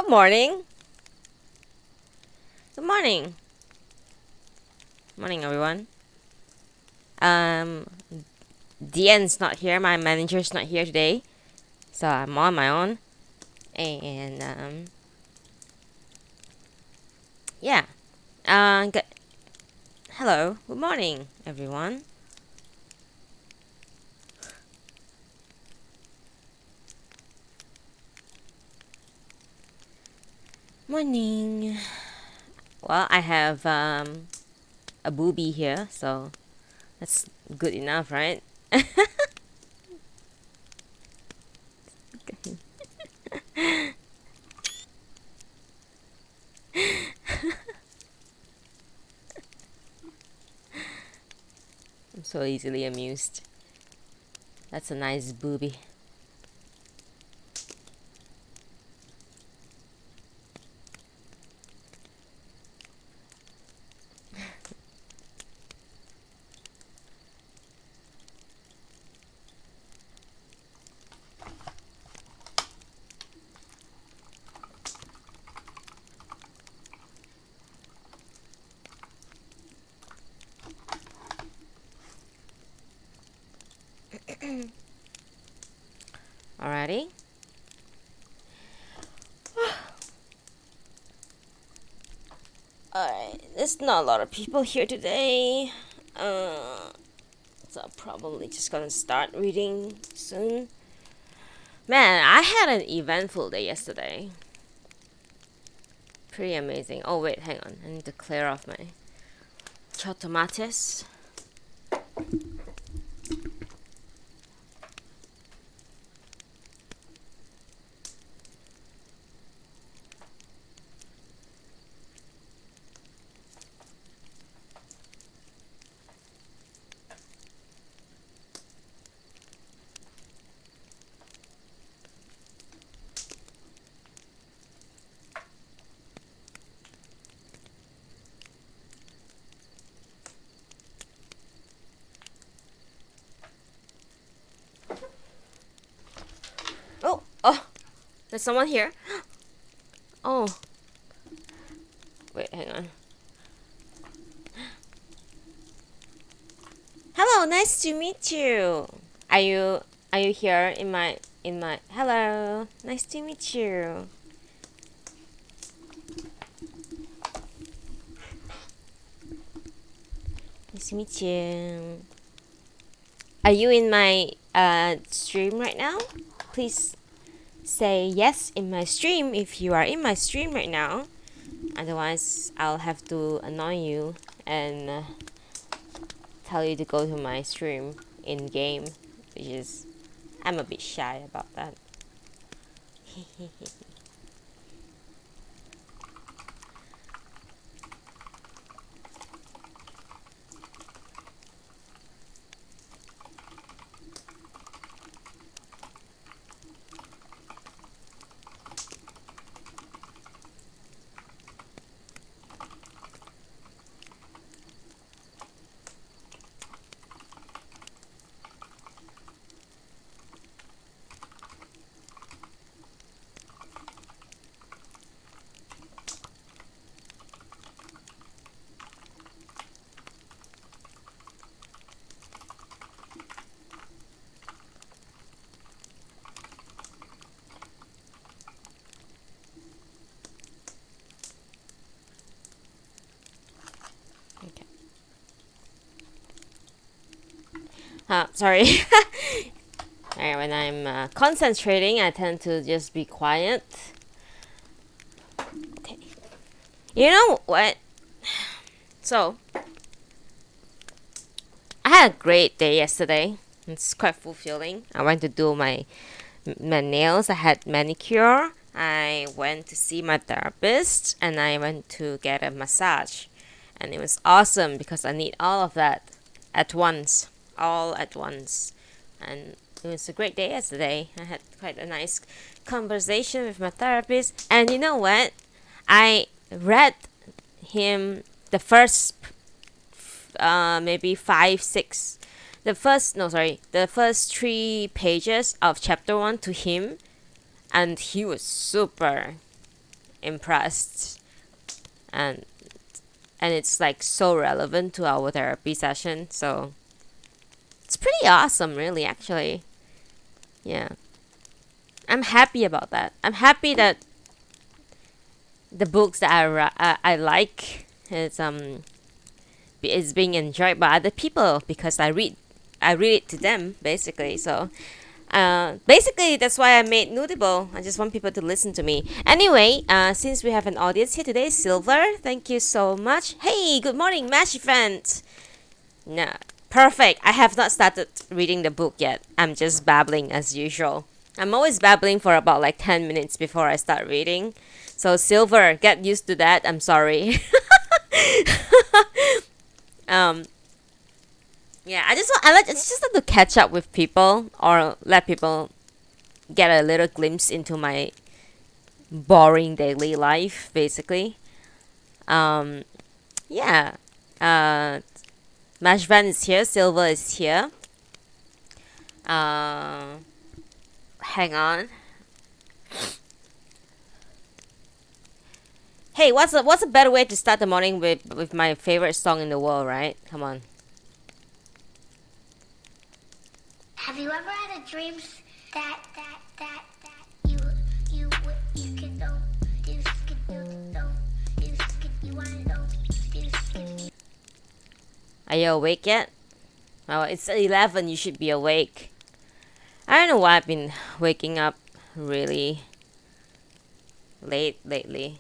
Good morning. Good morning. Morning, everyone. Um, Dian's not here. My manager's not here today, so I'm on my own. And yeah. Good. Hello. Good morning, everyone. Morning. Well, I have a booby here, so that's good enough, right? I'm so easily amused. That's a nice booby. Alrighty. Alright, there's not a lot of people here today. So I'm probably just gonna start reading soon. Man, I had an eventful day yesterday. Pretty amazing. Oh wait, hang on. I need to clear off my tomates. Oh, there's someone here. Oh, wait, hang on. Hello, nice to meet you. Are you here in my hello, nice to meet you. Nice to meet you. Are you in my stream right now? Please say yes in my stream if you are in my stream right now. Otherwise, I'll have to annoy you and tell you to go to my stream in game, which is I'm a bit shy about that. Sorry. When I'm concentrating, I tend to just be quiet. Okay. You know what? So, I had a great day yesterday. It's quite fulfilling. I went to do my nails. I had manicure. I went to see my therapist, and I went to get a massage. And it was awesome because I need all of that at once. All at once. And it was a great day yesterday. I had quite a nice conversation with my therapist. And you know what? I read him the first maybe 5, 6 the first 3 pages of chapter 1 to him, and he was super impressed, and it's like so relevant to our therapy session. So it's pretty awesome, really, actually. Yeah, I'm happy about that. I'm happy that the books that I like is being enjoyed by other people because I read it to them, basically. So basically that's why I made Noodible. I just want people to listen to me. Anyway, since we have an audience here today, Silver, thank you so much. Hey, good morning, Mash friend. No, perfect. I have not started reading the book yet. I'm just babbling as usual. I'm always babbling for about like 10 minutes before I start reading. So Silver, get used to that. I'm sorry. um yeah, I just like to catch up with people or let people get a little glimpse into my boring daily life, basically. Yeah. Mashvan is here, Silver is here. Hang on. Hey, what's a better way to start the morning with my favorite song in the world, right? Come on. Have you ever had a dream that you could know, you wanna know, Are you awake yet? Oh, it's 11. You should be awake. I don't know why I've been waking up really late lately.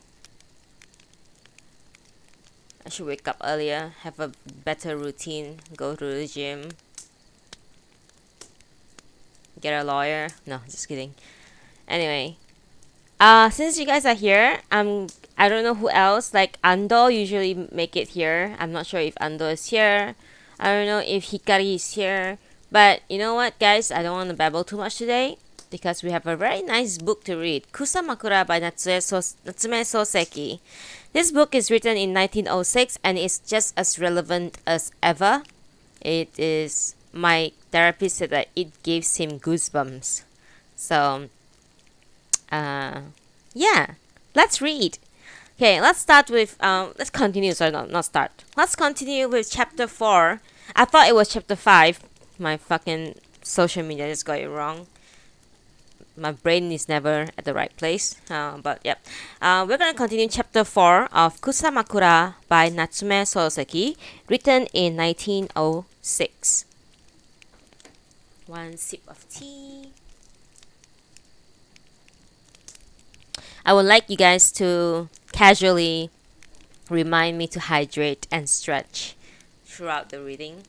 I should wake up earlier, have a better routine, go to the gym, get a lawyer. No, just kidding. Anyway, since you guys are here, I don't know who else. Like Ando usually make it here. I'm not sure if Ando is here. I don't know if Hikari is here. But you know what, guys? I don't want to babble too much today because we have a very nice book to read. Kusamakura by Natsume Sōseki. This book is written in 1906 and it's just as relevant as ever. It is, my therapist said that it gives him goosebumps. So, yeah, let's read. Okay, let's start with, let's continue, sorry, not start. Let's continue with chapter 4. I thought it was chapter 5. My fucking social media just got it wrong. My brain is never at the right place. But yep. We're gonna continue chapter 4 of Kusamakura by Natsume Sōseki, written in 1906. One sip of tea. I would like you guys to casually remind me to hydrate and stretch throughout the reading.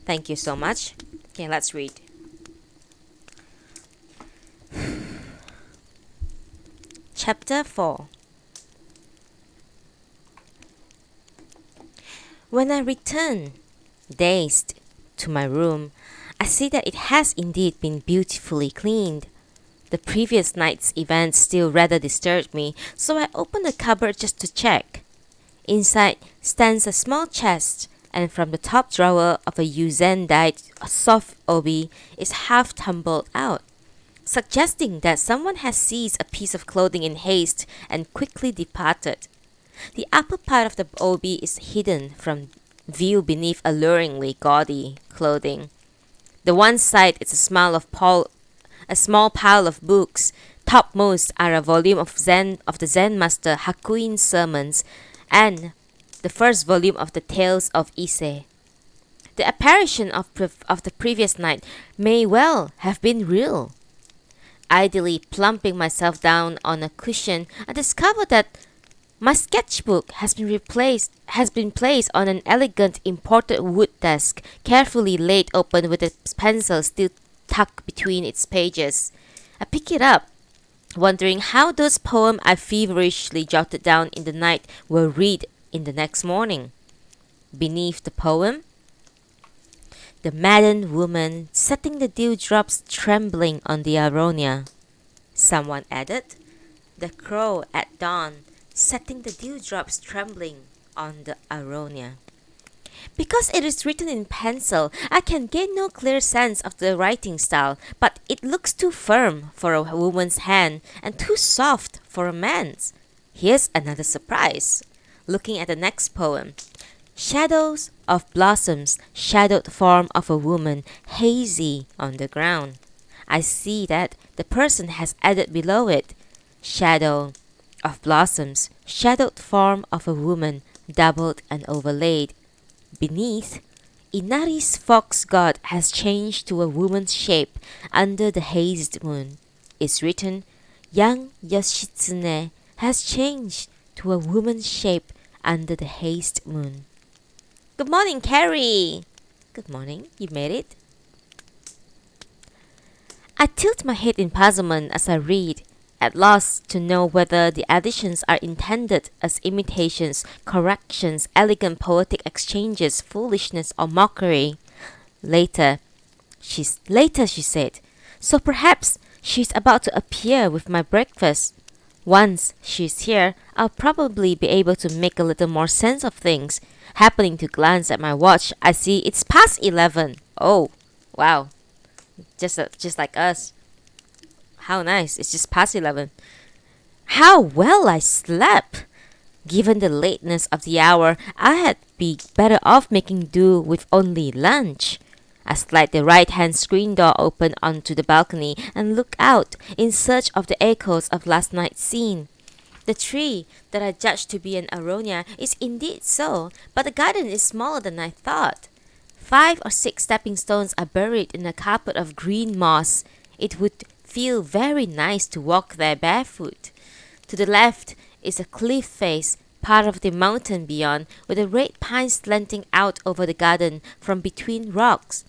Thank you so much. Okay, let's read. Chapter 4. When I return, dazed, to my room, I see that it has indeed been beautifully cleaned. The previous night's events still rather disturbed me, so I opened the cupboard just to check. Inside stands a small chest, and from the top drawer of a Yuzen-dyed soft obi is half tumbled out, suggesting that someone has seized a piece of clothing in haste and quickly departed. The upper part of the obi is hidden from view beneath alluringly gaudy clothing. The one side is a small pile of books. Topmost are a volume of the Zen master Hakuin's sermons and the first volume of the Tales of Ise. The apparition of the previous night may well have been real. Idly plumping myself down on a cushion, I discovered that my sketchbook has been placed on an elegant imported wood desk, carefully laid open with a pencil still tucked between its pages. I pick it up, wondering how those poems I feverishly jotted down in the night will read in the next morning. Beneath the poem, the maddened woman setting the dewdrops trembling on the aronia. Someone added, the crow at dawn setting the dewdrops trembling on the aronia. Because it is written in pencil, I can gain no clear sense of the writing style, but it looks too firm for a woman's hand and too soft for a man's. Here's another surprise. Looking at the next poem. Shadows of blossoms, shadowed form of a woman, hazy on the ground. I see that the person has added below it, shadow of blossoms, shadowed form of a woman, doubled and overlaid. Beneath, Inari's fox god has changed to a woman's shape under the hazed moon. It's written, young Yoshitsune has changed to a woman's shape under the hazed moon. Good morning, Carrie. Good morning. You made it. I tilt my head in puzzlement as I read, at loss to know whether the additions are intended as imitations, corrections, elegant poetic exchanges, foolishness, or mockery. Later, she said, so perhaps she's about to appear with my breakfast. Once she's here, I'll probably be able to make a little more sense of things. Happening to glance at my watch, I see it's past 11. Oh, wow. Just like us. How nice. It's just past 11. How well I slept! Given the lateness of the hour, I had be better off making do with only lunch. I slide the right-hand screen door open onto the balcony and look out in search of the echoes of last night's scene. The tree that I judged to be an aronia is indeed so, but the garden is smaller than I thought. 5 or 6 stepping stones are buried in a carpet of green moss. It would feel very nice to walk there barefoot. To the left is a cliff face, part of the mountain beyond, with a red pine slanting out over the garden from between rocks.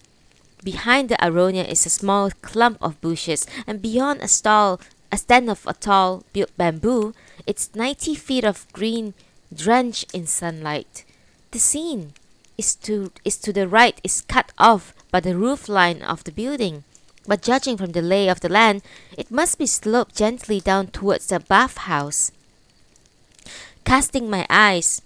Behind the aronia is a small clump of bushes, and beyond a stand of a tall built bamboo, it's 90 feet of green drenched in sunlight. The scene is to the right is cut off by the roof line of the building, but judging from the lay of the land, it must be sloped gently down towards the bathhouse. Casting my eyes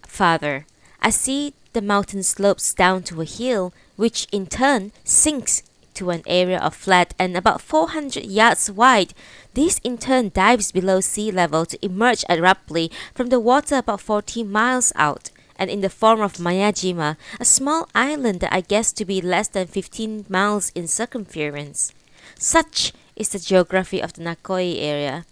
farther, I see the mountain slopes down to a hill, which in turn sinks to an area of flat and about 400 yards wide. This in turn dives below sea level to emerge abruptly from the water about 14 miles out, and in the form of Miyajima, a small island that I guess to be less than 15 miles in circumference. Such is the geography of the Nakoi area.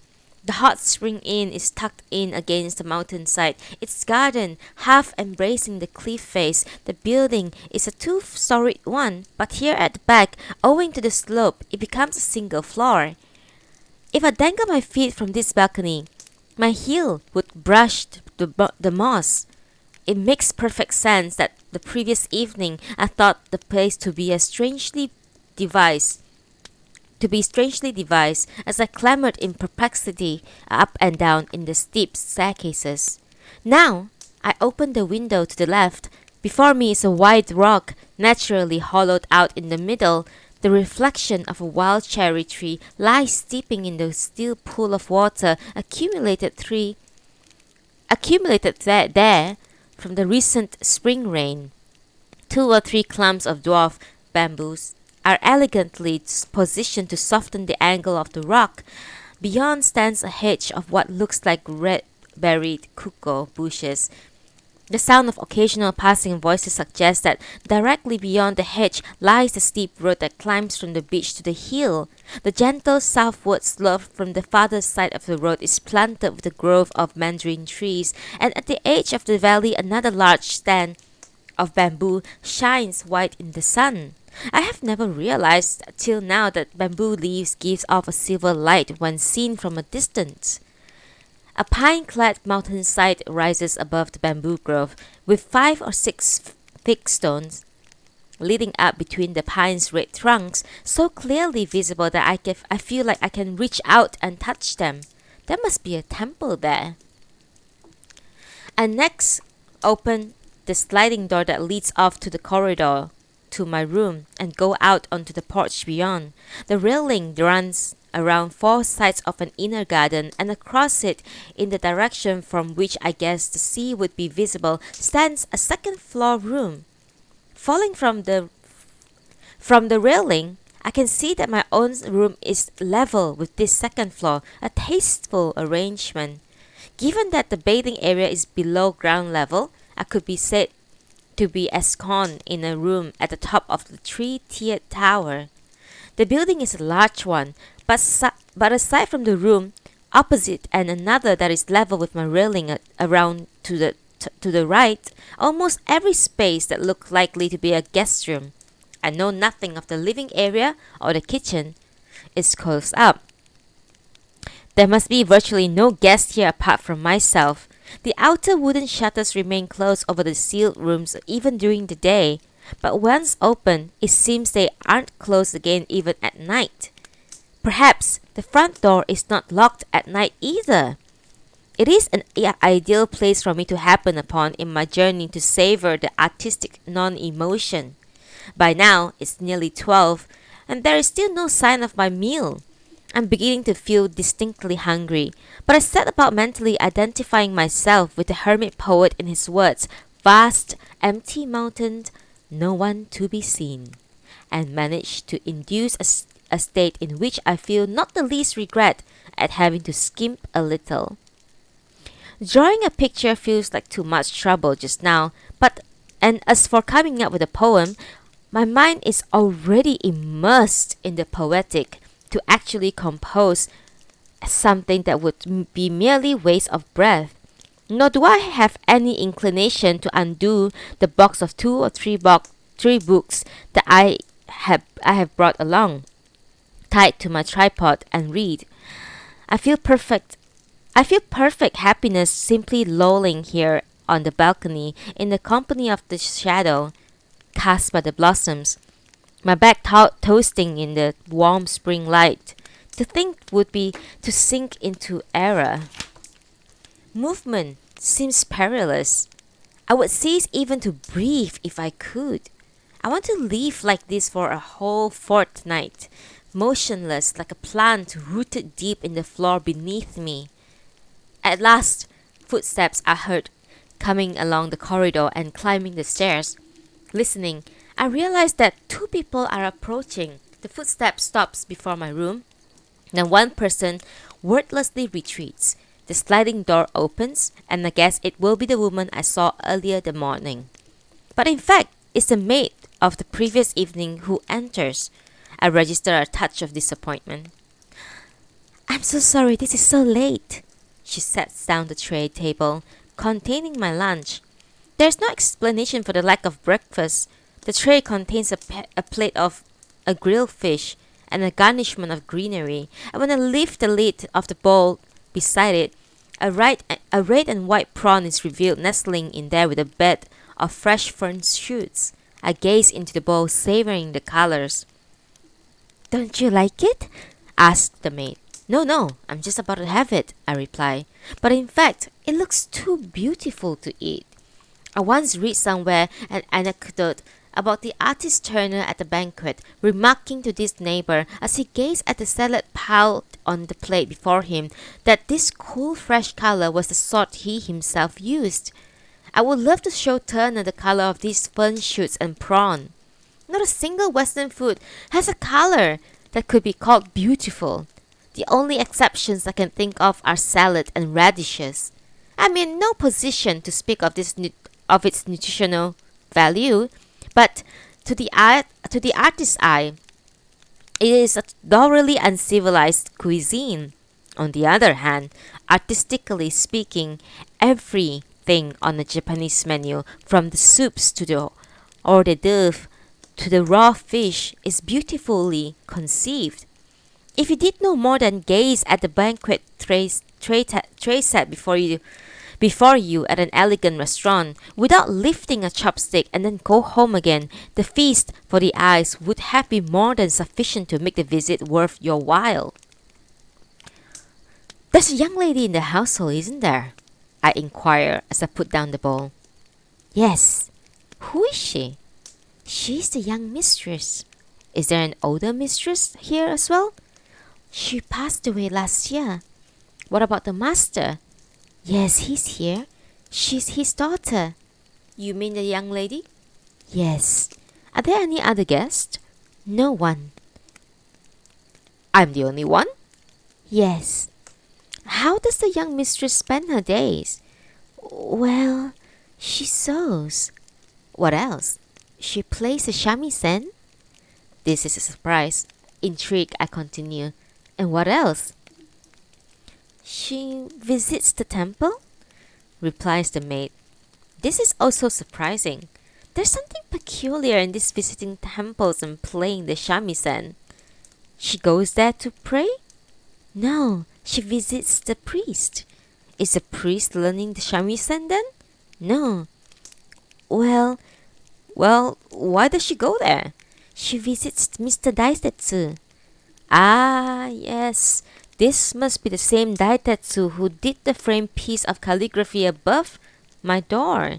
The hot spring inn is tucked in against the mountainside, its garden half embracing the cliff face. The building is a 2-storied one, but here at the back, owing to the slope, it becomes a single floor. If I dangle my feet from this balcony, my heel would brush the moss. It makes perfect sense that the previous evening I thought the place to be strangely devised as I clambered in perplexity up and down in the steep staircases. Now I open the window to the left. Before me is a wide rock, naturally hollowed out in the middle. The reflection of a wild cherry tree lies steeping in the still pool of water accumulated there from the recent spring rain. 2 or 3 clumps of dwarf bamboos are elegantly positioned to soften the angle of the rock. Beyond stands a hedge of what looks like red-berried kuko bushes. The sound of occasional passing voices suggests that directly beyond the hedge lies the steep road that climbs from the beach to the hill. The gentle southward slope from the farther side of the road is planted with a grove of mandarin trees, and at the edge of the valley another large stand of bamboo shines white in the sun. I have never realized till now that bamboo leaves gives off a silver light when seen from a distance. A pine-clad mountainside rises above the bamboo grove, with 5 or 6 thick stones leading up between the pine's red trunks, so clearly visible that I feel like I can reach out and touch them. There must be a temple there. I next open the sliding door that leads off to the corridor to my room and go out onto the porch beyond. The railing runs around 4 sides of an inner garden, and across it, in the direction from which I guess the sea would be visible, stands a second-floor room. Falling from the railing, I can see that my own room is level with this second floor, a tasteful arrangement. Given that the bathing area is below ground level, I could be said to be ensconced in a room at the top of the 3-tiered tower. The building is a large one, but aside from the room opposite and another that is level with my railing around to the right, almost every space that looked likely to be a guest room, I know nothing of the living area or the kitchen, is closed up. There must be virtually no guest here apart from myself. The outer wooden shutters remain closed over the sealed rooms even during the day, but once open, it seems they aren't closed again even at night. Perhaps the front door is not locked at night either. It is an ideal place for me to happen upon in my journey to savor the artistic non-emotion. By now, it's nearly 12, and there is still no sign of my meal. I'm beginning to feel distinctly hungry, but I set about mentally identifying myself with the hermit poet in his words, "Vast, empty mountains, no one to be seen," and managed to induce a state in which I feel not the least regret at having to skimp a little. Drawing a picture feels like too much trouble just now, and as for coming up with a poem, my mind is already immersed in the poetic. To actually compose something that would be merely waste of breath. Nor do I have any inclination to undo the box of 2 or 3 books that I have brought along, tied to my tripod, and read. I feel perfect happiness simply lolling here on the balcony in the company of the shadow cast by the blossoms. My back toasting in the warm spring light. To think would be to sink into error. Movement seems perilous. I would cease even to breathe if I could. I want to live like this for a whole fortnight, motionless like a plant rooted deep in the floor beneath me. At last, footsteps are heard coming along the corridor and climbing the stairs. Listening, I realize that 2 people are approaching. The footstep stops before my room. Then one person wordlessly retreats. The sliding door opens, and I guess it will be the woman I saw earlier the morning. But in fact, it's the maid of the previous evening who enters. I register a touch of disappointment. "I'm so sorry this is so late." She sets down the tray table, containing my lunch. There's no explanation for the lack of breakfast. The tray contains a plate of a grilled fish and a garnishment of greenery, and when I lift the lid of the bowl beside it, a red and white prawn is revealed nestling in there with a bed of fresh fern shoots. I gaze into the bowl, savoring the colors. "Don't you like it?" asked the maid. No, I'm just about to have it," I reply. "But in fact, it looks too beautiful to eat." I once read somewhere an anecdote about the artist Turner at the banquet, remarking to this neighbor as he gazed at the salad piled on the plate before him that this cool fresh color was the sort he himself used. I would love to show Turner the color of these fern shoots and prawn. Not a single Western food has a color that could be called beautiful. The only exceptions I can think of are salad and radishes. I'm in no position to speak of its nutritional value, but to the artist's eye, it is a thoroughly uncivilized cuisine. On the other hand, artistically speaking, everything on the Japanese menu, from the soups to the hors d'oeuvre to the raw fish, is beautifully conceived. If you did no more than gaze at the banquet tray set before you at an elegant restaurant, without lifting a chopstick and then go home again, the feast for the eyes would have been more than sufficient to make the visit worth your while. "There's a young lady in the household, isn't there?" I inquire as I put down the bowl. "Yes." "Who is she?" "She's the young mistress." "Is there an older mistress here as well?" She passed away last year. What about the master? Yes, he's here. She's his daughter. You mean the young lady? Yes. Are there any other guests? No one. I'm the only one? Yes. How does the young mistress spend her days? Well, she sews. What else? She plays the shamisen. This is a surprise. Intrigued, I continue. And what else? She visits the temple? Replies the maid. This is also surprising. There's something peculiar in this visiting temples and playing the shamisen. She goes there to pray? No, she visits the priest. Is the priest learning the shamisen then? No. Well, why does she go there? She visits Mr. Daisetsu. Ah, yes. This must be the same Daitetsu who did the framed piece of calligraphy above my door.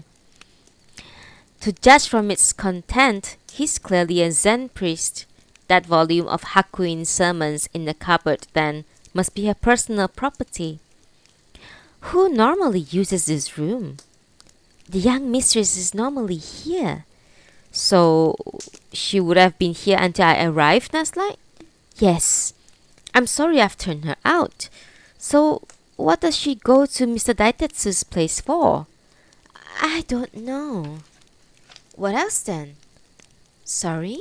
To judge from its content, he's clearly a Zen priest. That volume of Hakuin sermons in the cupboard, then, must be her personal property. Who normally uses this room? The young mistress is normally here. So, she would have been here until I arrived last night? Yes. I'm sorry I've turned her out. So, what does she go to Mr. Daitetsu's place for? I don't know. What else then? Sorry?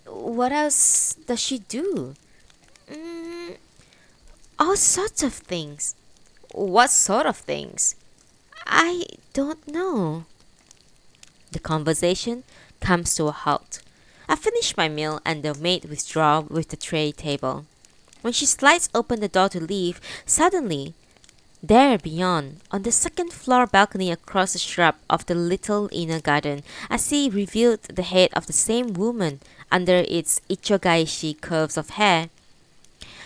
What else does she do? All sorts of things. What sort of things? I don't know. The conversation comes to a halt. I finish my meal and the maid withdraws with the tray table. When she slides open the door to leave, suddenly, there beyond, on the second floor balcony across the shrub of the little inner garden, I see revealed the head of the same woman under its ichogaishi curves of hair.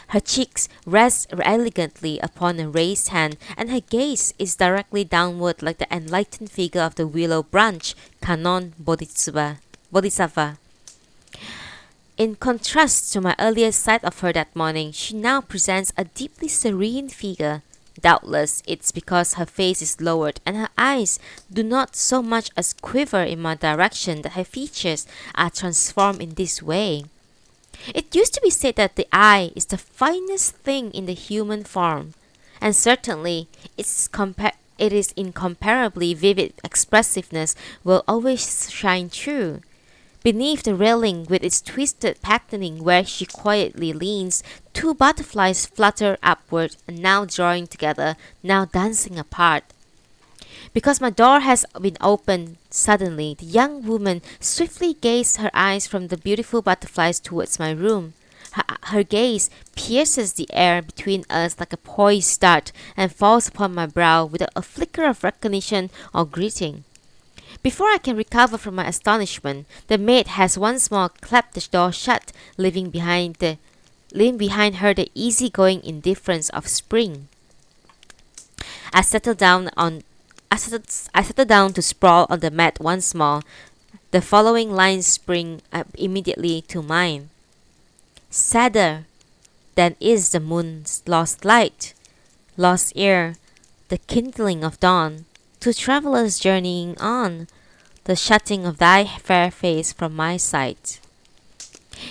Her cheeks rest elegantly upon a raised hand, and her gaze is directly downward like the enlightened figure of the willow branch, Kanon Bodhisattva. In contrast to my earlier sight of her that morning, she now presents a deeply serene figure. Doubtless it's because her face is lowered and her eyes do not so much as quiver in my direction that her features are transformed in this way. It used to be said that the eye is the finest thing in the human form, and certainly its incomparably vivid expressiveness will always shine through. Beneath the railing with its twisted patterning where she quietly leans, two butterflies flutter upward, and now drawing together, now dancing apart. Because my door has been opened suddenly, the young woman swiftly gazed her eyes from the beautiful butterflies towards my room. Her gaze pierces the air between us like a poised dart and falls upon my brow without a flicker of recognition or greeting. Before I can recover from my astonishment, the maid has once more clapped the door shut, leaving behind her the easy-going indifference of spring. I settle down to sprawl on the mat once more. The following lines spring immediately to mind. Sadder than is the moon's lost light, lost air, the kindling of dawn, to travellers journeying on, the shutting of thy fair face from my sight.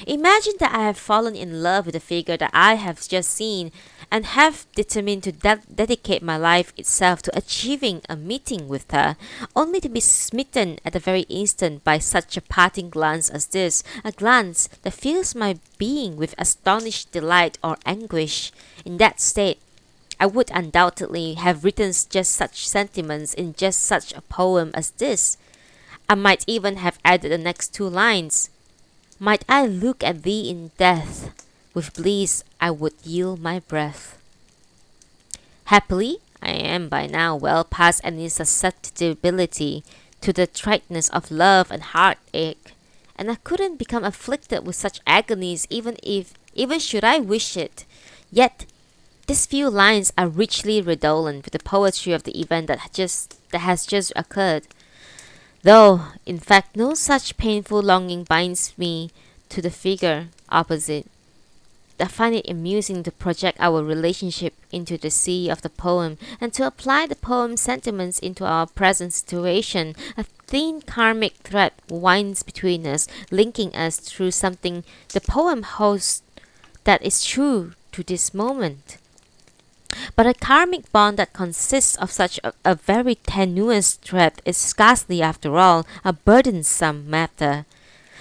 Imagine that I have fallen in love with the figure that I have just seen, and have determined to dedicate my life itself to achieving a meeting with her, only to be smitten at the very instant by such a parting glance as this, a glance that fills my being with astonished delight or anguish. In that state, I would undoubtedly have written just such sentiments in just such a poem as this. I might even have added the next two lines. Might I look at thee in death, with bliss I would yield my breath. Happily, I am by now well past any susceptibility to the triteness of love and heartache, and I couldn't become afflicted with such agonies even should I wish it. Yet, these few lines are richly redolent with the poetry of the event that has just occurred. Though, in fact, no such painful longing binds me to the figure opposite. I find it amusing to project our relationship into the sea of the poem and to apply the poem's sentiments into our present situation. A thin karmic thread winds between us, linking us through something the poem holds that is true to this moment. But a karmic bond that consists of such a very tenuous thread is scarcely, after all, a burdensome matter.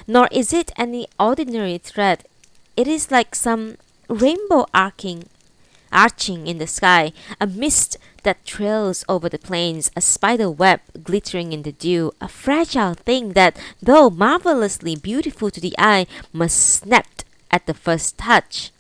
Nor is it any ordinary thread. It is like some rainbow arching in the sky, a mist that trails over the plains, a spider web glittering in the dew, a fragile thing that, though marvelously beautiful to the eye, must snap at the first touch.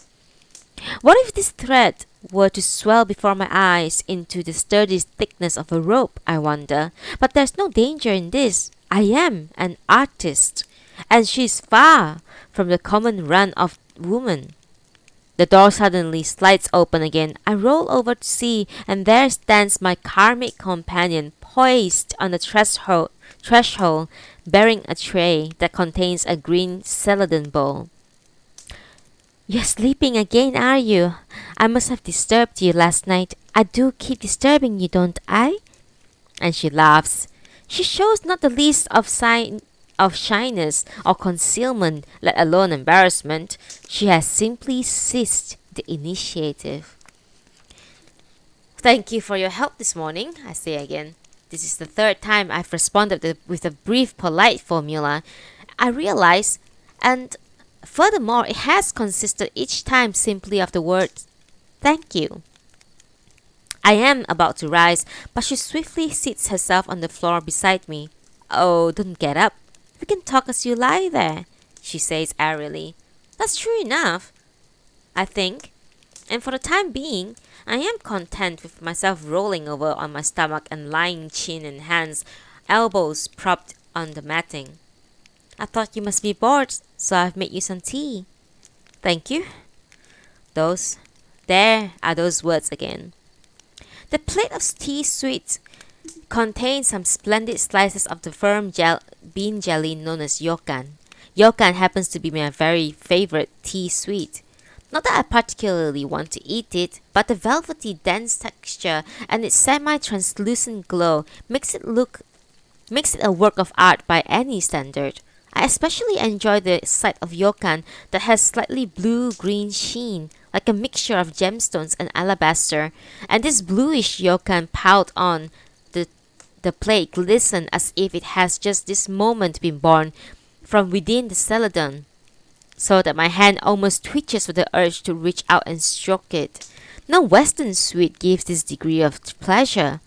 What if this thread were to swell before my eyes into the sturdy thickness of a rope, I wonder? But there's no danger in this. I am an artist, and she's far from the common run of woman. The door suddenly slides open again. I roll over to see, and there stands my karmic companion, poised on the threshold, bearing a tray that contains a green celadon bowl. You're sleeping again, are you? I must have disturbed you last night. I do keep disturbing you, don't I? And she laughs. She shows not the least of sign of shyness or concealment, let alone embarrassment. She has simply seized the initiative. Thank you for your help this morning, I say again. This is the third time I've responded with a brief, polite formula. I realize, and furthermore, it has consisted each time simply of the word thank you. I am about to rise, but she swiftly seats herself on the floor beside me. Oh, don't get up. We can talk as you lie there, she says airily. That's true enough, I think. And for the time being, I am content with myself rolling over on my stomach and lying chin and hands, elbows propped on the matting. I thought you must be bored, so I've made you some tea. Thank you. There are those words again. The plate of tea sweets contains some splendid slices of the firm bean jelly known as yokan. Yokan happens to be my very favorite tea sweet. Not that I particularly want to eat it, but the velvety dense texture and its semi-translucent glow makes it a work of art by any standard. I especially enjoy the sight of yokan that has slightly blue-green sheen, like a mixture of gemstones and alabaster, and this bluish yokan piled on the plate glisten as if it has just this moment been born from within the celadon, so that my hand almost twitches with the urge to reach out and stroke it. No Western sweet gives this degree of pleasure.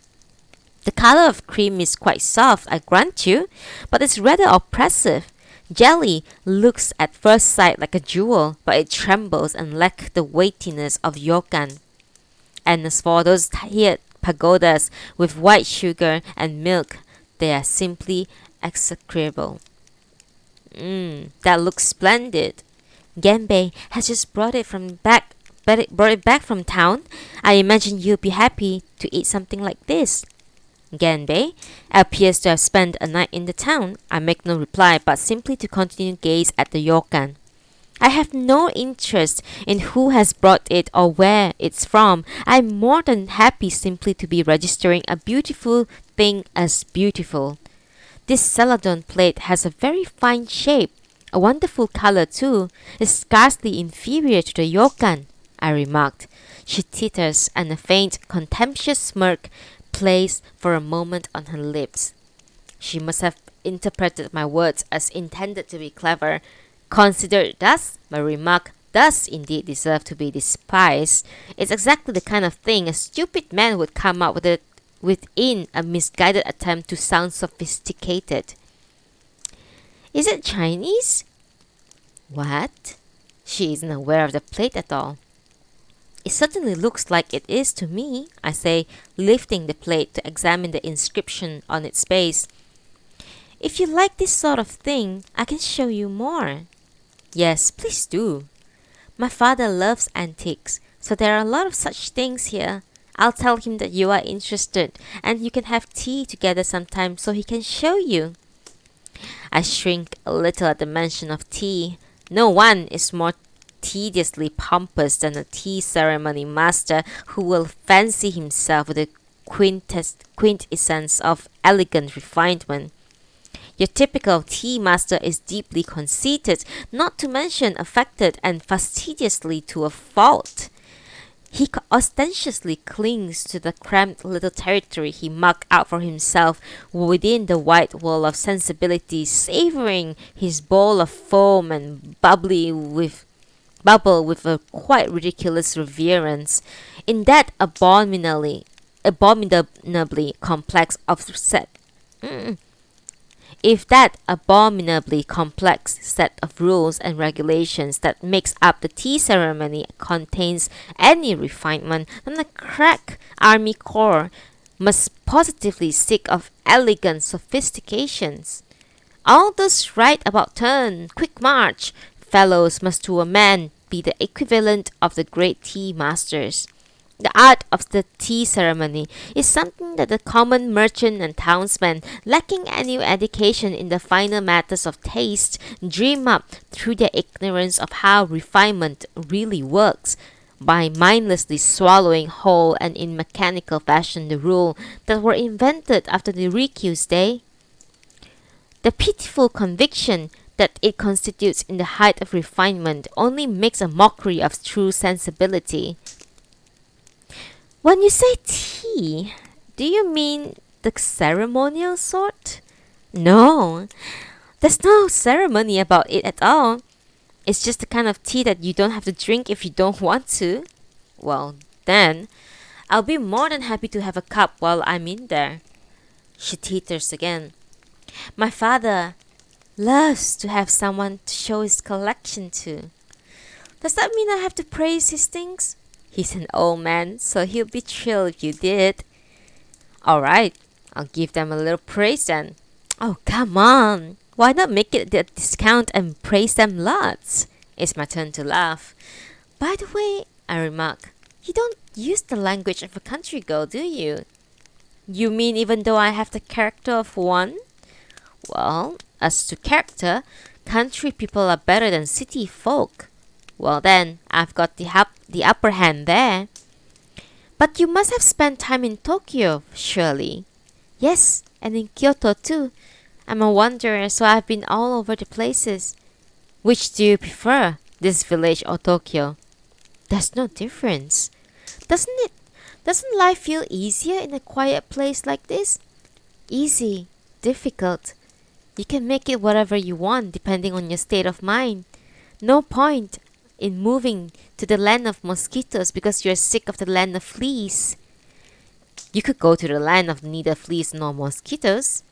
The color of cream is quite soft, I grant you, but it's rather oppressive. Jelly looks at first sight like a jewel, but it trembles and lacks the weightiness of yokan. And as for those tiered pagodas with white sugar and milk, they are simply execrable. That looks splendid. Genbei has just brought it back from town. I imagine you'll be happy to eat something like this. Genbei appears to have spent a night in the town. I make no reply, but simply to continue gaze at the yokan. I have no interest in who has brought it or where it's from. I'm more than happy simply to be registering a beautiful thing as beautiful. This celadon plate has a very fine shape, a wonderful color too. It's scarcely inferior to the yokan, I remarked. She titters, and a faint, contemptuous smirk plays for a moment on her lips. She must have interpreted my words as intended to be clever. Considered thus, my remark does indeed deserve to be despised. It's exactly the kind of thing a stupid man would come up with within a misguided attempt to sound sophisticated. Is it Chinese? What? She isn't aware of the plate at all. It certainly looks like it is to me, I say, lifting the plate to examine the inscription on its base. If you like this sort of thing, I can show you more. Yes, please do. My father loves antiques, so there are a lot of such things here. I'll tell him that you are interested, and you can have tea together sometime so he can show you. I shrink a little at the mention of tea. No one is more fastidiously pompous than a tea ceremony master who will fancy himself with the quintessence of elegant refinement. Your typical tea master is deeply conceited, not to mention affected and fastidiously to a fault. He ostentatiously clings to the cramped little territory he marked out for himself within the wide world of sensibility, savouring his bowl of foam and bubble with a quite ridiculous reverence. In that abominably complex of set. If that abominably complex set of rules and regulations that makes up the tea ceremony contains any refinement, then the crack army corps must positively seek of elegant sophistications. All those right about turn, quick march fellows must to a man be the equivalent of the great tea masters. The art of the tea ceremony is something that the common merchant and townsman, lacking any education in the finer matters of taste, dream up through their ignorance of how refinement really works, by mindlessly swallowing whole and in mechanical fashion the rules that were invented after the Riku's day. The pitiful conviction that it constitutes in the height of refinement only makes a mockery of true sensibility. When you say tea, do you mean the ceremonial sort? No, there's no ceremony about it at all. It's just the kind of tea that you don't have to drink if you don't want to. Well, then, I'll be more than happy to have a cup while I'm in there. She titters again. My father loves to have someone to show his collection to. Does that mean I have to praise his things? He's an old man, so he'll be thrilled if you did. Alright, I'll give them a little praise then. Oh, come on. Why not make it a discount and praise them lots? It's my turn to laugh. By the way, I remark, you don't use the language of a country girl, do you? You mean even though I have the character of one? Well, as to character, country people are better than city folk. Well then, I've got the upper hand there. But you must have spent time in Tokyo, surely. Yes, and in Kyoto too. I'm a wanderer, so I've been all over the places. Which do you prefer, this village or Tokyo? There's no difference. Doesn't it? Doesn't life feel easier in a quiet place like this? Easy, difficult. You can make it whatever you want depending on your state of mind. No point in moving to the land of mosquitoes because you're sick of the land of fleas. You could go to the land of neither fleas nor mosquitoes.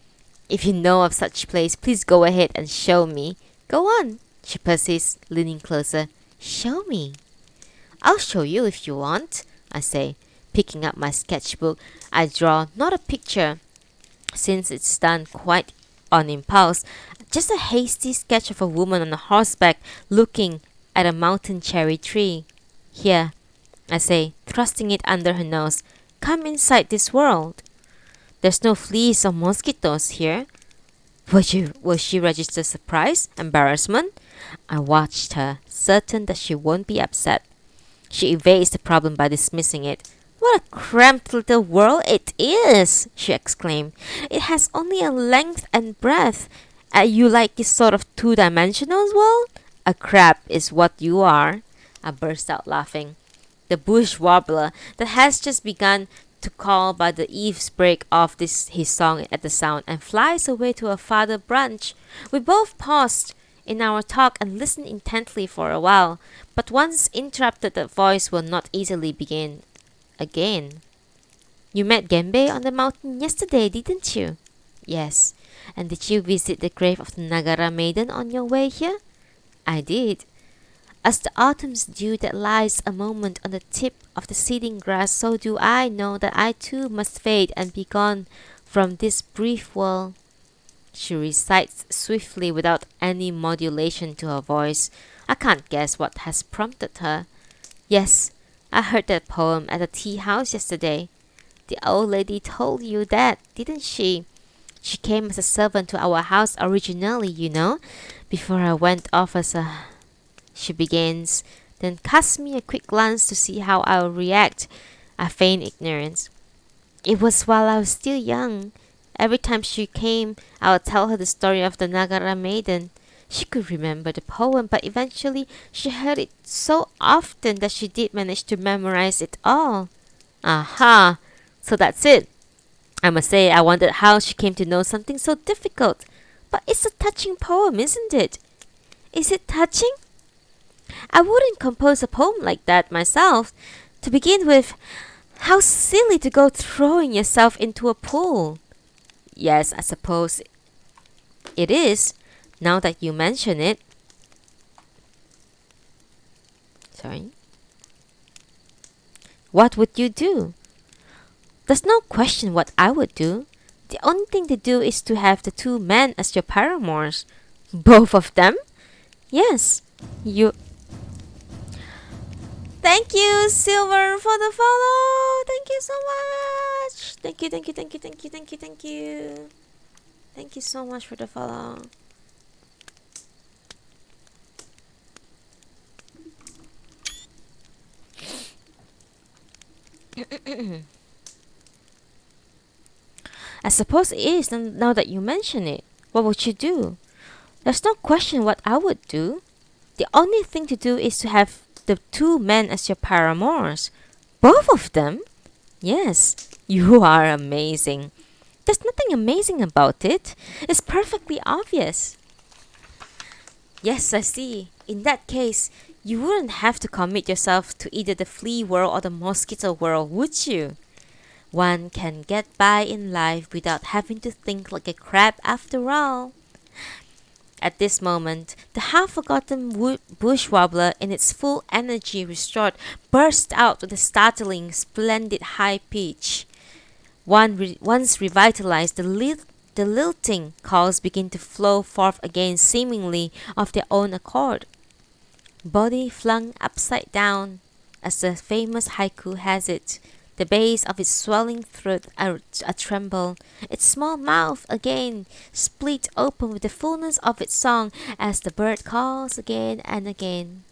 If you know of such place, please go ahead and show me. Go on, she persists, leaning closer. Show me. I'll show you if you want, I say, picking up my sketchbook. I draw not a picture, since it's done quite on impulse, just a hasty sketch of a woman on a horseback looking at a mountain cherry tree. Here, I say, thrusting it under her nose, come inside this world. There's no fleas or mosquitoes here. Will she register surprise, embarrassment? I watched her, certain that she won't be upset. She evades the problem by dismissing it. What a cramped little world it is, she exclaimed. It has only a length and breadth. You like this sort of two-dimensional world? A crab is what you are. I burst out laughing. The bush warbler that has just begun to call by the eaves break off his song at the sound and flies away to a farther branch. We both paused in our talk and listened intently for a while, but once interrupted, the voice will not easily begin again. You met Genbei on the mountain yesterday, didn't you? Yes. And did you visit the grave of the Nagara maiden on your way here? I did. As the autumn's dew that lies a moment on the tip of the seeding grass, so do I know that I too must fade and be gone from this brief world. She recites swiftly without any modulation to her voice. I can't guess what has prompted her. Yes, I heard that poem at the tea house yesterday. The old lady told you that, didn't she? She came as a servant to our house originally, you know, before I went off as a... She begins, then cast me a quick glance to see how I would react. I feigned ignorance. It was while I was still young. Every time she came, I would tell her the story of the Nagara maiden. She could remember the poem, but eventually she heard it so often that she did manage to memorize it all. Aha! So that's it. I must say, I wondered how she came to know something so difficult. But it's a touching poem, isn't it? Is it touching? I wouldn't compose a poem like that myself. To begin with, how silly to go throwing yourself into a pool. Yes, I suppose it is, now that you mention it. Sorry. What would you do? There's no question what I would do. The only thing to do is to have the two men as your paramours. Both of them? Yes. You... Thank you, Silver, for the follow. Thank you so much. Thank you. Thank you so much for the follow. I suppose it is, now that you mention it. What would you do? There's no question what I would do. The only thing to do is to have the two men as your paramours. Both of them? Yes, you are amazing. There's nothing amazing about it. It's perfectly obvious. Yes, I see. In that case, you wouldn't have to commit yourself to either the flea world or the mosquito world, would you? One can get by in life without having to think like a crab after all. At this moment, the half-forgotten bush wobbler, in its full energy restored, burst out with a startling, splendid high pitch. Once revitalized, the lilting calls begin to flow forth again seemingly of their own accord. Body flung upside down, as the famous haiku has it, the base of its swelling throat a tremble, its small mouth again split open with the fullness of its song as the bird calls again and again.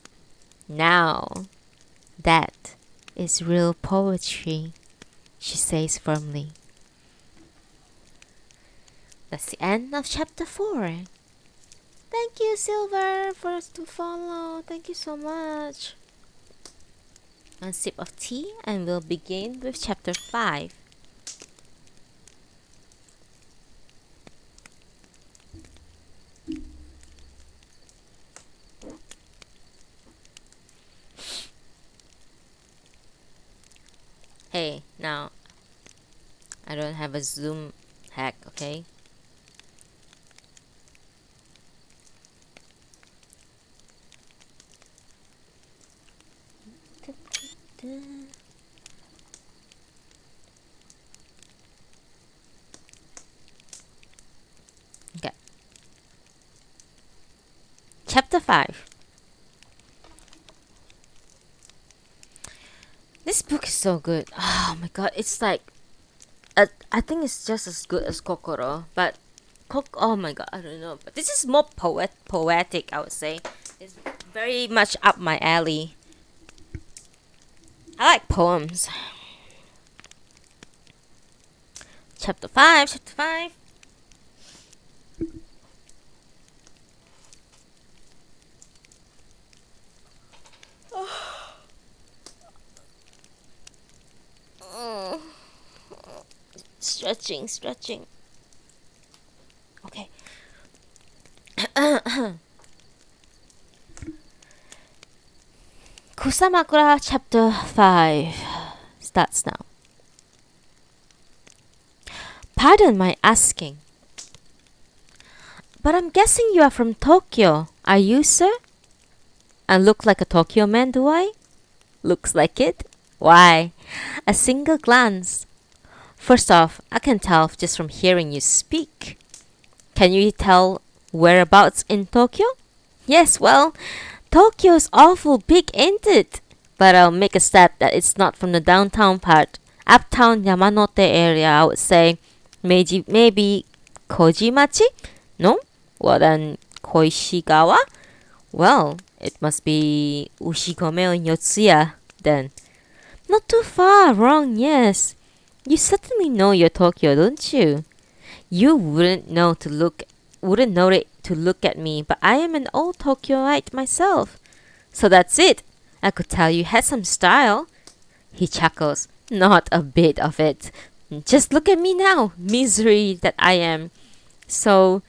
Now, that is real poetry, she says firmly. That's the end of chapter 4. Thank you, Silver, for us to follow. Thank you so much. One sip of tea and we'll begin with chapter 5. Hey, now, I don't have a zoom hack, okay? Okay. Chapter 5. This book is so good. Oh my god, it's like I think it's just as good as Kokoro, but oh my god, I don't know. But this is more poetic, I would say. It's very much up my alley. I like poems. Chapter 5. Oh. Stretching. Okay. Kusamakura chapter 5 starts now. Pardon my asking, but I'm guessing you are from Tokyo, are you, sir? I look like a Tokyo man, do I? Looks like it? Why? A single glance. First off, I can tell just from hearing you speak. Can you tell whereabouts in Tokyo? Yes, well, Tokyo's awful big, ain't it? But I'll make a stab that it's not from the downtown part. Uptown Yamanote area, I would say. Maybe Kojimachi? No? Well then, Koishigawa? Well, It must be Ushigome in Yotsuya, then. Not too far wrong, yes. You certainly know your Tokyo, don't you? You wouldn't know it to look at me, but I am an old Tokyoite myself. So that's it. I could tell you had some style. He chuckles. Not a bit of it. Just look at me now, misery that I am. So,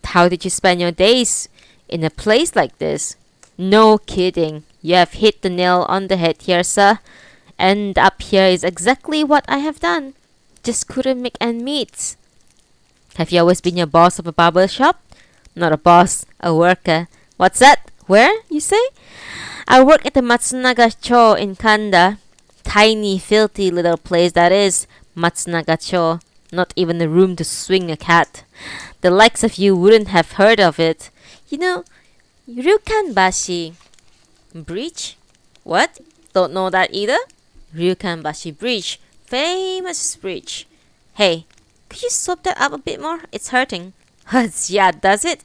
how did you spend your days in a place like this? No kidding. You have hit the nail on the head here, sir. And up here is exactly what I have done. Just couldn't make ends meet. Have you always been your boss of a barber shop? Not a boss, a worker. What's that? Where, you say? I work at the Matsunaga-cho in Kanda. Tiny, filthy little place that is. Matsunaga-cho. Not even a room to swing a cat. The likes of you wouldn't have heard of it. You know, Ryukanbashi Bridge? What? Don't know that either? Ryukanbashi Bridge. Famous bridge. Hey, could you soap that up a bit more? It's hurting. Yeah, does it?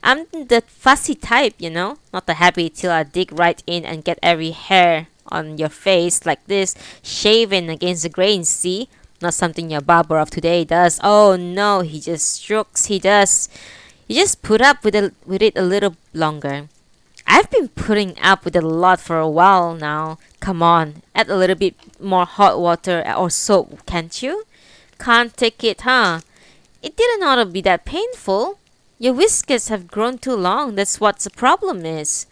I'm the fussy type, you know. Not the happy till I dig right in and get every hair on your face like this, shaven against the grain, see? Not something your barber of today does. Oh no, he just strokes, he does. You just put up with it a little longer. I've been putting up with it a lot for a while now. Come on, add a little bit more hot water or soap, can't you? Can't take it, huh? It didn't ought to be that painful. Your whiskers have grown too long, that's what the problem is.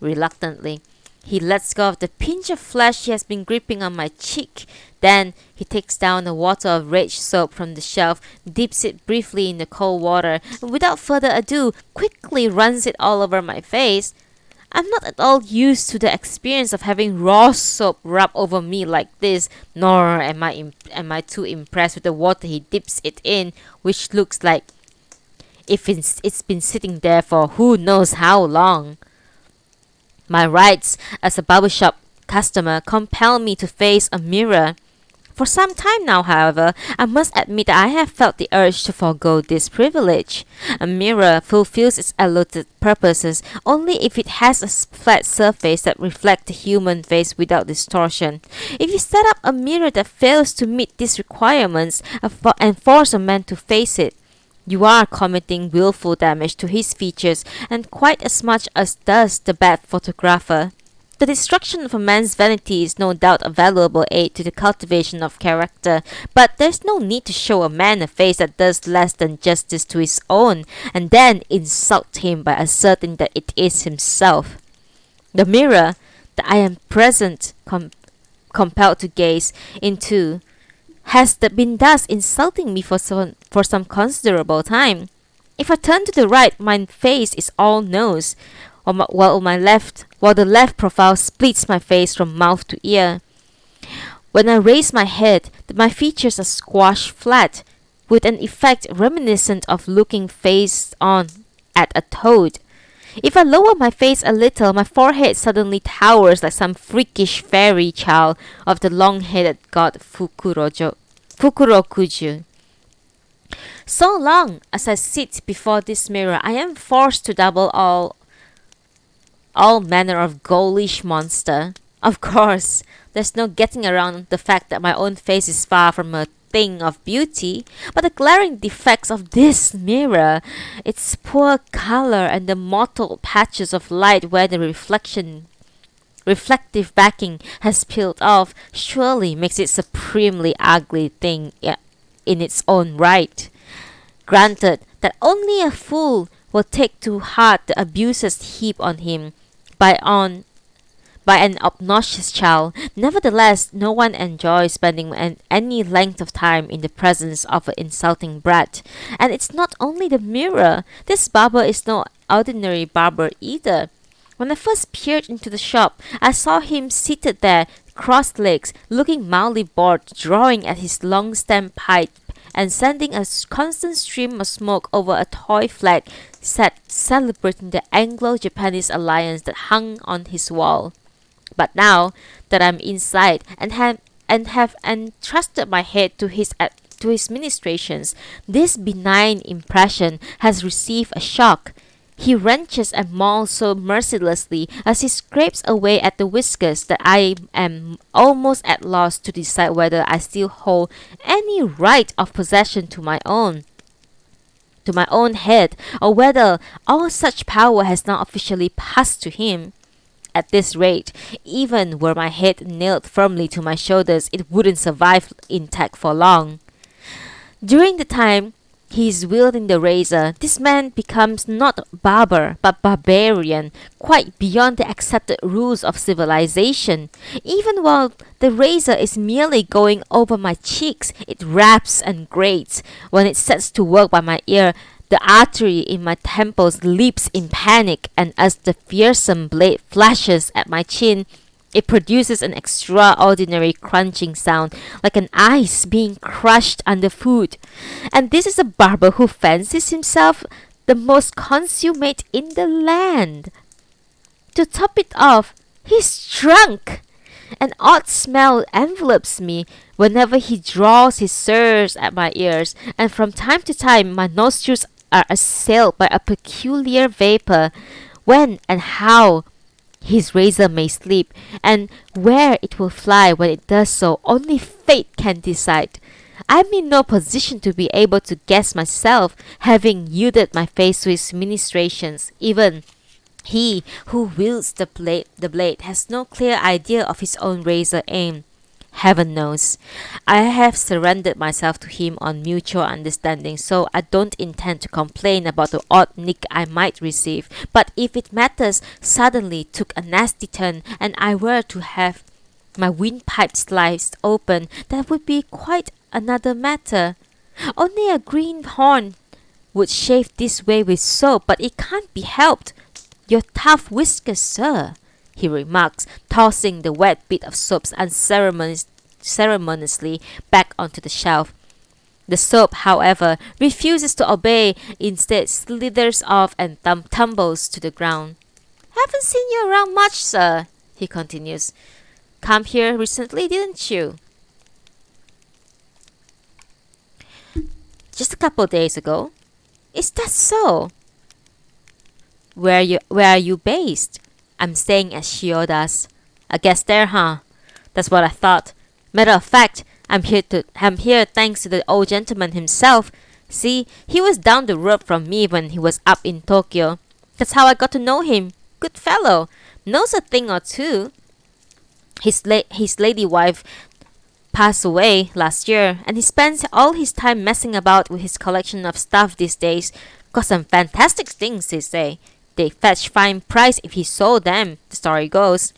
Reluctantly, he lets go of the pinch of flesh he has been gripping on my cheek. Then he takes down a bottle of Rage soap from the shelf, dips it briefly in the cold water, and without further ado, quickly runs it all over my face. I'm not at all used to the experience of having raw soap rub over me like this, nor am I too impressed with the water he dips it in, which looks like if it's been sitting there for who knows how long. My rights as a barbershop customer compel me to face a mirror. For some time now, however, I must admit that I have felt the urge to forego this privilege. A mirror fulfills its allotted purposes only if it has a flat surface that reflects the human face without distortion. If you set up a mirror that fails to meet these requirements and force a man to face it, you are committing willful damage to his features and quite as much as does the bad photographer. The destruction of a man's vanity is no doubt a valuable aid to the cultivation of character, but there's no need to show a man a face that does less than justice to his own, and then insult him by asserting that it is himself. The mirror that I am compelled to gaze into has been thus insulting me for some considerable time. If I turn to the right, my face is all nose, while the left profile splits my face from mouth to ear. When I raise my head, my features are squashed flat, with an effect reminiscent of looking face on at a toad. If I lower my face a little, my forehead suddenly towers like some freakish fairy child of the long-headed god Fukurokuju. So long as I sit before this mirror, I am forced to double all manner of ghoulish monster. Of course, there's no getting around the fact that my own face is far from a thing of beauty, but the glaring defects of this mirror, its poor color and the mottled patches of light where the reflective backing has peeled off, surely makes it supremely ugly thing in its own right. Granted that only a fool will take to heart the abuses heaped on him by an obnoxious child. Nevertheless, no one enjoys spending any length of time in the presence of an insulting brat. And it's not only the mirror. This barber is no ordinary barber either. When I first peered into the shop, I saw him seated there, crossed legs, looking mildly bored, drawing at his long-stemmed pipe and sending a constant stream of smoke over a toy flag set celebrating the Anglo-Japanese alliance that hung on his wall. But now that I'm inside and have entrusted my head to his ministrations, this benign impression has received a shock. He wrenches and mauls so mercilessly as he scrapes away at the whiskers that I am almost at loss to decide whether I still hold any right of possession to my own head, or whether all such power has now officially passed to him. At this rate, even were my head nailed firmly to my shoulders, it wouldn't survive intact for long. During the time he is wielding the razor, this man becomes not barbar, but barbarian, quite beyond the accepted rules of civilization. Even while the razor is merely going over my cheeks, it raps and grates. When it sets to work by my ear, the artery in my temples leaps in panic, and as the fearsome blade flashes at my chin, it produces an extraordinary crunching sound, like an ice being crushed underfoot. And this is a barber who fancies himself the most consummate in the land. To top it off, he's drunk. An odd smell envelops me whenever he draws his spurs at my ears, and from time to time my nostrils are assailed by a peculiar vapor. When and how his razor may slip, and where it will fly when it does so, only fate can decide. I'm in no position to be able to guess myself, having yielded my face to his ministrations. Even he who wields the blade has no clear idea of his own razor aim. Heaven knows, I have surrendered myself to him on mutual understanding, so I don't intend to complain about the odd nick I might receive. But if it matters suddenly took a nasty turn, and I were to have my windpipe sliced open, that would be quite another matter. Only a greenhorn would shave this way with soap, but it can't be helped. Your tough whiskers, sir, he remarks, tossing the wet bit of soap unceremoniously back onto the shelf. The soap, however, refuses to obey, instead slithers off and tumbles to the ground. Haven't seen you around much, sir, he continues. Come here recently, didn't you? Just a couple of days ago. Is that so? Where are you based? I'm staying at Shioda's. A guest there, huh? That's what I thought. Matter of fact, I'm here thanks to the old gentleman himself. See, he was down the road from me when he was up in Tokyo. That's how I got to know him. Good fellow. Knows a thing or two. His lady wife passed away last year, and he spends all his time messing about with his collection of stuff these days. Got some fantastic things, they say. They fetch fine price if he sold them, the story goes.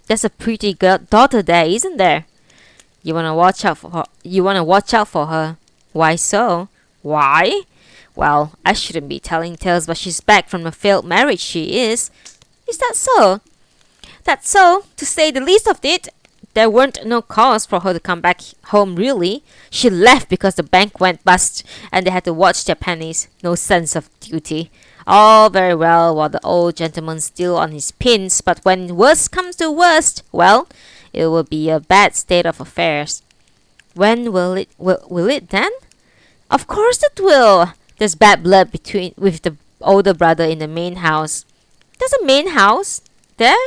There's a pretty daughter there, isn't there? You wanna watch out for her. Why so? Why? Well, I shouldn't be telling tales, but she's back from a failed marriage, she is. Is that so? That's so, to say the least of it. There weren't no cause for her to come back home, really. She left because the bank went bust, and they had to watch their pennies. No sense of duty. All very well while the old gentleman's still on his pins, but when worst comes to worst, well, it will be a bad state of affairs. When will it then? Of course it will. There's bad blood with the older brother in the main house. There's a main house there?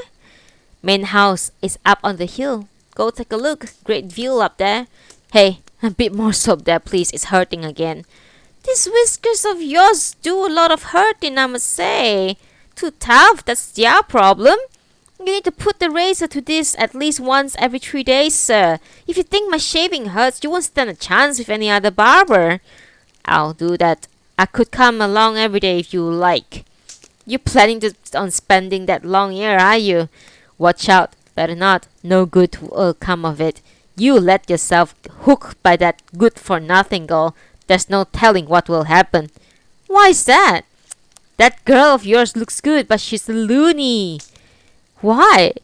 Main house is up on the hill. Go take a look. Great view up there. Hey, a bit more soap there, please. It's hurting again. These whiskers of yours do a lot of hurting, I must say. Too tough, that's your problem. You need to put the razor to this at least once every 3 days, sir. If you think my shaving hurts, you won't stand a chance with any other barber. I'll do that. I could come along every day if you like. You planning on spending that long here, are you? Watch out. Better not. No good will come of it. You let yourself hook by that good-for-nothing girl. There's no telling what will happen. Why's that? That girl of yours looks good, but she's a loony. Why?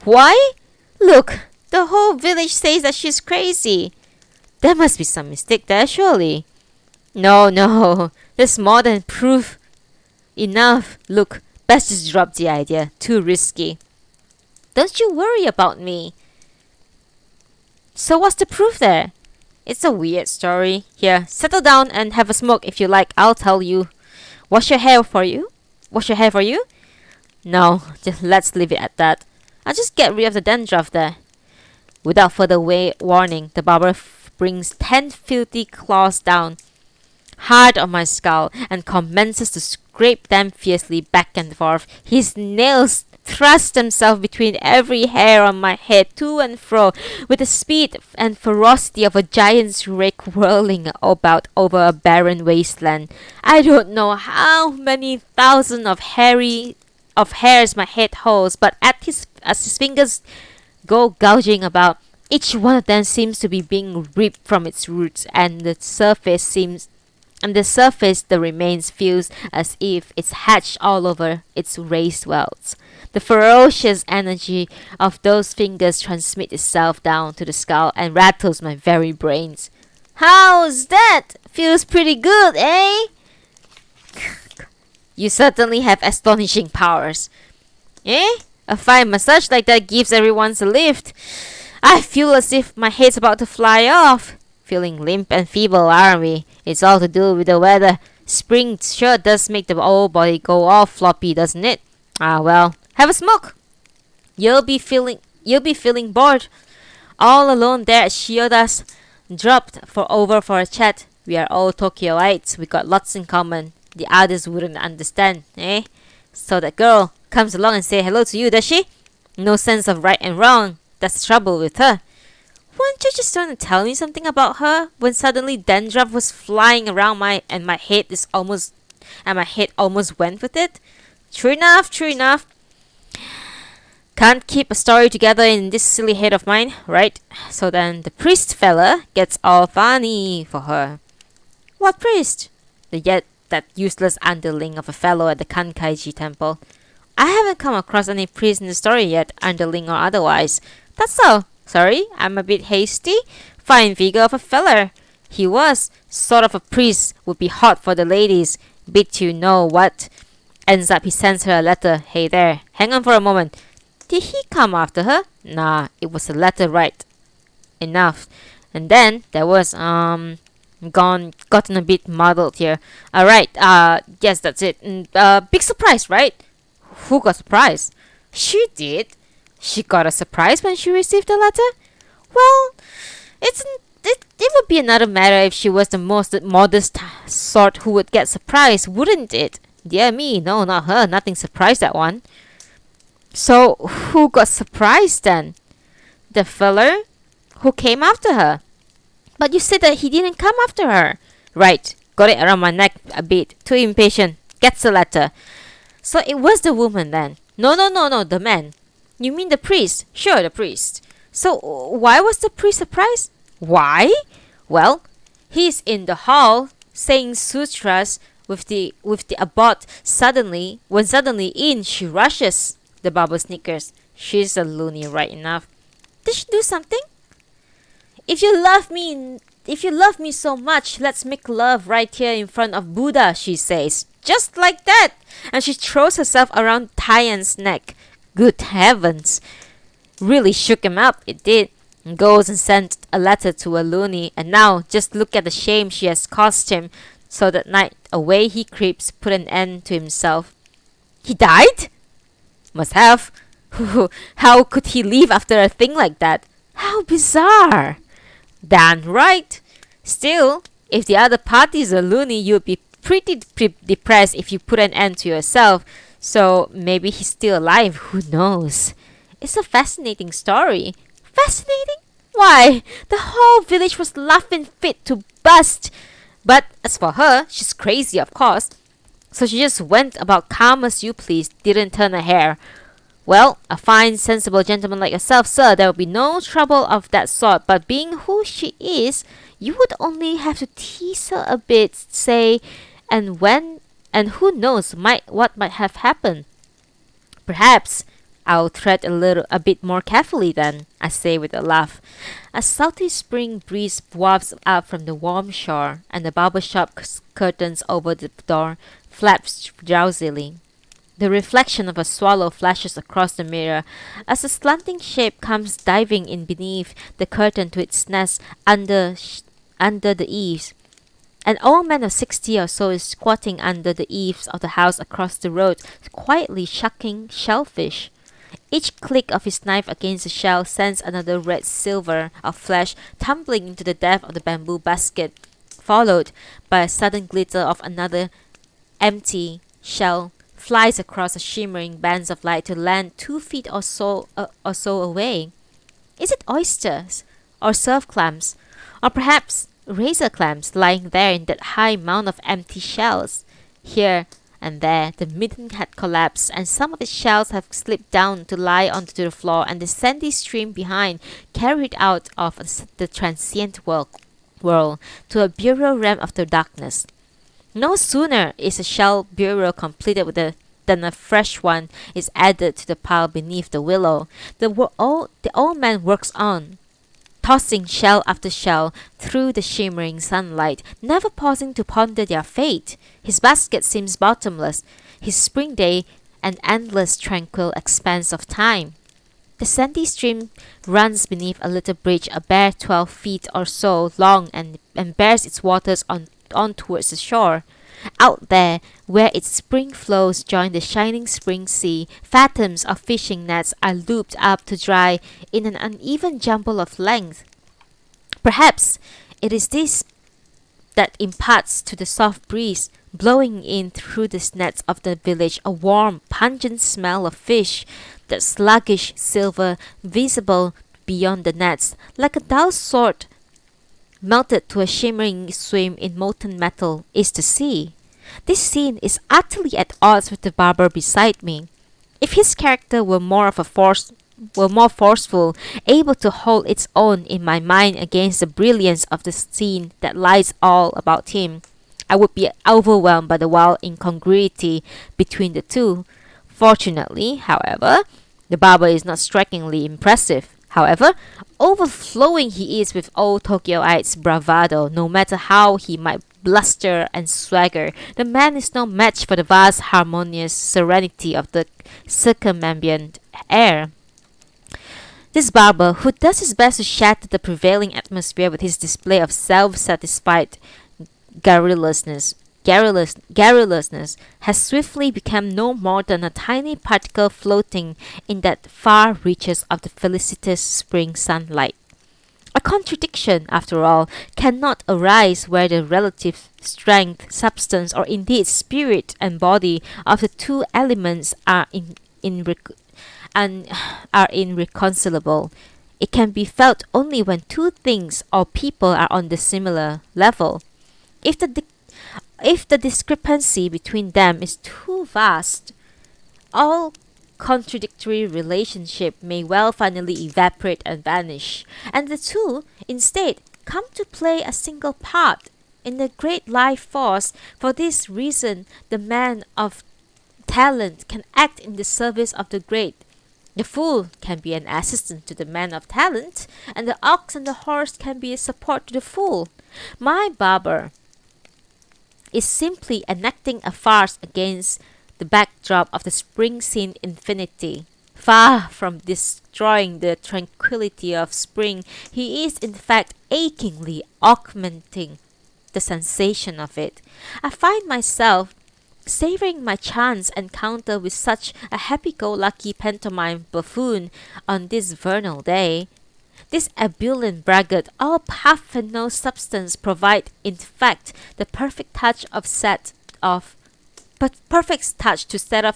Why? Look, the whole village says that she's crazy. There must be some mistake there, surely. No. There's more than proof. Enough. Look, best just drop the idea. Too risky. Don't you worry about me. So what's the proof there? It's a weird story. Here, settle down and have a smoke if you like. I'll tell you. Wash your hair for you? wash your hair for you? No, just let's leave it at that. I'll just get rid of the dandruff there. Without further warning, the barber brings 10 filthy claws down hard on my skull and commences to scrape them fiercely back and forth. His nails thrust themselves between every hair on my head to and fro with the speed and ferocity of a giant's rake whirling about over a barren wasteland. I don't know how many thousands of hairs my head holds, but as his fingers go gouging about, each one of them seems to be being ripped from its roots, and the surface, the remains feels as if it's hatched all over its raised welts. The ferocious energy of those fingers transmits itself down to the skull and rattles my very brains. How's that? Feels pretty good, eh? You certainly have astonishing powers. Eh? A fine massage like that gives everyone a lift. I feel as if my head's about to fly off. Feeling limp and feeble, aren't we? It's all to do with the weather. Spring sure does make the old body go all floppy, doesn't it? Ah well, have a smoke. You'll be feeling bored. All alone there at Shioda's, dropped over for a chat. We are all Tokyoites. We got lots in common. The others wouldn't understand, eh? So that girl comes along and say hello to you, does she? No sense of right and wrong. That's the trouble with her. Weren't you just trying to tell me something about her when suddenly dandruff was flying around my head almost went with it? True enough. Can't keep a story together in this silly head of mine, right? So then the priest fella gets all funny for her. What priest? That useless underling of a fellow at the Kankaiji temple. I haven't come across any priest in the story yet, underling or otherwise. That's so. Sorry, I'm a bit hasty. Fine figure of a feller. He was. Sort of a priest. Would be hot for the ladies. Bit you know what. Ends up he sends her a letter. Hey there, hang on for a moment. Did he come after her? Nah, it was a letter right enough. And then there was gotten a bit muddled here. Alright, yes, that's it. Big surprise, right? Who got surprised? She did. She got a surprise when she received the letter? Well, it would be another matter if she was the most modest sort who would get surprised, wouldn't it? Dear me, no, not her. Nothing surprised that one. So, who got surprised then? The feller who came after her. But you said that he didn't come after her. Right, got it around my neck a bit. Too impatient. Gets the letter. So it was the woman then. No, the man. You mean the priest? Sure, the priest. So why was the priest surprised? Why? Well, he's in the hall saying sutras with the abbot. Suddenly in she rushes. The barber snickers. She's a loony right enough. Did she do something? If you love me so much, let's make love right here in front of Buddha, she says. Just like that. And she throws herself around Taiyan's neck. Good heavens. Really shook him up, it did. And goes and sent a letter to a loony. And now, just look at the shame she has caused him. So that night, away he creeps, put an end to himself. He died? Must have. How could he leave after a thing like that? How bizarre. Damn right. Still, if the other party's a loony, you'd be pretty depressed if you put an end to yourself. So maybe he's still alive. Who knows? It's a fascinating story. Fascinating? Why? The whole village was laughing fit to bust. But as for her, she's crazy, of course. So she just went about calm as you please, didn't turn a hair. Well, a fine, sensible gentleman like yourself, sir, there will be no trouble of that sort. But being who she is, you would only have to tease her a bit, say, and who knows what might have happened. Perhaps I'll tread a bit more carefully then, I say with a laugh. A salty spring breeze wafts up from the warm shore, and the barber shop curtains over the door flaps drowsily. The reflection of a swallow flashes across the mirror as a slanting shape comes diving in beneath the curtain to its nest under the eaves. An old man of 60 or so is squatting under the eaves of the house across the road, quietly shucking shellfish. Each click of his knife against the shell sends another red silver of flesh tumbling into the depth of the bamboo basket, followed by a sudden glitter of another empty shell flies across the shimmering bands of light to land 2 feet or so away. Is it oysters, or surf clams, or perhaps razor clams lying there in that high mound of empty shells? Here and there, the midden had collapsed, and some of its shells have slipped down to lie onto the floor, and the sandy stream behind carried out of the transient whirl to a bureau realm of the darkness. No sooner is a shell bureau completed than a fresh one is added to the pile beneath the willow. The old man works on, tossing shell after shell through the shimmering sunlight, never pausing to ponder their fate. His basket seems bottomless, his spring day an endless tranquil expanse of time. The sandy stream runs beneath a little bridge a bare 12 feet or so long and bears its waters on towards the shore. Out there, where its spring flows join the shining spring sea, fathoms of fishing nets are looped up to dry in an uneven jumble of length. Perhaps it is this that imparts to the soft breeze blowing in through the nets of the village a warm, pungent smell of fish, that sluggish silver visible beyond the nets, like a dull sword melted to a shimmering swim in molten metal, is the sea. This scene is utterly at odds with the barber beside me. If his character were more forceful, able to hold its own in my mind against the brilliance of the scene that lies all about him, I would be overwhelmed by the wild incongruity between the two. Fortunately, however, the barber is not strikingly impressive. However, overflowing he is with old Tokyoite's bravado, no matter how he might bluster and swagger. The man is no match for the vast harmonious serenity of the circumambient air. This barber, who does his best to shatter the prevailing atmosphere with his display of self-satisfied garrulousness, has swiftly become no more than a tiny particle floating in that far reaches of the felicitous spring sunlight. A contradiction, after all, cannot arise where the relative strength, substance, or indeed spirit and body of the two elements are irreconcilable. It can be felt only when two things or people are on the similar level. If the discrepancy between them is too vast, all contradictory relationship may well finally evaporate and vanish, and the two, instead, come to play a single part in the great life force. For this reason, the man of talent can act in the service of the great. The fool can be an assistant to the man of talent, and the ox and the horse can be a support to the fool. My barber is simply enacting a farce against the backdrop of the spring scene infinity. Far from destroying the tranquility of spring, he is in fact achingly augmenting the sensation of it. I find myself savoring my chance encounter with such a happy-go-lucky pantomime buffoon on this vernal day. This ebullient braggart, all puff and no substance, provide in fact the perfect touch to set off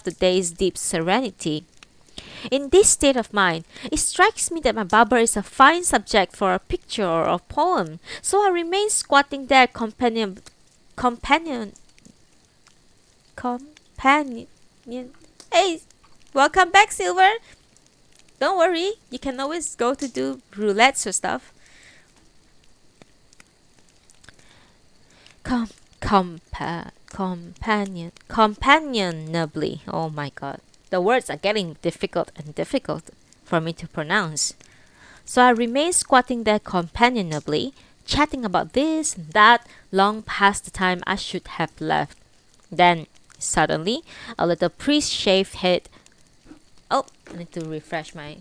the day's deep serenity. In this state of mind, it strikes me that my barber is a fine subject for a picture or a poem, so I remain squatting there companion. Hey, welcome back, Silver. Don't worry, you can always go to do roulettes or stuff. Companionably. Oh my god. The words are getting difficult and difficult for me to pronounce. So I remain squatting there companionably, chatting about this and that, long past the time I should have left. Then, suddenly, a little priest-shaved head. Oh, I need to refresh my.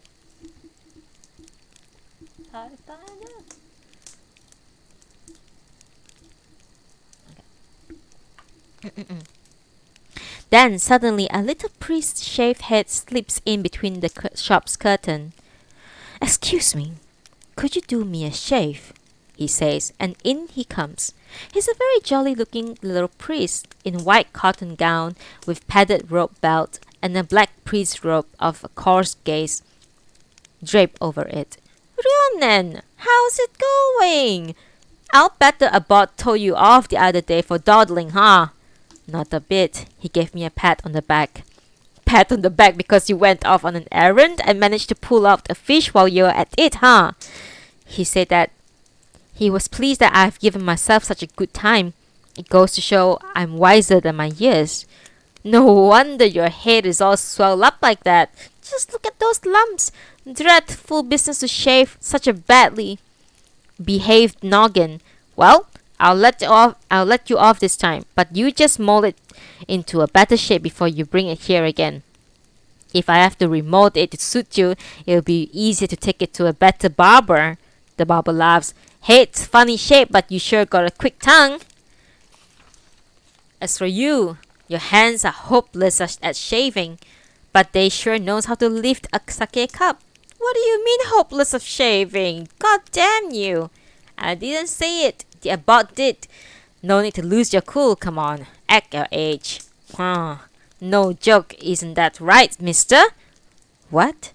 Then suddenly a little priest's shaved head slips in between the shop's curtain. "Excuse me, could you do me a shave?" he says, and in he comes. He's a very jolly-looking little priest in white cotton gown with padded rope belt and a black priest's robe of a coarse gaze draped over it. "Ryonen, how's it going? I'll bet the abbot told you off the other day for dawdling, huh?" "Not a bit." He gave me a pat on the back. "Pat on the back because you went off on an errand and managed to pull out a fish while you were at it, huh?" He said that he was pleased that I've given myself such a good time. It goes to show I'm wiser than my years. "No wonder your head is all swelled up like that. Just look at those lumps. Dreadful business to shave such a badly behaved noggin. Well, I'll let you off this time, but you just mold it into a better shape before you bring it here again. If I have to remold it to suit you, it'll be easier to take it to a better barber." The barber laughs. "Hey, it's funny shape, but you sure got a quick tongue. As for you, your hands are hopeless at shaving, but they sure knows how to lift a sake cup." "What do you mean hopeless of shaving? God damn you!" "I didn't say it. The abbot did. No need to lose your cool. Come on, act your age." No joke, isn't that right, mister?" "What?"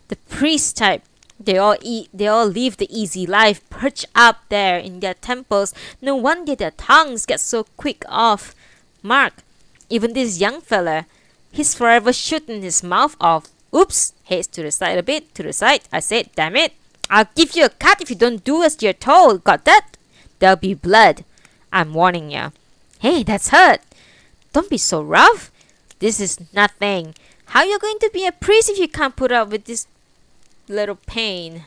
"The priest type. They all live the easy life, perched up there in their temples. No wonder their tongues get so quick off. Mark, even this young fella, he's forever shooting his mouth off. Oops, heads to the side a bit, to the side. I said, damn it. I'll give you a cut if you don't do as you're told. Got that? There'll be blood. I'm warning ya." "Hey, that's hurt." "Don't be so rough. This is nothing. How you going to be a priest if you can't put up with this little pain?"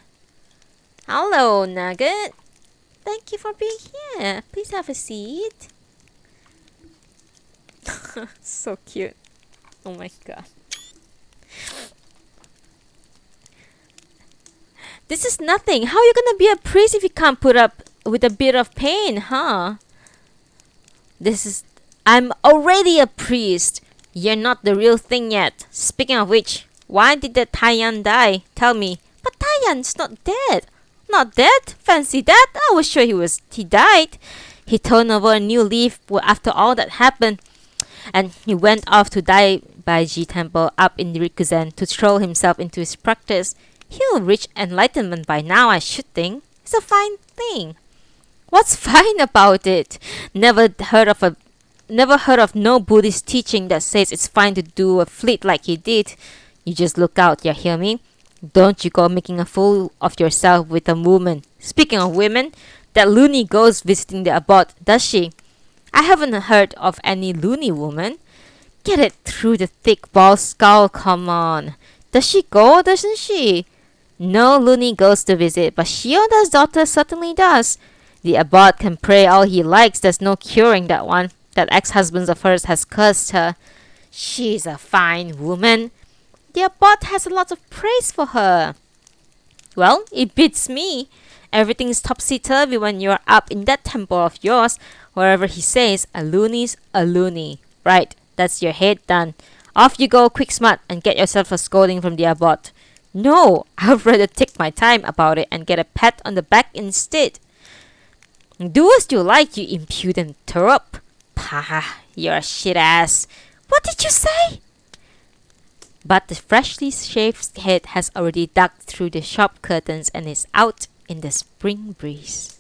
"Hello, Nugget. Thank you for being here. Please have a seat." So cute. Oh my god. "This is nothing. How are you gonna be a priest if you can't put up with a bit of pain, huh?" I'm already a priest. You're not the real thing yet. Speaking of which, why did that Taiyan die? Tell me." "But Taiyan's not dead." "Not dead? Fancy that. I was sure he died." "He turned over a new leaf after all that happened, and he went off to die by Ji Temple up in Rikuzen to throw himself into his practice. He'll reach enlightenment by now, I should think. It's a fine thing." "What's fine about it? Never heard of no Buddhist teaching that says it's fine to do a flip like he did. You just look out, you hear me? Don't you go making a fool of yourself with a woman. Speaking of women, that loony goes visiting the abbot, does she?" "I haven't heard of any loony woman." "Get it through the thick bald skull, come on. Does she go or doesn't she?" "No loony goes to visit, but Shioda's daughter certainly does. The abbot can pray all he likes, there's no curing that one. That ex-husband of hers has cursed her. She's a fine woman. The abbot has a lot of praise for her." "Well, it beats me. Everything's topsy-turvy when you're up in that temple of yours. Wherever he says, a loony's a loony. Right, that's your head done. Off you go, quick smart, and get yourself a scolding from the abbot." "No, I'd rather take my time about it and get a pat on the back instead." "Do as you like, you impudent turp." "Pah, you're a shit ass." "What did you say?" But the freshly shaved head has already ducked through the shop curtains and is out in the spring breeze.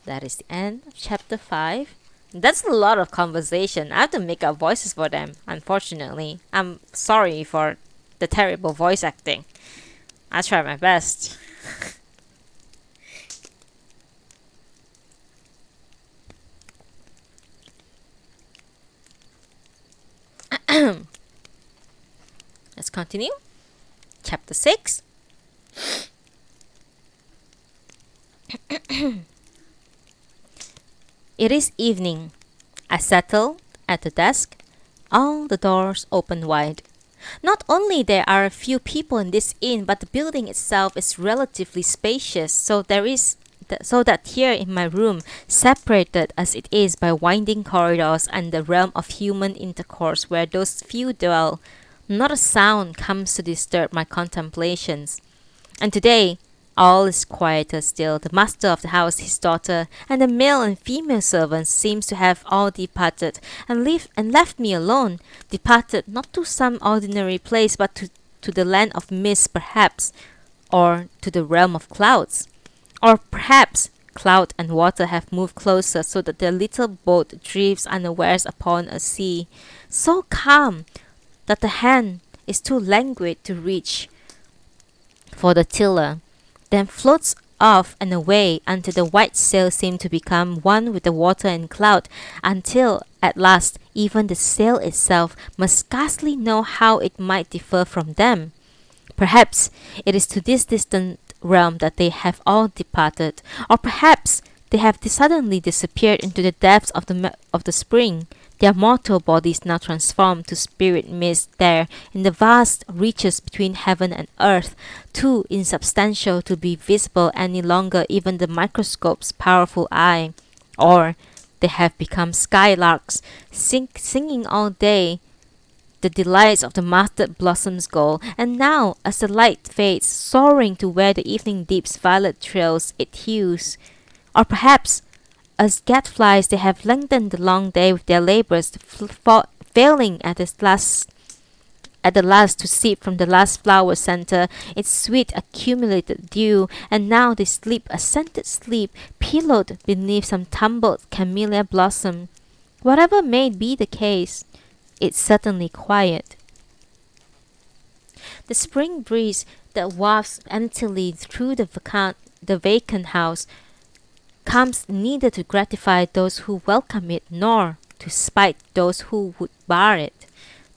That is the end of chapter 5. That's a lot of conversation. I have to make up voices for them, unfortunately. I'm sorry for the terrible voice acting. I try my best. Let's continue. Chapter 6. It is evening. I settle at the desk. All the doors open wide. Not only there are a few people in this inn, but the building itself is relatively spacious, so there is so that here in my room, separated as it is by winding corridors and the realm of human intercourse where those few dwell, not a sound comes to disturb my contemplations. And today, all is quieter still. The master of the house, his daughter, and the male and female servants seems to have all departed and left me alone, departed not to some ordinary place but to the land of mist perhaps, or to the realm of clouds. Or perhaps cloud and water have moved closer so that their little boat drifts unawares upon a sea so calm that the hand is too languid to reach for the tiller, then floats off and away until the white sail seem to become one with the water and cloud, until at last even the sail itself must scarcely know how it might differ from them. Perhaps it is to this distant realm that they have all departed, or perhaps they have suddenly disappeared into the depths of the spring, their mortal bodies now transformed to spirit mist there in the vast reaches between heaven and earth, too insubstantial to be visible any longer even the microscope's powerful eye. Or they have become skylarks, singing all day the delights of the mastered blossom's goal, and now, as the light fades, soaring to where the evening deeps violet trails it hews. Or perhaps, as gadflies, they have lengthened the long day with their labours, failing at the last to sip from the last flower centre its sweet accumulated dew, and now they sleep a scented sleep, pillowed beneath some tumbled camellia blossom. Whatever may be the case, it's certainly quiet. The spring breeze that wafts emptily through the vacant house comes neither to gratify those who welcome it nor to spite those who would bar it.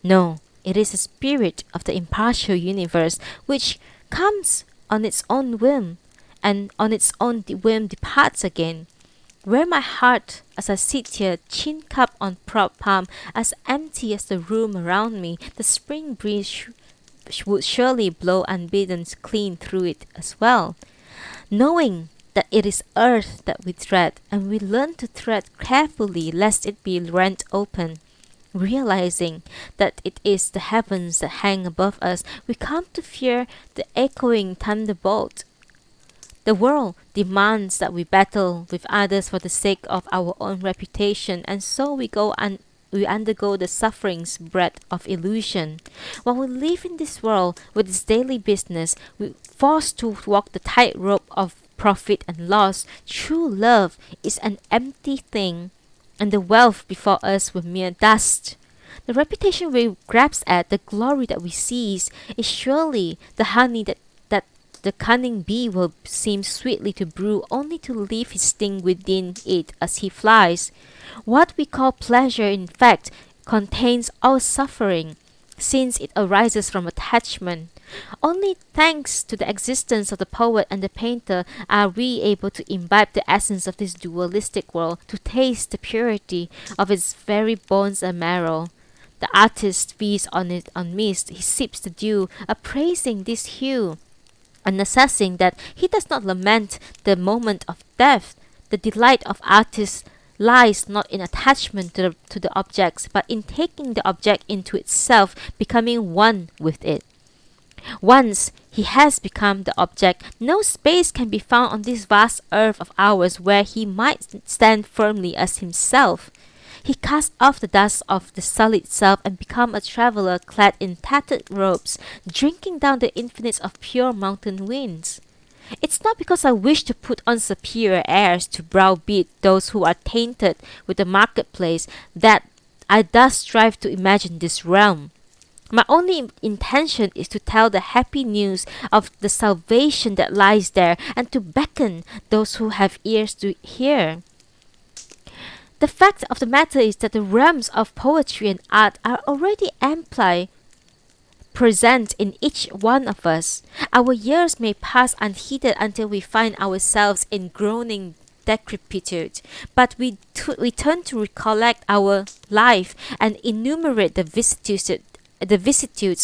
No, it is the spirit of the impartial universe which comes on its own whim, and on its own whim departs again. Where my heart, as I sit here, chin cup on propped palm, as empty as the room around me, the spring breeze would surely blow unbidden clean through it as well. Knowing that it is earth that we tread, and we learn to tread carefully lest it be rent open. Realizing that it is the heavens that hang above us, we come to fear the echoing thunderbolt. The world demands that we battle with others for the sake of our own reputation, and so we undergo the sufferings bred of illusion. While we live in this world with its daily business, we forced to walk the tightrope of profit and loss. True love is an empty thing, and the wealth before us were mere dust. The reputation we grasp at, the glory that we seize, is surely the honey that the cunning bee will seem sweetly to brew, only to leave his sting within it as he flies. What we call pleasure, in fact, contains all suffering, since it arises from attachment. Only thanks to the existence of the poet and the painter are we able to imbibe the essence of this dualistic world, to taste the purity of its very bones and marrow. The artist feeds on it on mist, he sips the dew, appraising this hue, and assessing that he does not lament the moment of death. The delight of artists lies not in attachment to the objects, but in taking the object into itself, becoming one with it. Once he has become the object, no space can be found on this vast earth of ours where he might stand firmly as himself. He casts off the dust of the sullied self and becomes a traveller clad in tattered robes, drinking down the infinites of pure mountain winds. It's not because I wish to put on superior airs to browbeat those who are tainted with the marketplace that I thus strive to imagine this realm. My only intention is to tell the happy news of the salvation that lies there, and to beckon those who have ears to hear. The fact of the matter is that the realms of poetry and art are already amply present in each one of us. Our years may pass unheeded until we find ourselves in groaning decrepitude, but we turn to recollect our life and enumerate the vicissitudes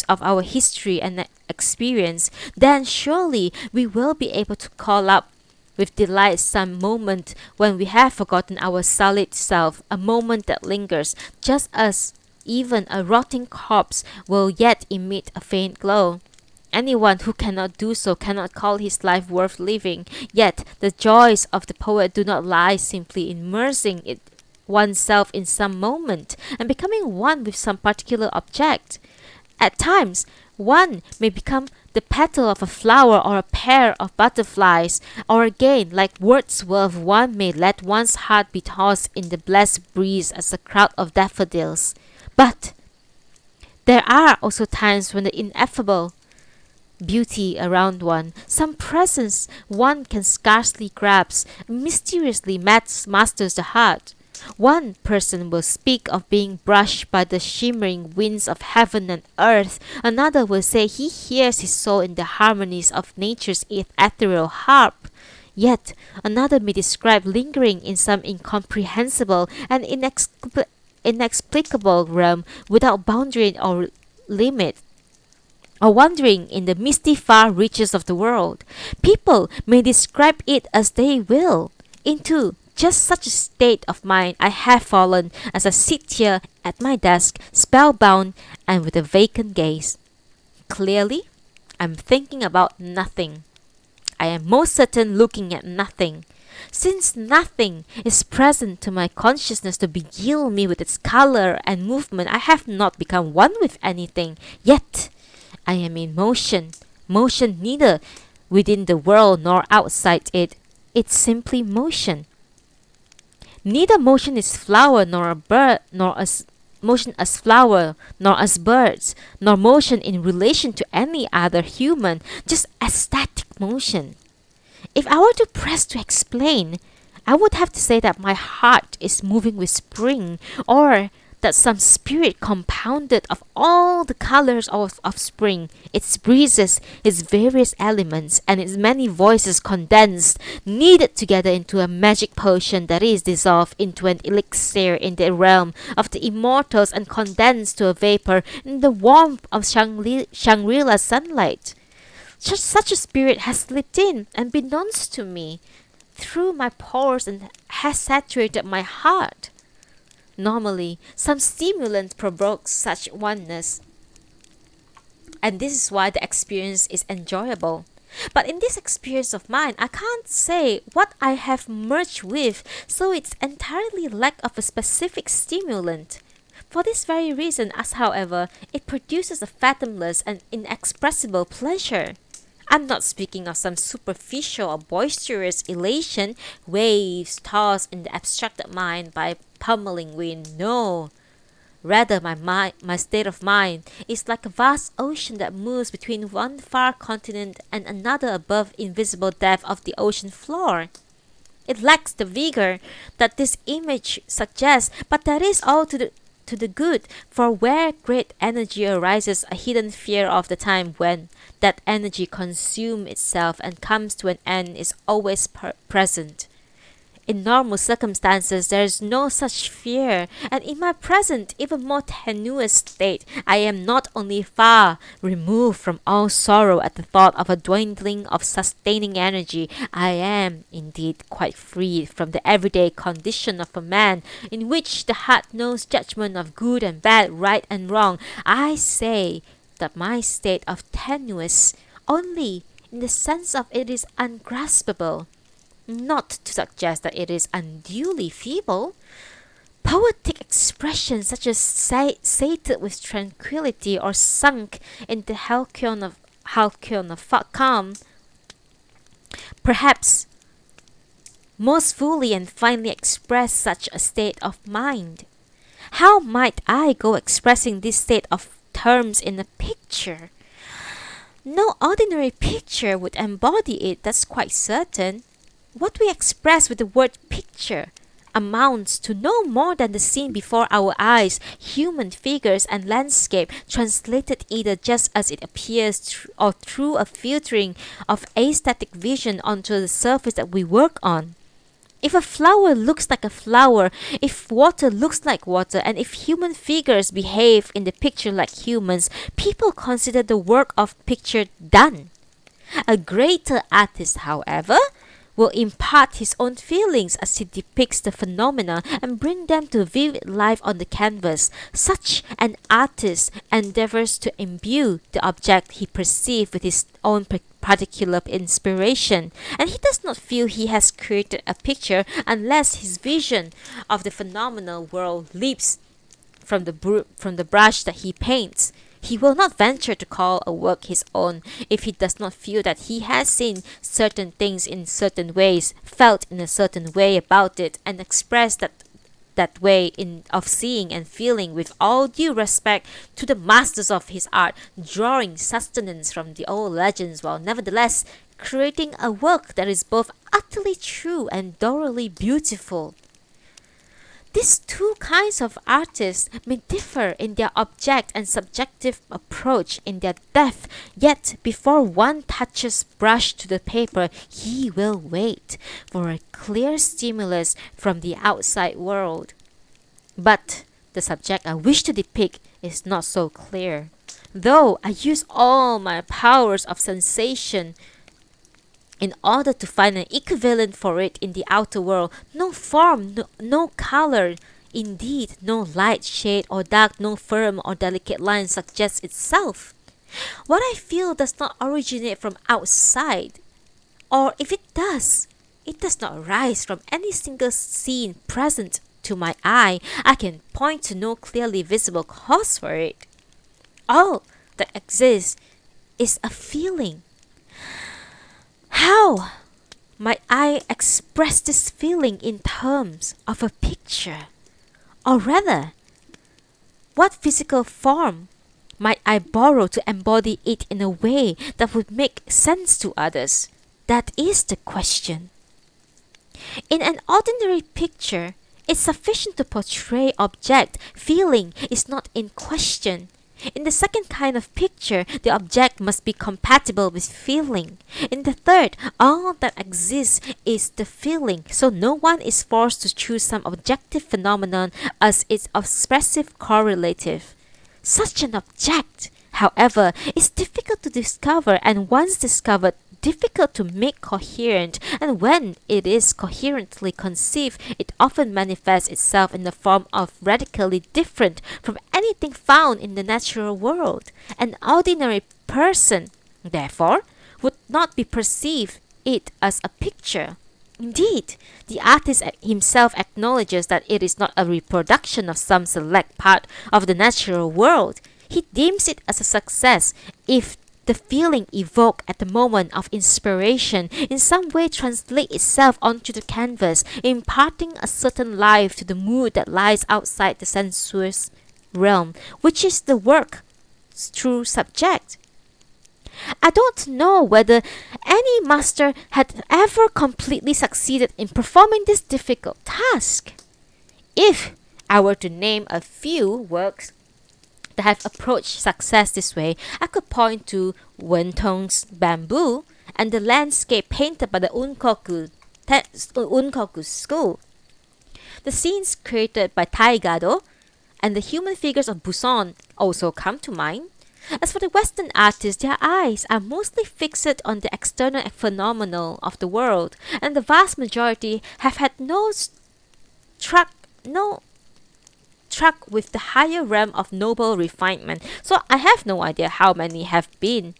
of our history and experience. Then surely we will be able to call up with delight some moment when we have forgotten our solid self, a moment that lingers, just as even a rotting corpse will yet emit a faint glow. Anyone who cannot do so cannot call his life worth living. Yet the joys of the poet do not lie simply in immersing oneself in some moment and becoming one with some particular object. At times, one may become the petal of a flower or a pair of butterflies, or again, like Wordsworth, one may let one's heart be tossed in the blessed breeze as a crowd of daffodils. But there are also times when the ineffable beauty around one, some presence one can scarcely grasp, mysteriously masters the heart. One person will speak of being brushed by the shimmering winds of heaven and earth. Another will say he hears his soul in the harmonies of nature's ethereal harp. Yet another may describe lingering in some incomprehensible and inexplicable realm without boundary or limit, or wandering in the misty far reaches of the world. People may describe it as they will. Into just such a state of mind I have fallen as I sit here at my desk, spellbound and with a vacant gaze. Clearly, I'm thinking about nothing. I am most certain looking at nothing. Since nothing is present to my consciousness to beguile me with its color and movement, I have not become one with anything. Yet, I am in motion. Motion neither within the world nor outside it. It's simply motion. Neither motion is flower nor a bird, nor as motion as flower, nor as birds, nor motion in relation to any other human, just ecstatic motion. If I were to press to explain, I would have to say that my heart is moving with spring, or that some spirit compounded of all the colors of spring, its breezes, its various elements, and its many voices condensed, kneaded together into a magic potion that is dissolved into an elixir in the realm of the immortals and condensed to a vapor in the warmth of Shangri-La sunlight. Such a spirit has slipped in and beknownst to me through my pores and has saturated my heart. Normally, some stimulant provokes such oneness, and this is why the experience is enjoyable. But in this experience of mine, I can't say what I have merged with, so it's entirely lack of a specific stimulant. For this very reason, as however, it produces a fathomless and inexpressible pleasure. I'm not speaking of some superficial or boisterous elation, waves tossed in the abstracted mind by pummeling wind. No. Rather, my state of mind is like a vast ocean that moves between one far continent and another above invisible depth of the ocean floor. It lacks the vigor that this image suggests, but that is all to the good, for where great energy arises, a hidden fear of the time when that energy consumes itself and comes to an end is always present. In normal circumstances, there is no such fear, and in my present, even more tenuous state, I am not only far removed from all sorrow at the thought of a dwindling of sustaining energy, I am, indeed, quite free from the everyday condition of a man, in which the heart knows judgment of good and bad, right and wrong. I say that my state of tenuous only in the sense of it is ungraspable, not to suggest that it is unduly feeble. Poetic expressions such as sated with tranquility or sunk in the halcyon of calm, perhaps most fully and finely express such a state of mind. How might I go expressing this state of terms in a picture? No ordinary picture would embody it, that's quite certain. What we express with the word picture amounts to no more than the scene before our eyes, human figures and landscape, translated either just as it appears or through a filtering of aesthetic vision onto the surface that we work on. If a flower looks like a flower, if water looks like water, and if human figures behave in the picture like humans, people consider the work of picture done. A greater artist, however, will impart his own feelings as he depicts the phenomena and bring them to vivid life on the canvas. Such an artist endeavors to imbue the object he perceives with his own particular inspiration, and he does not feel he has created a picture unless his vision of the phenomenal world leaps from the brush that he paints. He will not venture to call a work his own if he does not feel that he has seen certain things in certain ways, felt in a certain way about it, and expressed that way of seeing and feeling with all due respect to the masters of his art, drawing sustenance from the old legends while nevertheless creating a work that is both utterly true and thoroughly beautiful. These two kinds of artists may differ in their object and subjective approach in their depth, yet before one touches brush to the paper, he will wait for a clear stimulus from the outside world. But the subject I wish to depict is not so clear. Though I use all my powers of sensation in order to find an equivalent for it in the outer world, no form, no color, indeed no light, shade or dark, no firm or delicate line suggests itself. What I feel does not originate from outside, or if it does not rise from any single scene present to my eye. I can point to no clearly visible cause for it. All that exists is a feeling. How might I express this feeling in terms of a picture? Or rather, what physical form might I borrow to embody it in a way that would make sense to others? That is the question. In an ordinary picture, it's sufficient to portray object. Feeling is not in question. In the second kind of picture, the object must be compatible with feeling. In the third, all that exists is the feeling, so no one is forced to choose some objective phenomenon as its expressive correlative. Such an object, however, is difficult to discover, and once discovered, difficult to make coherent, and when it is coherently conceived, it often manifests itself in the form of radically different from anything found in the natural world. An ordinary person, therefore, would not be perceived it as a picture. Indeed, the artist himself acknowledges that it is not a reproduction of some select part of the natural world. He deems it as a success if the feeling evoked at the moment of inspiration in some way translates itself onto the canvas, imparting a certain life to the mood that lies outside the sensuous realm, which is the work's true subject. I don't know whether any master had ever completely succeeded in performing this difficult task. If I were to name a few works that have approached success this way, I could point to Wentong's Bamboo and the landscape painted by the Unkoku school, the scenes created by Taigado, and the human figures of Busan also come to mind. As for the Western artists, their eyes are mostly fixed on the external phenomenon of the world, and the vast majority have had no truck with the higher realm of noble refinement, so I have no idea how many have been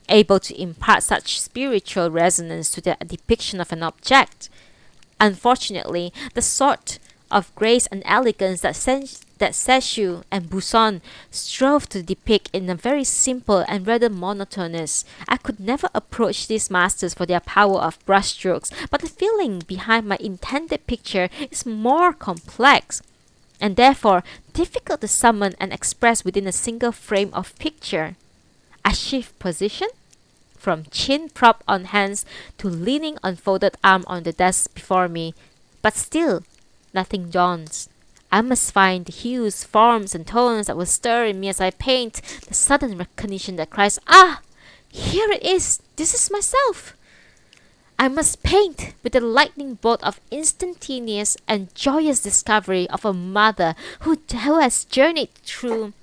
able to impart such spiritual resonance to the depiction of an object. Unfortunately, the sort of grace and elegance that Sesshu and Busan strove to depict in a very simple and rather monotonous. I could never approach these masters for their power of brushstrokes, but the feeling behind my intended picture is more complex, and therefore difficult to summon and express within a single frame of picture. I shift position from chin propped on hands to leaning on folded arm on the desk before me, but still nothing dawns. I must find the hues, forms, and tones that will stir in me as I paint, the sudden recognition that cries, "Ah! Here it is! This is myself!" I must paint with the lightning bolt of instantaneous and joyous discovery of a mother who has journeyed through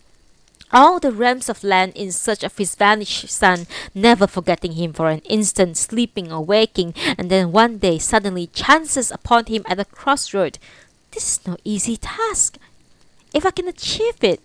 all the realms of land in search of his vanished son, never forgetting him for an instant, sleeping or waking, and then one day suddenly chances upon him at a crossroad. This is no easy task. If I can achieve it,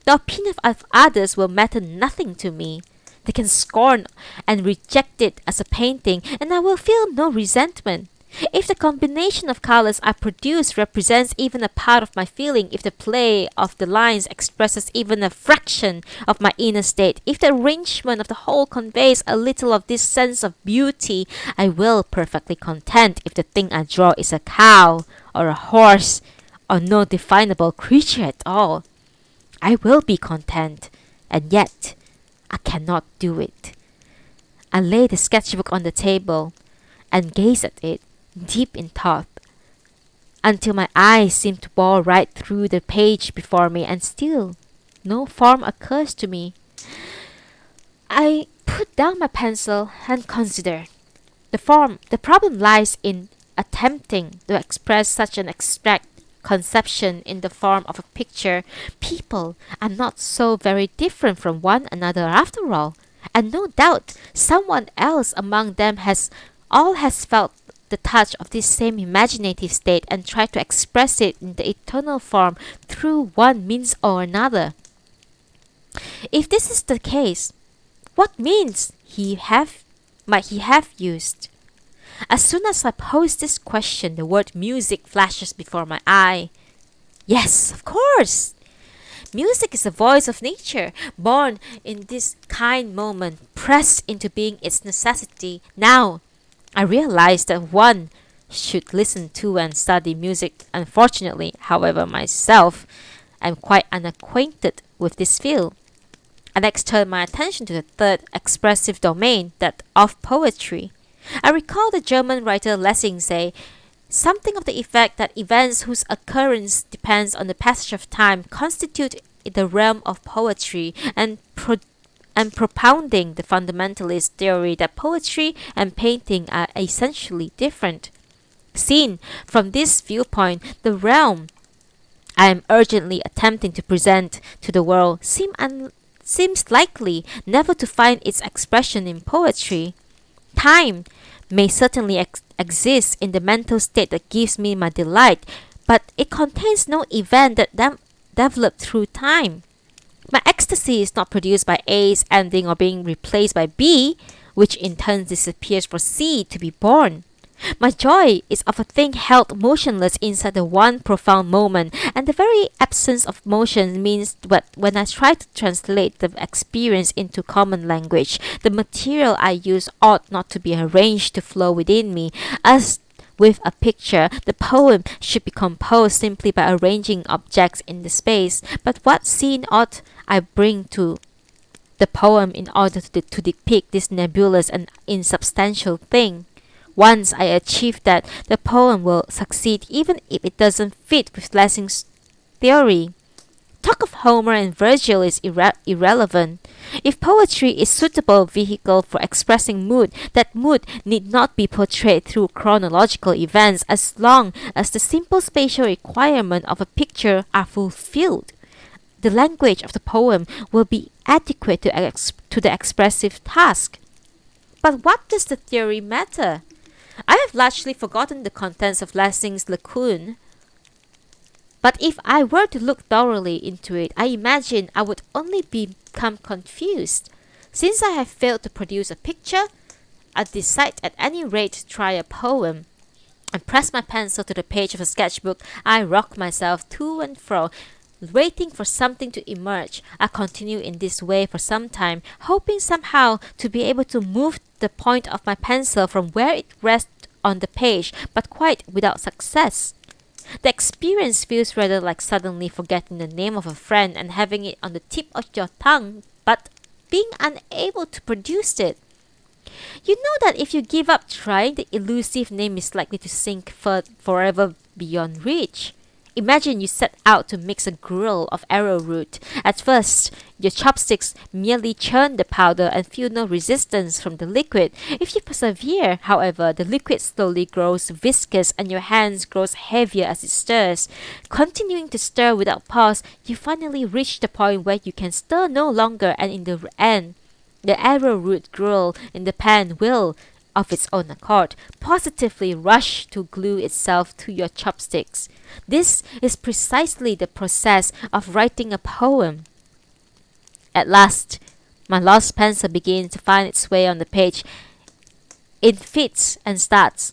the opinion of others will matter nothing to me. They can scorn and reject it as a painting, and I will feel no resentment. If the combination of colors I produce represents even a part of my feeling, if the play of the lines expresses even a fraction of my inner state, if the arrangement of the whole conveys a little of this sense of beauty, I will perfectly content if the thing I draw is a cow or a horse or no definable creature at all. I will be content, and yet I cannot do it. I lay the sketchbook on the table and gaze at it, deep in thought, until my eyes seem to bore right through the page before me, and still no form occurs to me. I put down my pencil and consider. The problem lies in attempting to express such an abstract conception in the form of a picture. People are not so very different from one another after all, and no doubt someone else among them has felt the touch of this same imaginative state and tried to express it in the eternal form through one means or another. If this is the case, what means might he have used? As soon as I pose this question, the word music flashes before my eye. Yes, of course! Music is the voice of nature, born in this kind moment, pressed into being its necessity. Now, I realize that one should listen to and study music. Unfortunately, however, myself am quite unacquainted with this field. I next turn my attention to the third expressive domain, that of poetry. I recall the German writer Lessing say something of the effect that events whose occurrence depends on the passage of time constitute the realm of poetry, and propounding the fundamentalist theory that poetry and painting are essentially different. Seen from this viewpoint, the realm I am urgently attempting to present to the world seems likely never to find its expression in poetry. Time may certainly exist in the mental state that gives me my delight, but it contains no event that developed through time. My ecstasy is not produced by A's ending or being replaced by B, which in turn disappears for C to be born. My joy is of a thing held motionless inside the one profound moment, and the very absence of motion means that when I try to translate the experience into common language, the material I use ought not to be arranged to flow within me. As with a picture, the poem should be composed simply by arranging objects in the space, but what scene ought I bring to the poem in order to depict this nebulous and insubstantial thing? Once I achieve that, the poem will succeed even if it doesn't fit with Lessing's theory. Talk of Homer and Virgil is irrelevant. If poetry is a suitable vehicle for expressing mood, that mood need not be portrayed through chronological events as long as the simple spatial requirements of a picture are fulfilled. The language of the poem will be adequate to the expressive task. But what does the theory matter? I have largely forgotten the contents of Lessing's Laocoon, but if I were to look thoroughly into it, I imagine I would only become confused. Since I have failed to produce a picture, I decide at any rate to try a poem. I press my pencil to the page of a sketchbook. I rock myself to and fro, waiting for something to emerge. I continue in this way for some time, hoping somehow to be able to move the point of my pencil from where it rests on the page, but quite without success. The experience feels rather like suddenly forgetting the name of a friend and having it on the tip of your tongue, but being unable to produce it. You know that if you give up trying, the elusive name is likely to sink forever beyond reach. Imagine you set out to mix a gruel of arrowroot. At first, your chopsticks merely churn the powder and feel no resistance from the liquid. If you persevere, however, the liquid slowly grows viscous and your hands grows heavier as it stirs. Continuing to stir without pause, you finally reach the point where you can stir no longer, and in the end, the arrowroot gruel in the pan will, of its own accord, positively rush to glue itself to your chopsticks. This is precisely the process of writing a poem. At last, my lost pencil begins to find its way on the page. It fits and starts,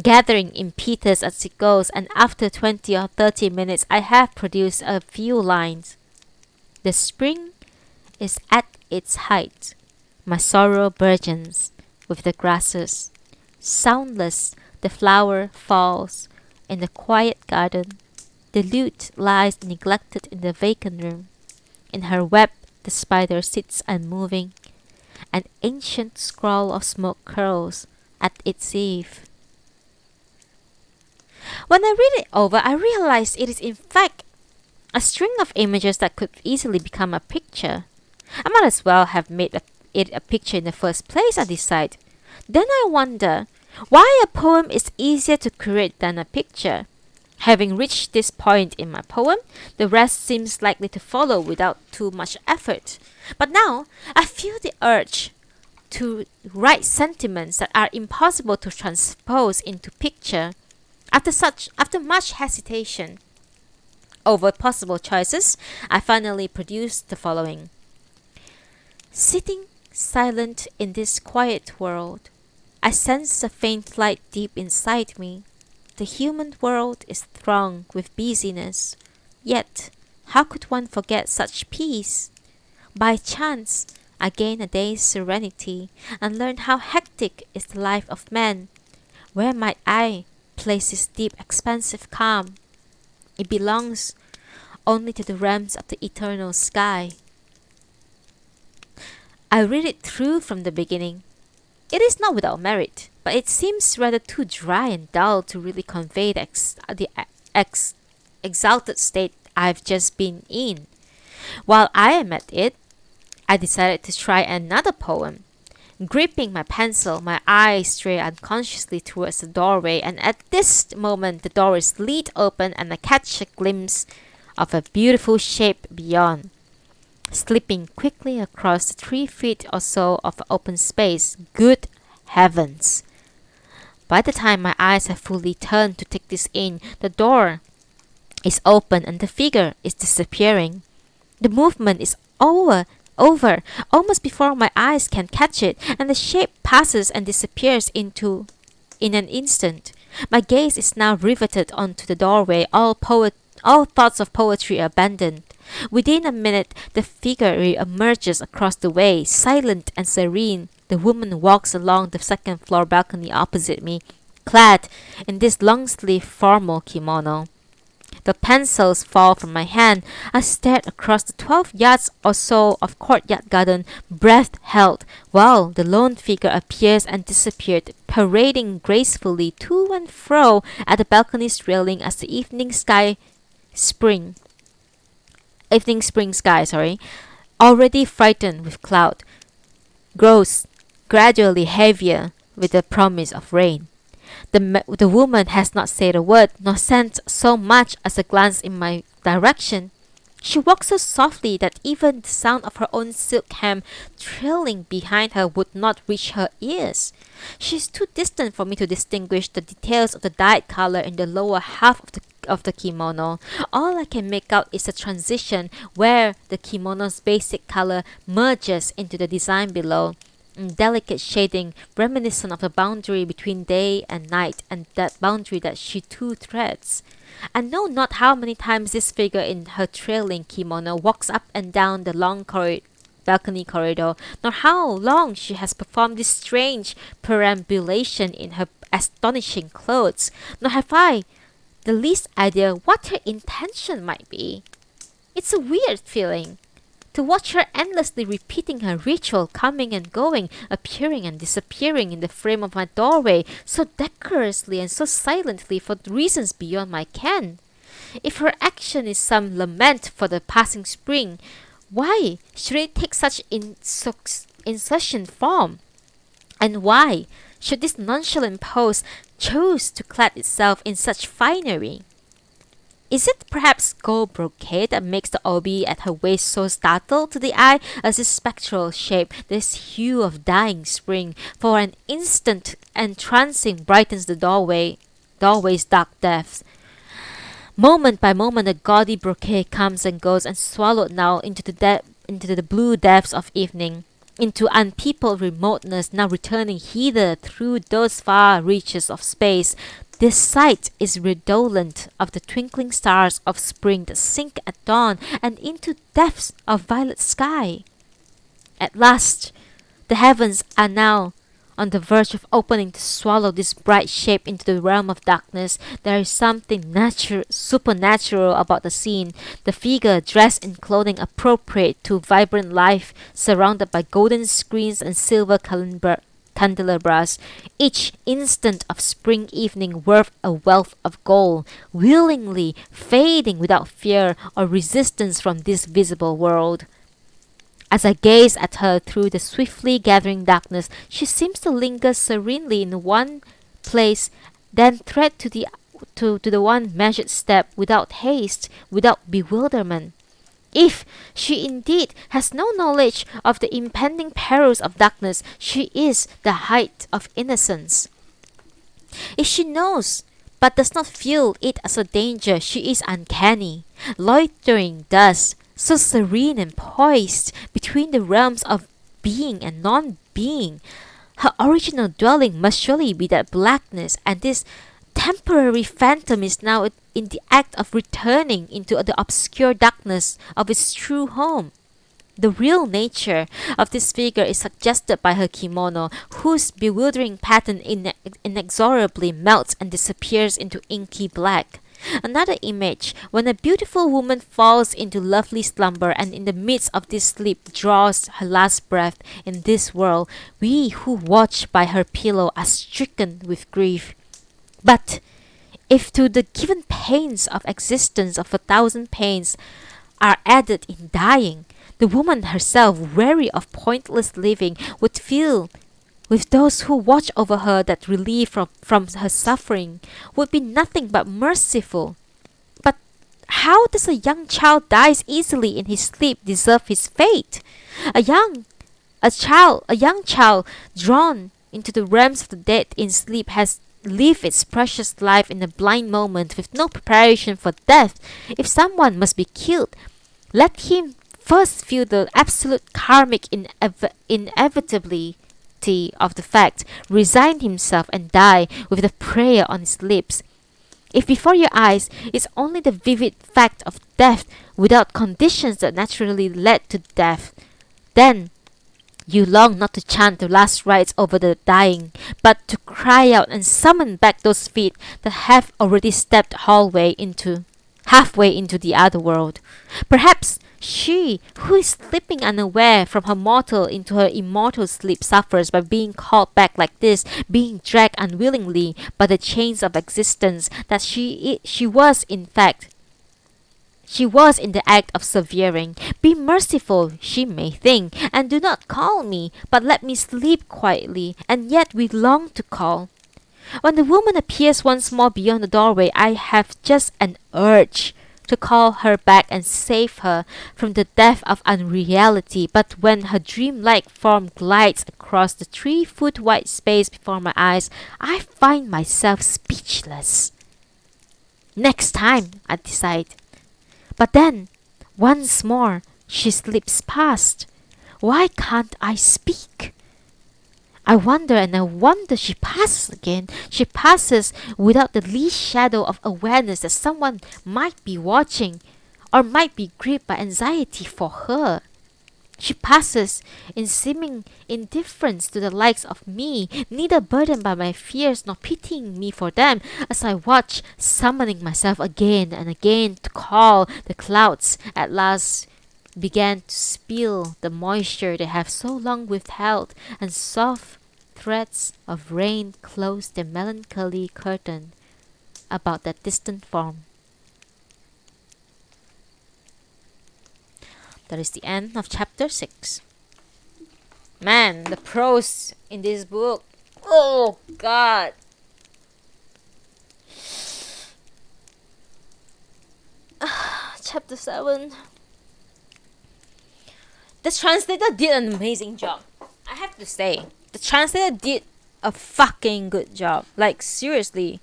gathering impetus as it goes, and after 20 or 30 minutes, I have produced a few lines. The spring is at its height. My sorrow burgeons with the grasses. Soundless, the flower falls in the quiet garden. The lute lies neglected in the vacant room. In her web, the spider sits unmoving. An ancient scroll of smoke curls at its eave. When I read it over, I realized it is in fact a string of images that could easily become a picture. I might as well have made it a picture in the first place, I decide. Then I wonder why a poem is easier to create than a picture. Having reached this point in my poem, the rest seems likely to follow without too much effort. But now, I feel the urge to write sentiments that are impossible to transpose into picture. After much hesitation over possible choices, I finally produced the following. Sitting silent in this quiet world, I sense a faint light deep inside me. The human world is thronged with busyness. Yet, how could one forget such peace? By chance, I gain a day's serenity and learn how hectic is the life of man. Where might I place this deep, expansive calm? It belongs only to the realms of the eternal sky. I read it through from the beginning. It is not without merit, but it seems rather too dry and dull to really convey the exalted state I've just been in. While I am at it, I decided to try another poem. Gripping my pencil, my eyes stray unconsciously towards the doorway, and at this moment the door is lead open and I catch a glimpse of a beautiful shape beyond. Slipping quickly across the 3 feet or so of open space. Good heavens! By the time my eyes have fully turned to take this in, the door is open and the figure is disappearing. The movement is over, almost before my eyes can catch it, and the shape passes and disappears in an instant. My gaze is now riveted onto the doorway, all thoughts of poetry abandoned. Within a minute, the figure re-emerges across the way, silent and serene. The woman walks along the second-floor balcony opposite me, clad in this long-sleeved formal kimono. The pencils fall from my hand. I stared across the 12 yards or so of courtyard garden, breath held, while the lone figure appears and disappeared, parading gracefully to and fro at the balcony's railing as the evening spring sky, already frightened with cloud, grows gradually heavier with the promise of rain. The woman has not said a word, nor sent so much as a glance in my direction. She walks so softly that even the sound of her own silk hem trailing behind her would not reach her ears. She is too distant for me to distinguish the details of the dyed color in the lower half of the kimono. All I can make out is a transition where the kimono's basic color merges into the design below. Delicate shading reminiscent of the boundary between day and night, and that boundary that she too threads. I know not how many times this figure in her trailing kimono walks up and down the long balcony corridor, nor how long she has performed this strange perambulation in her astonishing clothes, nor have I the least idea what her intention might be. It's a weird feeling to watch her endlessly repeating her ritual, coming and going, appearing and disappearing in the frame of my doorway, so decorously and so silently for reasons beyond my ken. If her action is some lament for the passing spring, why should it take such insouciant form? And why should this nonchalant pose choose to clad itself in such finery? Is it perhaps gold brocade that makes the obi at her waist so startled to the eye as this spectral shape, this hue of dying spring, for an instant entrancing brightens the doorway's dark depths? Moment by moment the gaudy brocade comes and goes and swallowed now into the blue depths of evening, into unpeopled remoteness, now returning hither through those far reaches of space. This sight is redolent of the twinkling stars of spring that sink at dawn and into depths of violet sky. At last, the heavens are now on the verge of opening to swallow this bright shape into the realm of darkness. There is something supernatural about the scene. The figure, dressed in clothing appropriate to vibrant life, surrounded by golden screens and silver candelabras, each instant of spring evening worth a wealth of gold, willingly fading without fear or resistance from this visible world. As I gaze at her through the swiftly gathering darkness, she seems to linger serenely in one place, then tread to the one measured step without haste, without bewilderment. If she indeed has no knowledge of the impending perils of darkness, she is the height of innocence. If she knows, but does not feel it as a danger, she is uncanny, loitering thus, so serene and poised between the realms of being and non-being. Her original dwelling must surely be that blackness, and this temporary phantom is now in the act of returning into the obscure darkness of its true home. The real nature of this figure is suggested by her kimono, whose bewildering pattern inexorably melts and disappears into inky black. Another image, when a beautiful woman falls into lovely slumber and in the midst of this sleep draws her last breath in this world, we who watch by her pillow are stricken with grief. But if to the given pains of existence of 1,000 pains are added in dying, the woman herself, weary of pointless living, would feel with those who watch over her that relief from her suffering would be nothing but merciful. But how does a young child dies easily in his sleep deserve his fate? A young child drawn into the realms of the dead in sleep has lived its precious life in a blind moment with no preparation for death. If someone must be killed, let him first feel the absolute karmic inevitability of the fact, resign himself and die with the prayer on his lips. If before your eyes is only the vivid fact of death without conditions that naturally led to death, then you long not to chant the last rites over the dying, but to cry out and summon back those feet that have already stepped halfway into the other world. Perhaps she, who is slipping unaware from her mortal into her immortal sleep, suffers by being called back like this, being dragged unwillingly by the chains of existence that she was in the act of severing. Be merciful, she may think, and do not call me, but let me sleep quietly, and yet we long to call. When the woman appears once more beyond the doorway, I have just an urge to call her back and save her from the depth of unreality. But when her dreamlike form glides across the 3-foot wide space before my eyes, I find myself speechless. Next time, I decide. But then, once more, she slips past. Why can't I speak? I wonder she passes again. She passes without the least shadow of awareness that someone might be watching or might be gripped by anxiety for her. She passes in seeming indifference to the likes of me, neither burdened by my fears nor pitying me for them, as I watch, summoning myself again and again to call. The clouds at last began to spill the moisture they have so long withheld, and soft threads of rain closed their melancholy curtain about that distant form. that is the end of chapter 6. Man, the prose in this book. Oh god. Chapter 7. The translator did an amazing job. I have to say, the translator did a fucking good job. Like, seriously.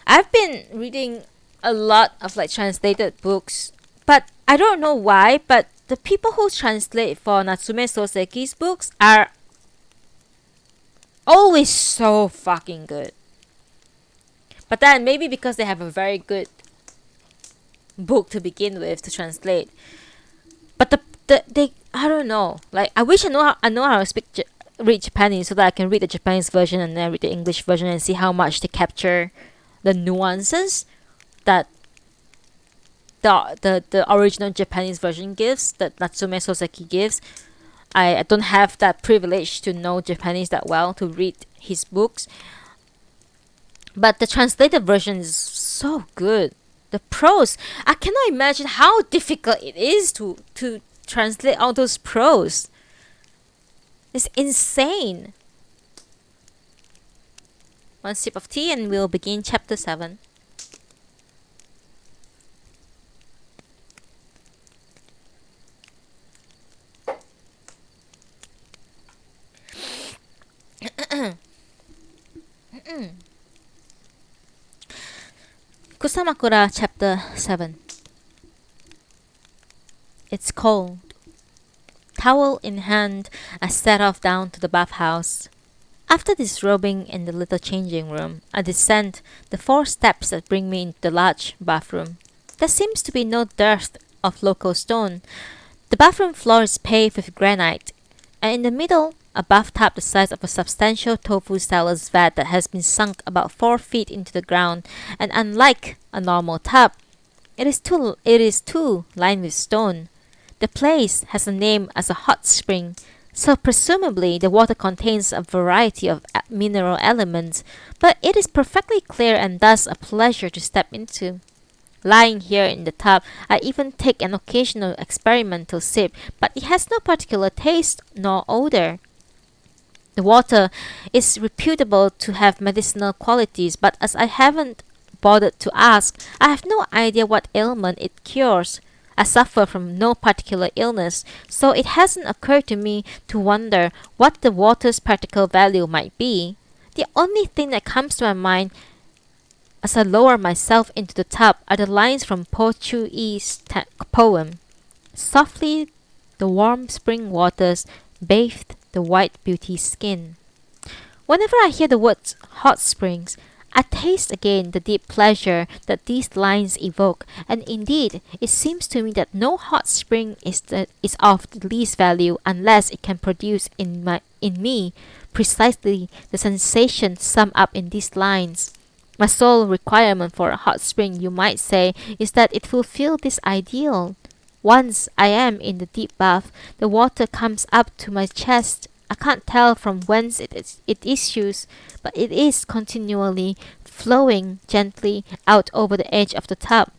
I've been reading a lot of like translated books, but I don't know why, but the people who translate for Natsume Sōseki's books are always so fucking good. But then maybe because they have a very good book to begin with to translate. But they I don't know. Like, I wish I know how to read Japanese so that I can read the Japanese version and then read the English version and see how much they capture the nuances that the original Japanese version gives, that Natsume Sōseki gives. I don't have that privilege to know Japanese that well to read his books. But the translated version is so good. The prose, I cannot imagine how difficult it is to translate all those prose. It's insane. One sip of tea and we'll begin chapter 7. Kusamakura chapter 7. It's cold. Towel in hand, I set off down to the bathhouse. After disrobing in the little changing room, I descend the 4 steps that bring me into the large bathroom. There seems to be no dearth of local stone. The bathroom floor is paved with granite, and in the middle, a bathtub the size of a substantial tofu seller's vat that has been sunk about 4 feet into the ground, and unlike a normal tub, it is too lined with stone. The place has a name as a hot spring, so presumably the water contains a variety of mineral elements, but it is perfectly clear and thus a pleasure to step into. Lying here in the tub, I even take an occasional experimental sip, but it has no particular taste nor odor. The water is reputable to have medicinal qualities, but as I haven't bothered to ask, I have no idea what ailment it cures. I suffer from no particular illness, so it hasn't occurred to me to wonder what the water's practical value might be. The only thing that comes to my mind as I lower myself into the tub are the lines from Po Chu-Yi's poem. Softly the warm spring waters bathed the white beauty's skin. Whenever I hear the words hot springs, I taste again the deep pleasure that these lines evoke, and indeed, it seems to me that no hot spring is of the least value unless it can produce in me precisely the sensation summed up in these lines. My sole requirement for a hot spring, you might say, is that it fulfill this ideal. Once I am in the deep bath, the water comes up to my chest. I can't tell from whence it issues, but it is continually flowing gently out over the edge of the tub.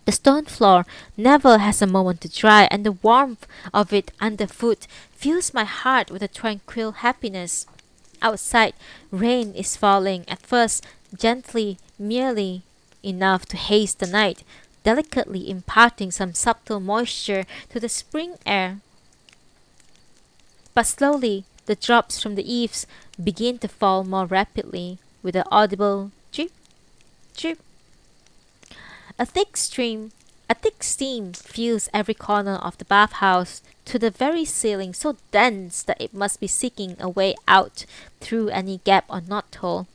The stone floor never has a moment to dry, and the warmth of it underfoot fills my heart with a tranquil happiness. Outside, rain is falling, at first gently, merely enough to haze the night, delicately imparting some subtle moisture to the spring air. But slowly, the drops from the eaves begin to fall more rapidly, with an audible drip, drip. A thick steam fills every corner of the bathhouse to the very ceiling, so dense that it must be seeking a way out through any gap or knothole,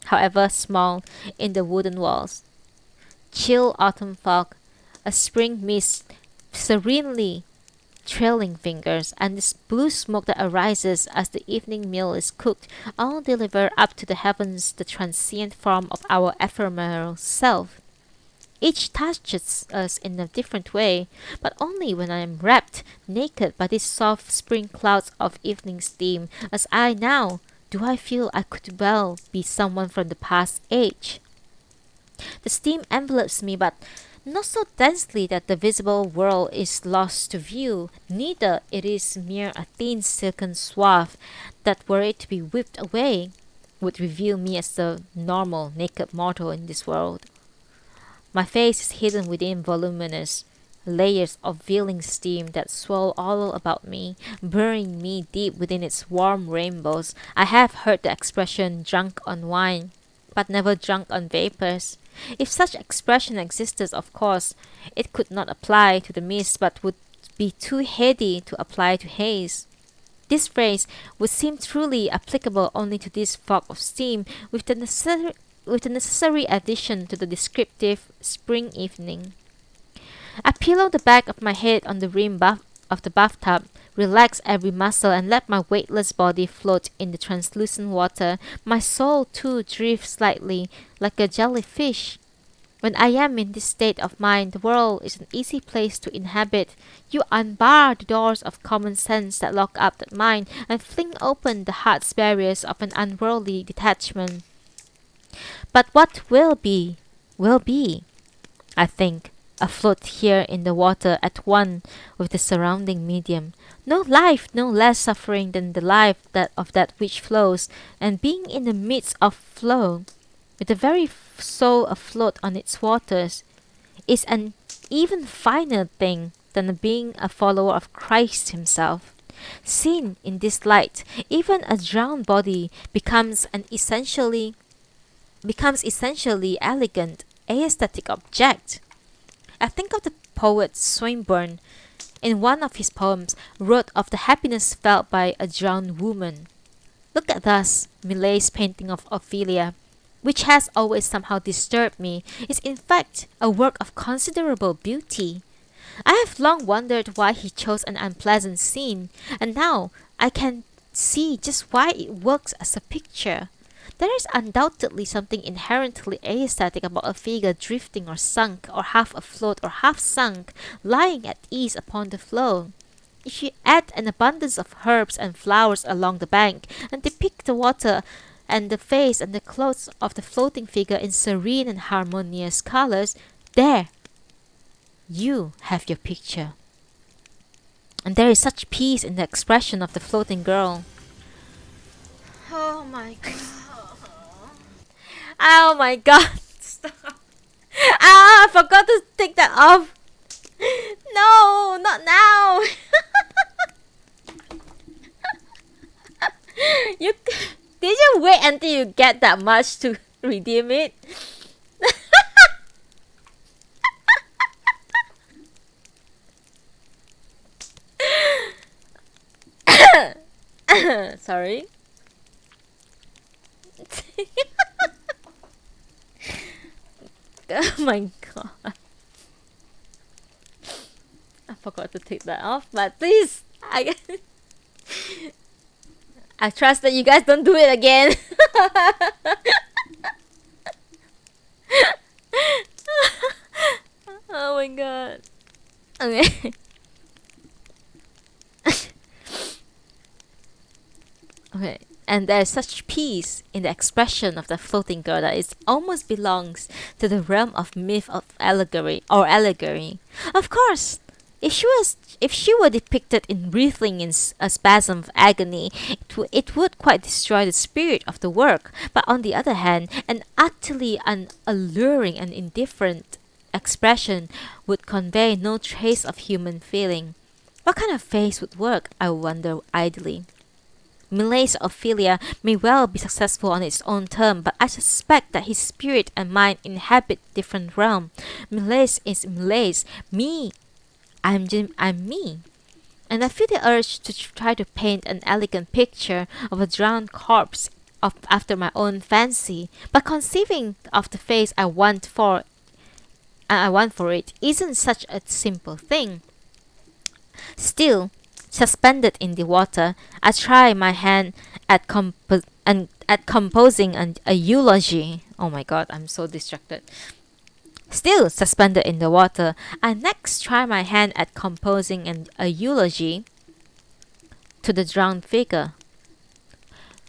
however small, in the wooden walls. Chill autumn fog, a spring mist serenely trailing fingers, and this blue smoke that arises as the evening meal is cooked, all deliver up to the heavens the transient form of our ephemeral self. Each touches us in a different way, but only when I am wrapped naked by these soft spring clouds of evening steam, as I now do I feel I could well be someone from the past age. The steam envelops me, but not so densely that the visible world is lost to view, neither it is mere a thin silken swath that, were it to be whipped away, would reveal me as the normal naked mortal in this world. My face is hidden within voluminous layers of veiling steam that swirl all about me, burying me deep within its warm rainbows. I have heard the expression drunk on wine, but never drunk on vapors. If such expression existed, of course, it could not apply to the mist, but would be too heady to apply to haze. This phrase would seem truly applicable only to this fog of steam, with the necessary addition to the descriptive spring evening. I pillow the back of my head on the rim of the bathtub, relax every muscle, and let my weightless body float in the translucent water. My soul too drifts slightly, like a jellyfish. When I am in this state of mind, the world is an easy place to inhabit. You unbar the doors of common sense that lock up the mind, and fling open the heart's barriers of an unworldly detachment. But what will be, I think, afloat here in the water at one with the surrounding medium. No life, no less suffering than the life of that which flows, and being in the midst of flow, with the very soul afloat on its waters, is an even finer thing than being a follower of Christ himself. Seen in this light, even a drowned body becomes essentially elegant, aesthetic object. I think of the poet Swinburne, in one of his poems, wrote of the happiness felt by a drowned woman. Look at thus, Millet's painting of Ophelia, which has always somehow disturbed me, is in fact a work of considerable beauty. I have long wondered why he chose an unpleasant scene, and now I can see just why it works as a picture. There is undoubtedly something inherently aesthetic about a figure drifting or sunk, or half afloat or half sunk, lying at ease upon the flow. If you add an abundance of herbs and flowers along the bank, and depict the water and the face and the clothes of the floating figure in serene and harmonious colors, there you have your picture. And there is such peace in the expression of the floating girl. Oh my god. Oh my god. Stop. I forgot to take that off. No, not now. you Did you wait until you get that much to redeem it? Sorry. Oh my god. I forgot to take that off, but please, I trust that you guys don't do it again. Oh my god. Okay. Okay. And there is such peace in the expression of the floating girl that it almost belongs to the realm of myth of allegory. Of course, if she were depicted in writhing in a spasm of agony, it would quite destroy the spirit of the work. But on the other hand, an utterly unalluring and indifferent expression would convey no trace of human feeling. What kind of face would work, I wonder idly. Millet's Ophelia may well be successful on its own term, but I suspect that his spirit and mind inhabit different realm. Millet's is Millet's. Me, I'm me. And I feel the urge to try to paint an elegant picture of a drowned corpse after my own fancy, but conceiving of the face I want for it isn't such a simple thing. Still, suspended in the water, I try my hand at composing a eulogy. Oh my god, I'm so distracted. Still suspended in the water, I next try my hand at composing a eulogy to the drowned figure.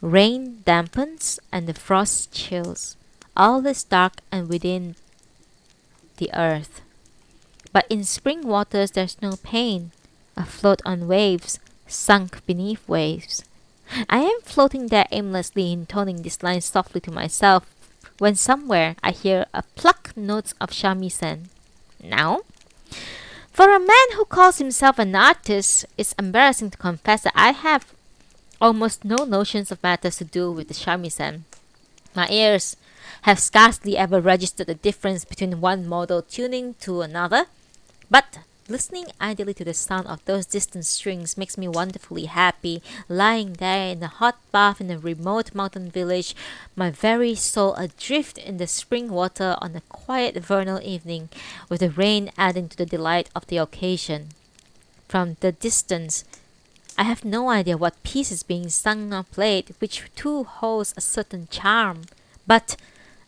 Rain dampens and the frost chills. All is dark and within the earth. But in spring waters there's no pain. Afloat on waves, sunk beneath waves. I am floating there aimlessly, intoning this line softly to myself, when somewhere I hear a plucked note of shamisen. Now? For a man who calls himself an artist, it's embarrassing to confess that I have almost no notions of matters to do with the shamisen. My ears have scarcely ever registered the difference between one model tuning to another, but listening idly to the sound of those distant strings makes me wonderfully happy, lying there in a hot bath in a remote mountain village, my very soul adrift in the spring water on a quiet vernal evening, with the rain adding to the delight of the occasion. From the distance, I have no idea what piece is being sung or played, which too holds a certain charm, but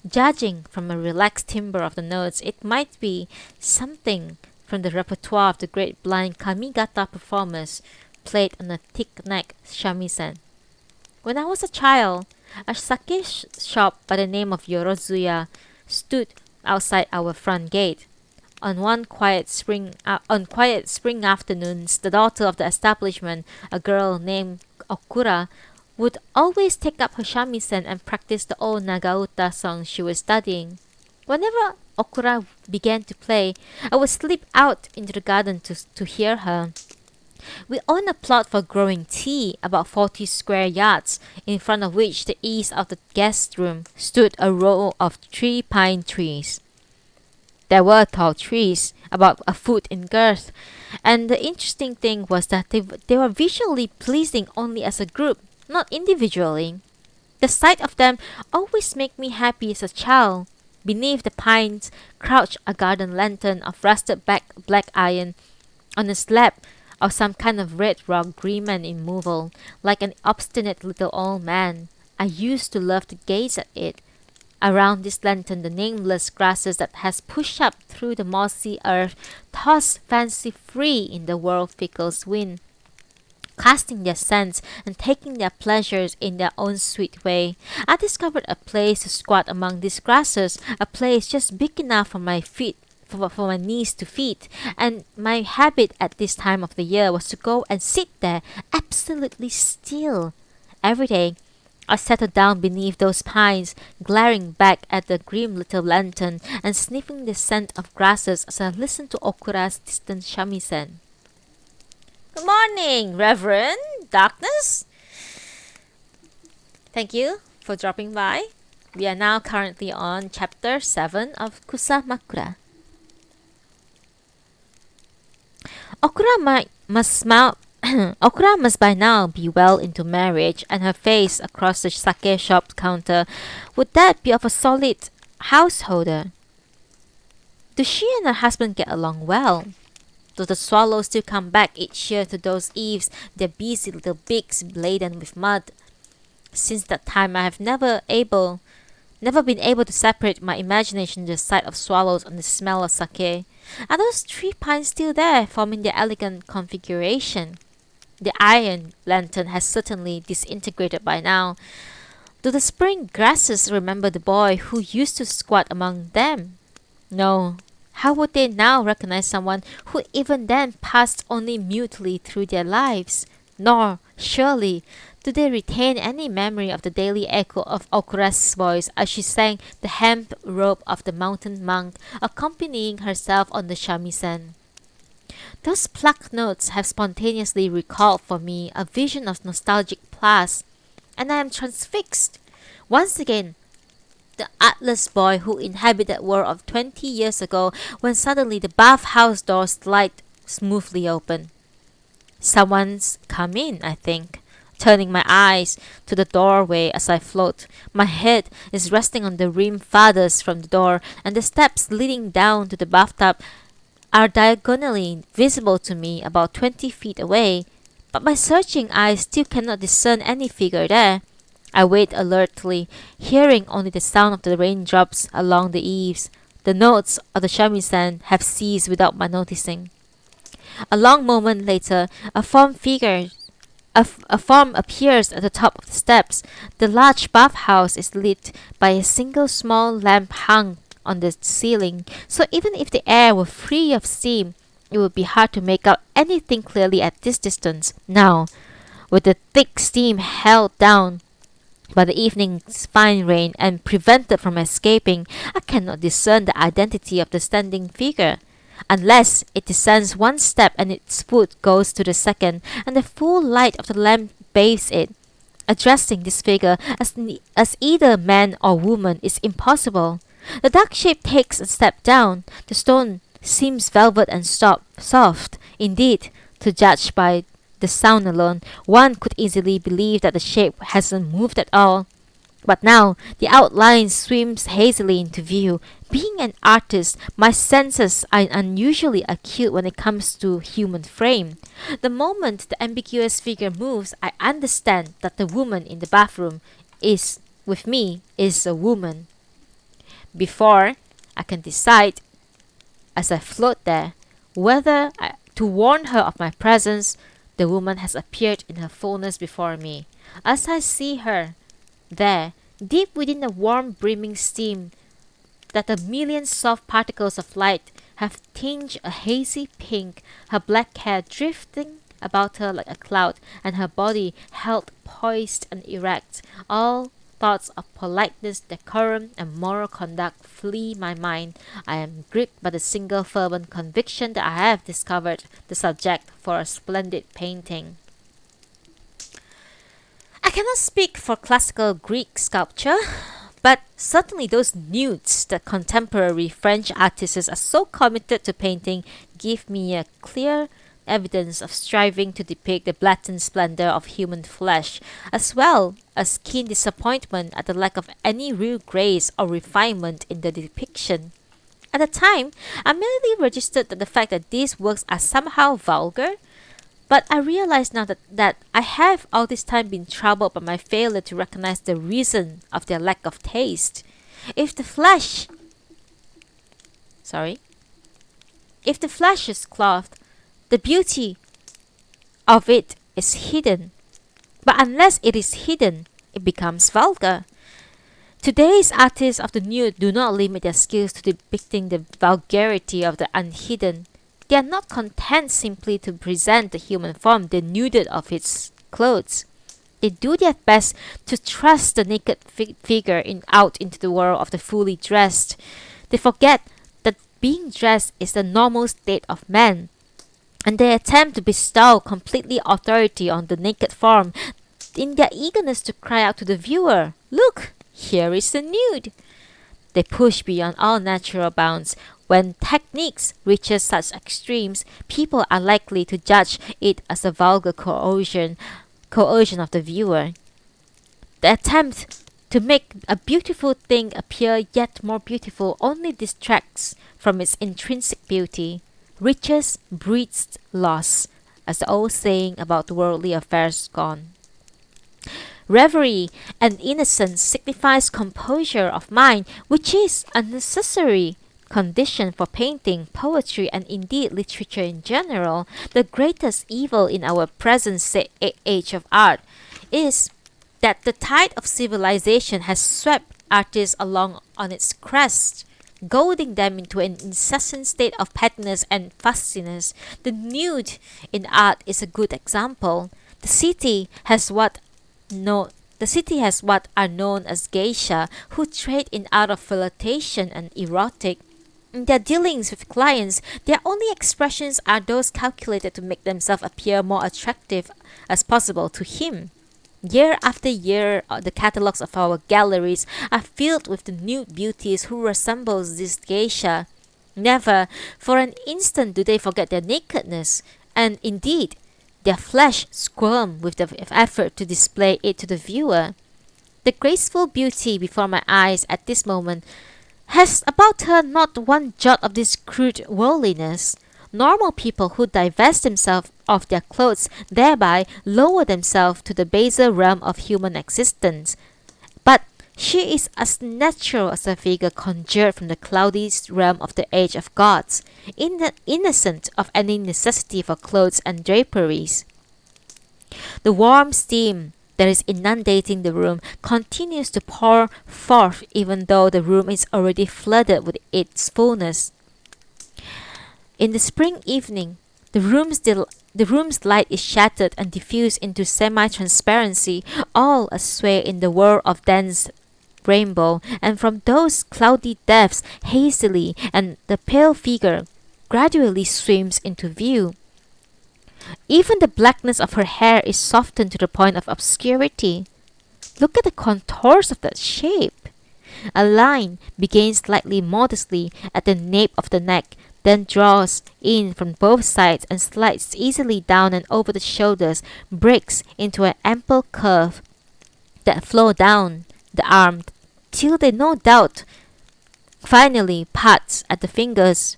judging from a relaxed timbre of the notes, it might be something from the repertoire of the great blind Kamigata performers, played on a thick-necked shamisen. When I was a child, a sake shop by the name of Yorozuya stood outside our front gate. On quiet spring afternoons, the daughter of the establishment, a girl named Okura, would always take up her shamisen and practice the old Nagauta song she was studying. Whenever Okura began to play, I would slip out into the garden to hear her. We owned a plot for growing tea, about 40 square yards, in front of which the east of the guest room stood a row of 3 pine trees. There were tall trees, about a foot in girth, and the interesting thing was that they were visually pleasing only as a group, not individually. The sight of them always made me happy as a child. Beneath the pines crouched a garden lantern of rusted black iron on a slab of some kind of red rock grim and immovable, like an obstinate little old man. I used to love to gaze at it. Around this lantern the nameless grasses that has pushed up through the mossy earth tossed fancy free in the whirl-fickle wind, casting their scents and taking their pleasures in their own sweet way. I discovered a place to squat among these grasses, a place just big enough for my feet, for my knees to feet, and my habit at this time of the year was to go and sit there absolutely still. Every day, I settled down beneath those pines, glaring back at the grim little lantern and sniffing the scent of grasses as I listened to Okura's distant shamisen. Good morning, Reverend Darkness. Thank you for dropping by. We are now currently on chapter 7 of Kusamakura. Okura must by now be well into marriage, and her face across the sake shop counter would that be of a solid householder. Do she and her husband get along well? Do the swallows still come back each year to those eaves, their busy little beaks laden with mud? Since that time I have never been able to separate my imagination the sight of swallows and the smell of sake. Are those 3 pines still there, forming their elegant configuration? The iron lantern has certainly disintegrated by now. Do the spring grasses remember the boy who used to squat among them? No. How would they now recognize someone who even then passed only mutely through their lives? Nor, surely, do they retain any memory of the daily echo of Okura's voice as she sang the hemp robe of the mountain monk, accompanying herself on the shamisen. Those plucked notes have spontaneously recalled for me a vision of nostalgic past, and I am transfixed. Once again, the artless boy who inhabited that world of 20 years ago, when suddenly the bathhouse door slid smoothly open. Someone's come in, I think. Turning my eyes to the doorway as I float, my head is resting on the rim farthest from the door, and the steps leading down to the bathtub are diagonally visible to me about 20 feet away, but my searching eyes still cannot discern any figure there. I wait alertly, hearing only the sound of the raindrops along the eaves. The notes of the shamisen have ceased without my noticing. A long moment later, a form appears at the top of the steps. The large bathhouse is lit by a single small lamp hung on the ceiling, so even if the air were free of steam, it would be hard to make out anything clearly at this distance. Now, with the thick steam held down by the evening's fine rain and prevented from escaping, I cannot discern the identity of the standing figure, unless it descends one step and its foot goes to the second, and the full light of the lamp bathes it. Addressing this figure as either man or woman is impossible. The dark shape takes a step down. The stone seems velvet and soft. Indeed, to judge by the sound alone, one could easily believe that the shape hasn't moved at all. But now the outline swims hazily into view. Being an artist, my senses are unusually acute when it comes to human frame. The moment the ambiguous figure moves, I understand that the woman in the bathroom is, with me, is a woman. Before I can decide, as I float there, whether to warn her of my presence, the woman has appeared in her fullness before me. As I see her, there, deep within the warm brimming steam, that a million soft particles of light have tinged a hazy pink, her black hair drifting about her like a cloud, and her body held poised and erect. All thoughts of politeness, decorum, and moral conduct flee my mind. I am gripped by the single fervent conviction that I have discovered the subject for a splendid painting. I cannot speak for classical Greek sculpture, but certainly those nudes that contemporary French artists are so committed to painting give me a clear evidence of striving to depict the blatant splendor of human flesh, as well as keen disappointment at the lack of any real grace or refinement in the depiction. At the time, I merely registered the fact that these works are somehow vulgar, but I realize now that I have all this time been troubled by my failure to recognize the reason of their lack of taste. If the flesh is clothed, the beauty of it is hidden. But unless it is hidden, it becomes vulgar. Today's artists of the nude do not limit their skills to depicting the vulgarity of the unhidden. They are not content simply to present the human form denuded of its clothes. They do their best to thrust the naked figure out into the world of the fully dressed. They forget that being dressed is the normal state of man, and they attempt to bestow completely authority on the naked form in their eagerness to cry out to the viewer, "Look, here is the nude." They push beyond all natural bounds. When techniques reaches such extremes, people are likely to judge it as a vulgar coercion of the viewer. The attempt to make a beautiful thing appear yet more beautiful only distracts from its intrinsic beauty. Riches breeds loss, as the old saying about worldly affairs gone. Reverie and innocence signifies composure of mind, which is a necessary condition for painting, poetry, and indeed literature in general. The greatest evil in our present age of art is that the tide of civilization has swept artists along on its crest, goading them into an incessant state of pettiness and fussiness. The nude in art is a good example. The city has what are known as geisha, who trade in art of flirtation and erotic. In their dealings with clients, their only expressions are those calculated to make themselves appear more attractive as possible to him. Year after year, the catalogues of our galleries are filled with the nude beauties who resemble this geisha. Never for an instant do they forget their nakedness, and indeed, their flesh squirm with the effort to display it to the viewer. The graceful beauty before my eyes at this moment has about her not one jot of this crude worldliness. Normal people who divest themselves of their clothes thereby lower themselves to the baser realm of human existence. But she is as natural as a figure conjured from the cloudy realm of the age of gods, innocent of any necessity for clothes and draperies. The warm steam, that is inundating the room continues to pour forth even though the room is already flooded with its fullness. In the spring evening, the room's light is shattered and diffused into semi-transparency, all asway in the whirl of dense rainbow, and from those cloudy depths hastily and the pale figure gradually swims into view. Even the blackness of her hair is softened to the point of obscurity. Look at the contours of that shape. A line begins slightly modestly at the nape of the neck, then draws in from both sides and slides easily down and over the shoulders, breaks into an ample curve that flow down the arm till they no doubt finally parts at the fingers.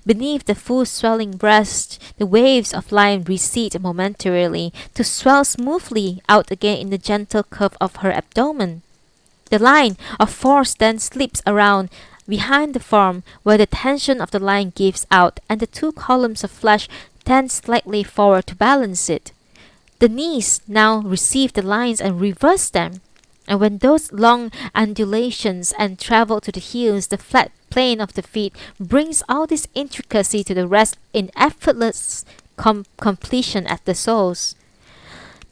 Beneath the full swelling breast, the waves of line recede momentarily to swell smoothly out again in the gentle curve of her abdomen. The line of force then slips around behind the form where the tension of the line gives out and the two columns of flesh tend slightly forward to balance it. The knees now receive the lines and reverse them, and when those long undulations and travel to the heels, the flat plane of the feet brings all this intricacy to the rest in effortless completion at the soles.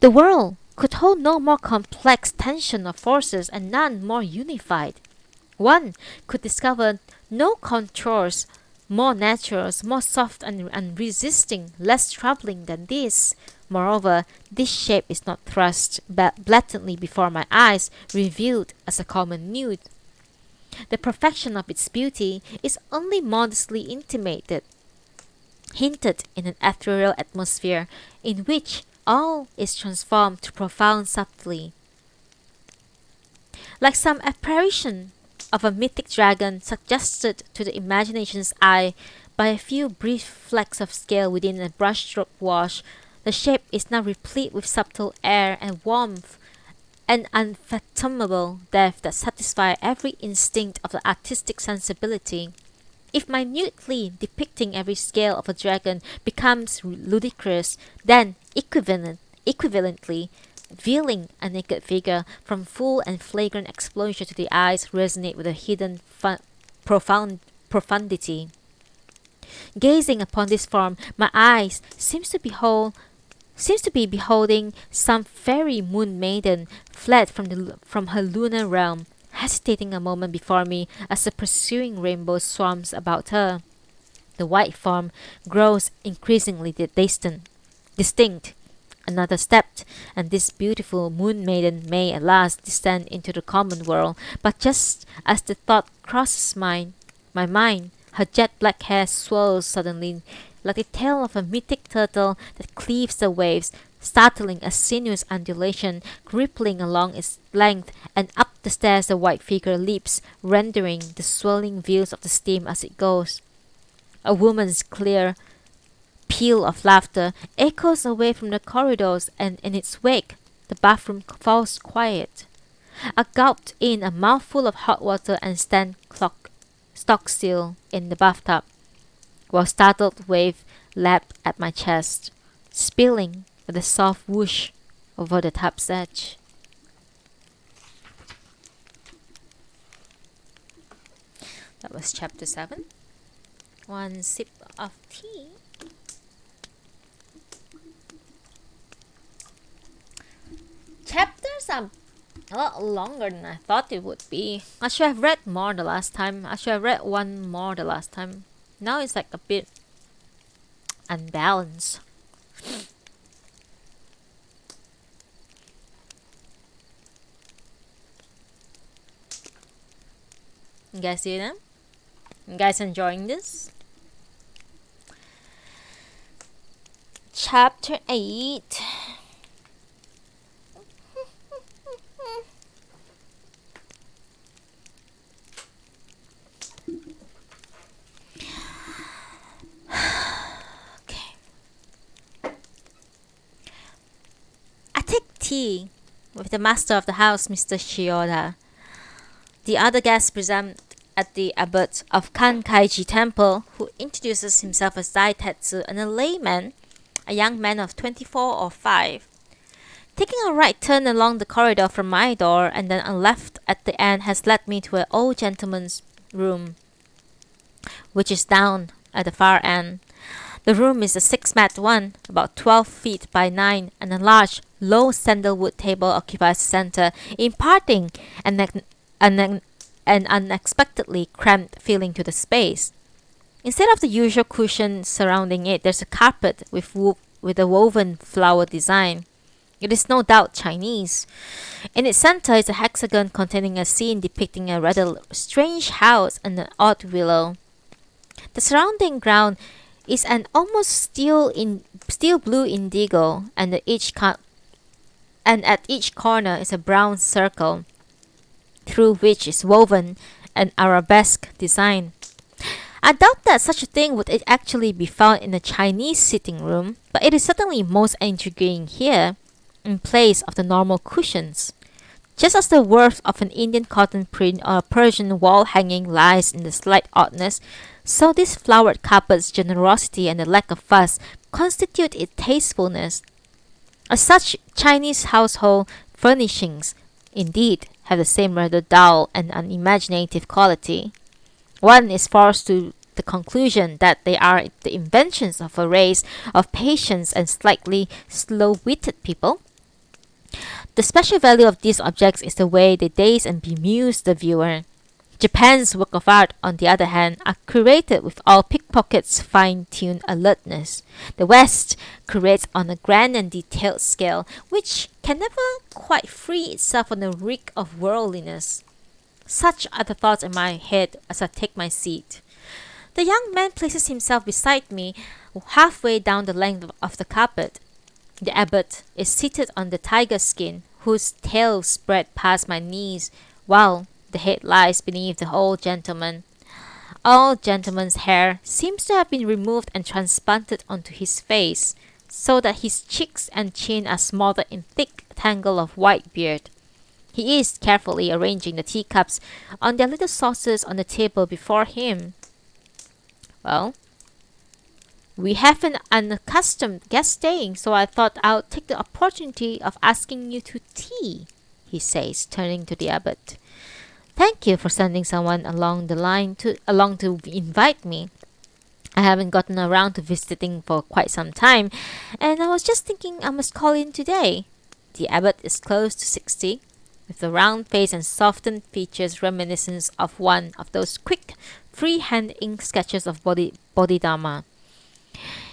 The world could hold no more complex tension of forces and none more unified. One could discover no contours more natural, more soft and unresisting, less troubling than this. Moreover, this shape is not thrust blatantly before my eyes, revealed as a common nude. The perfection of its beauty is only modestly intimated, hinted in an ethereal atmosphere in which all is transformed to profound subtlety. Like some apparition of a mythic dragon suggested to the imagination's eye by a few brief flecks of scale within a brushstroke wash, the shape is now replete with subtle air and warmth, an unfathomable depth that satisfies every instinct of the artistic sensibility. If minutely depicting every scale of a dragon becomes ludicrous, then equivalently, veiling a naked figure from full and flagrant exposure to the eyes resonate with a hidden profundity. Gazing upon this form, my eyes seems to be beholding some fairy moon maiden fled from her lunar realm, hesitating a moment before me as the pursuing rainbow swarms about her. The white form grows increasingly distinct. Another step, and this beautiful moon maiden may at last descend into the common world. But just as the thought crosses my mind, her jet black hair swirls suddenly like the tail of a mythic turtle that cleaves the waves, startling a sinuous undulation, rippling along its length, and up the stairs the white figure leaps, rendering the swirling veils of the steam as it goes. A woman's clear peal of laughter echoes away from the corridors, and in its wake the bathroom falls quiet. I gulped in a mouthful of hot water and stand stock still in the bathtub, while startled wave lapped at my chest, spilling with a soft whoosh over the tub's edge. That was chapter 7. One sip of tea. Chapters are a lot longer than I thought it would be. I should have read more the last time. I should have read one more the last time. Now it's like a bit unbalanced. You guys see them? You guys enjoying this? Chapter 8. Tea with the master of the house, Mr. Shioda. The other guests present at the abbot of Kankaiji Temple, who introduces himself as Daitetsu, and a layman, a young man of 24 or 5. Taking a right turn along the corridor from my door and then a left at the end has led me to an old gentleman's room, which is down at the far end. The room is a six-mat one, about 12 feet by 9, and a large, low sandalwood table occupies the center, imparting an unexpectedly cramped feeling to the space. Instead of the usual cushion surrounding it, there's a carpet with a woven flower design. It is no doubt Chinese. In its center is a hexagon containing a scene depicting a rather strange house and an odd willow. The surrounding ground is an almost steel blue indigo, and at each corner is a brown circle, through which is woven an arabesque design. I doubt that such a thing would actually be found in a Chinese sitting room, but it is certainly most intriguing here, in place of the normal cushions. Just as the worth of an Indian cotton print or a Persian wall hanging lies in the slight oddness, so this flowered carpet's generosity and the lack of fuss constitute its tastefulness. As such, Chinese household furnishings, indeed, have the same rather dull and unimaginative quality. One is forced to the conclusion that they are the inventions of a race of patient and slightly slow-witted people. The special value of these objects is the way they daze and bemuse the viewer. Japan's work of art, on the other hand, are curated with all pickpockets' fine-tuned alertness. The West curates on a grand and detailed scale, which can never quite free itself from the reek of worldliness. Such are the thoughts in my head as I take my seat. The young man places himself beside me, halfway down the length of the carpet. The abbot is seated on the tiger skin, whose tail spread past my knees, while the head lies beneath the old gentleman. Old gentleman's hair seems to have been removed and transplanted onto his face, so that his cheeks and chin are smothered in thick tangle of white beard. He is carefully arranging the teacups on their little saucers on the table before him. Well, we have an unaccustomed guest staying, so I thought I'll take the opportunity of asking you to tea, he says, turning to the abbot. Thank you for sending someone along to invite me. I haven't gotten around to visiting for quite some time, and I was just thinking I must call in today. The abbot is close to 60, with a round face and softened features reminiscent of one of those quick, freehand ink sketches of Bodhidharma.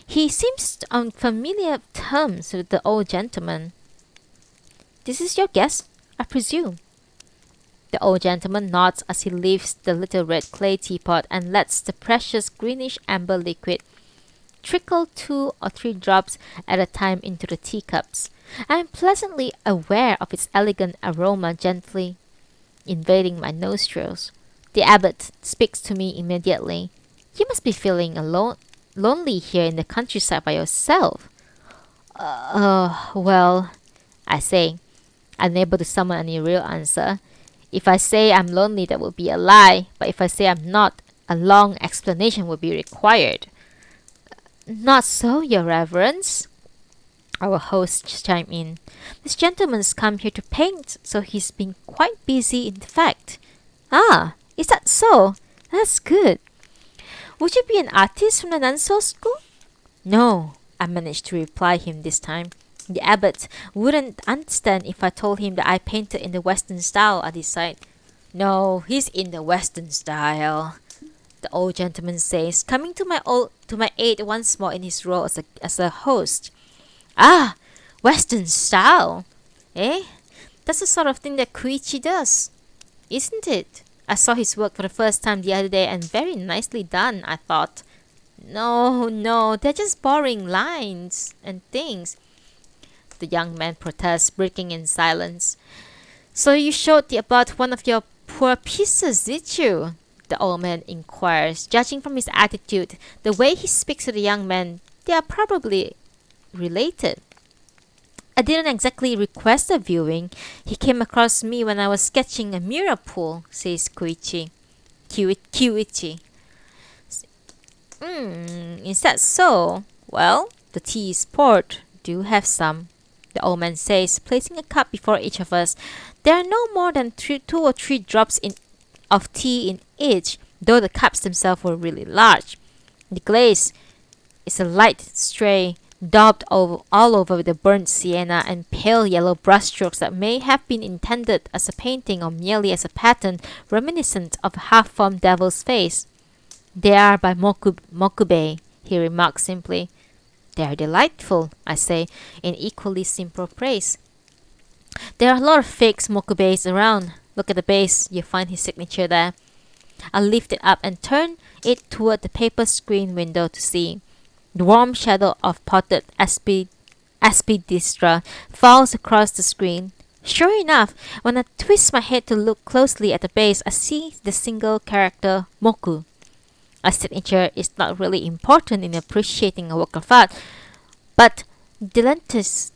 He seems on familiar terms with the old gentleman. This is your guest, I presume. The old gentleman nods as he lifts the little red clay teapot and lets the precious greenish amber liquid trickle 2 or 3 drops at a time into the teacups. I am pleasantly aware of its elegant aroma gently invading my nostrils. The abbot speaks to me immediately. You must be feeling lonely here in the countryside by yourself. Well, I say, unable to summon any real answer. If I say I'm lonely, that would be a lie, but if I say I'm not, a long explanation would be required. Not so, your reverence, our host chimed in. This gentleman's come here to paint, so he's been quite busy in fact. Ah, is that so? That's good. Would you be an artist from the Nansou school? No, I managed to reply him this time. The abbot wouldn't understand if I told him that I painted in the Western style, I decide. No, he's in the Western style, the old gentleman says, coming to my aid once more in his role as a host. Ah, Western style, eh? That's the sort of thing that Koichi does, isn't it? I saw his work for the first time the other day, and very nicely done, I thought. No, they're just boring lines and things, the young man protests, breaking in silence. So you showed the abbot one of your poor pieces, did you? The old man inquires. Judging from his attitude, the way he speaks to the young man, they are probably related. I didn't exactly request a viewing. He came across me when I was sketching a mirror pool, says Koichi. Kyuichi. Is that so? Well, the tea is poured. Do have some. the old man says, placing a cup before each of us. There are no more than 2 or 3 drops of tea in each, though the cups themselves were really large. The glaze is a light stray, daubed all over with the burnt sienna and pale yellow brushstrokes that may have been intended as a painting or merely as a pattern reminiscent of a half-formed devil's face. They are by Mokube, he remarks simply. They are delightful, I say, in equally simple praise. There are a lot of fake Mokubes around. Look at the base, you'll find his signature there. I lift it up and turn it toward the paper screen window to see. The warm shadow of potted aspidistra falls across the screen. Sure enough, when I twist my head to look closely at the base, I see the single character Moku. A signature is not really important in appreciating a work of art, but dilettantes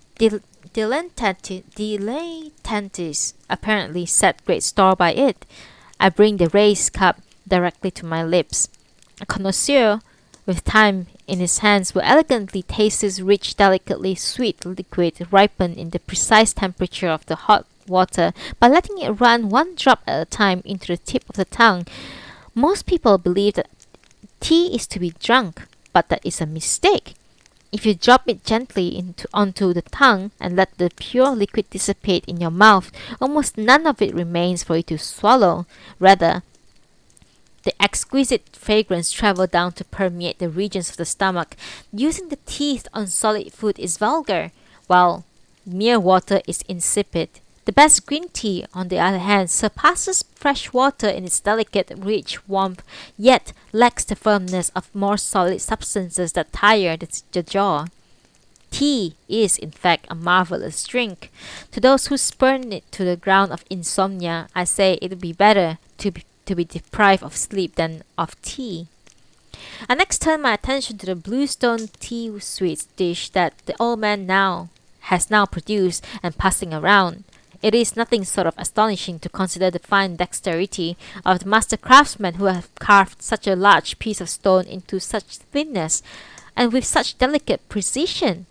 apparently set great store by it. I bring the raised cup directly to my lips. A connoisseur, with time in his hands, will elegantly taste this rich, delicately sweet liquid ripened in the precise temperature of the hot water by letting it run 1 drop at a time into the tip of the tongue. Most people believe that tea is to be drunk, but that is a mistake. If you drop it gently onto the tongue and let the pure liquid dissipate in your mouth, almost none of it remains for you to swallow. Rather, the exquisite fragrance travels down to permeate the regions of the stomach. Using the teeth on solid food is vulgar, while mere water is insipid. The best green tea, on the other hand, surpasses fresh water in its delicate, rich warmth, yet lacks the firmness of more solid substances that tire the jaw. Tea is, in fact, a marvelous drink. To those who spurn it to the ground of insomnia, I say it would be better to be deprived of sleep than of tea. I next turn my attention to the bluestone tea sweets dish that the old man has now produced and passing around. It is nothing sort of astonishing to consider the fine dexterity of the master craftsmen who have carved such a large piece of stone into such thinness, and with such delicate precision.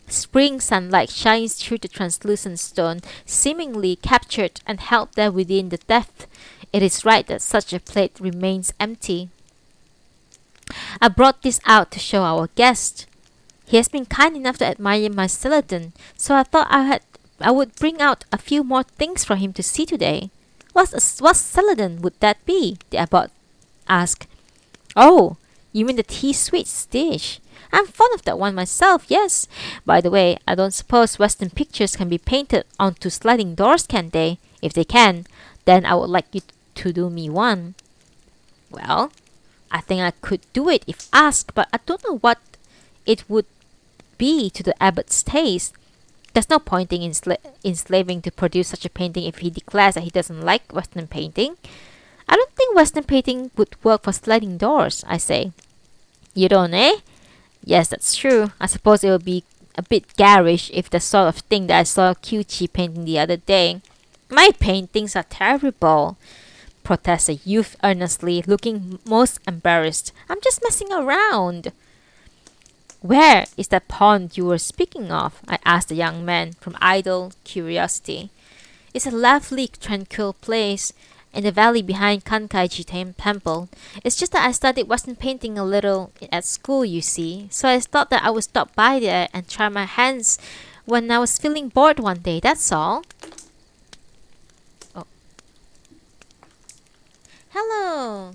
Spring sunlight shines through the translucent stone, seemingly captured and held there within the depth. It is right that such a plate remains empty. I brought this out to show our guest. He has been kind enough to admire my celadon, so I thought I would bring out a few more things for him to see today. What celadon would that be? the abbot asked. Oh, you mean the tea sweets dish? I'm fond of that one myself, yes. By the way, I don't suppose Western pictures can be painted onto sliding doors, can they? If they can, then I would like you to do me one. Well, I think I could do it if asked, but I don't know what it would be to the abbot's taste. There's no point in enslaving to produce such a painting if he declares that he doesn't like Western painting. I don't think Western painting would work for sliding doors, I say. You don't, eh? Yes, that's true. I suppose it would be a bit garish if the sort of thing that I saw Kyuchi painting the other day. My paintings are terrible, protests the youth earnestly, looking most embarrassed. I'm just messing around. Where is that pond you were speaking of? I asked the young man from idle curiosity. It's a lovely, tranquil place in the valley behind Kankaiji Temple. It's just that I studied Western painting a little at school, you see, so I thought that I would stop by there and try my hands when I was feeling bored one day, that's all. Oh. Hello,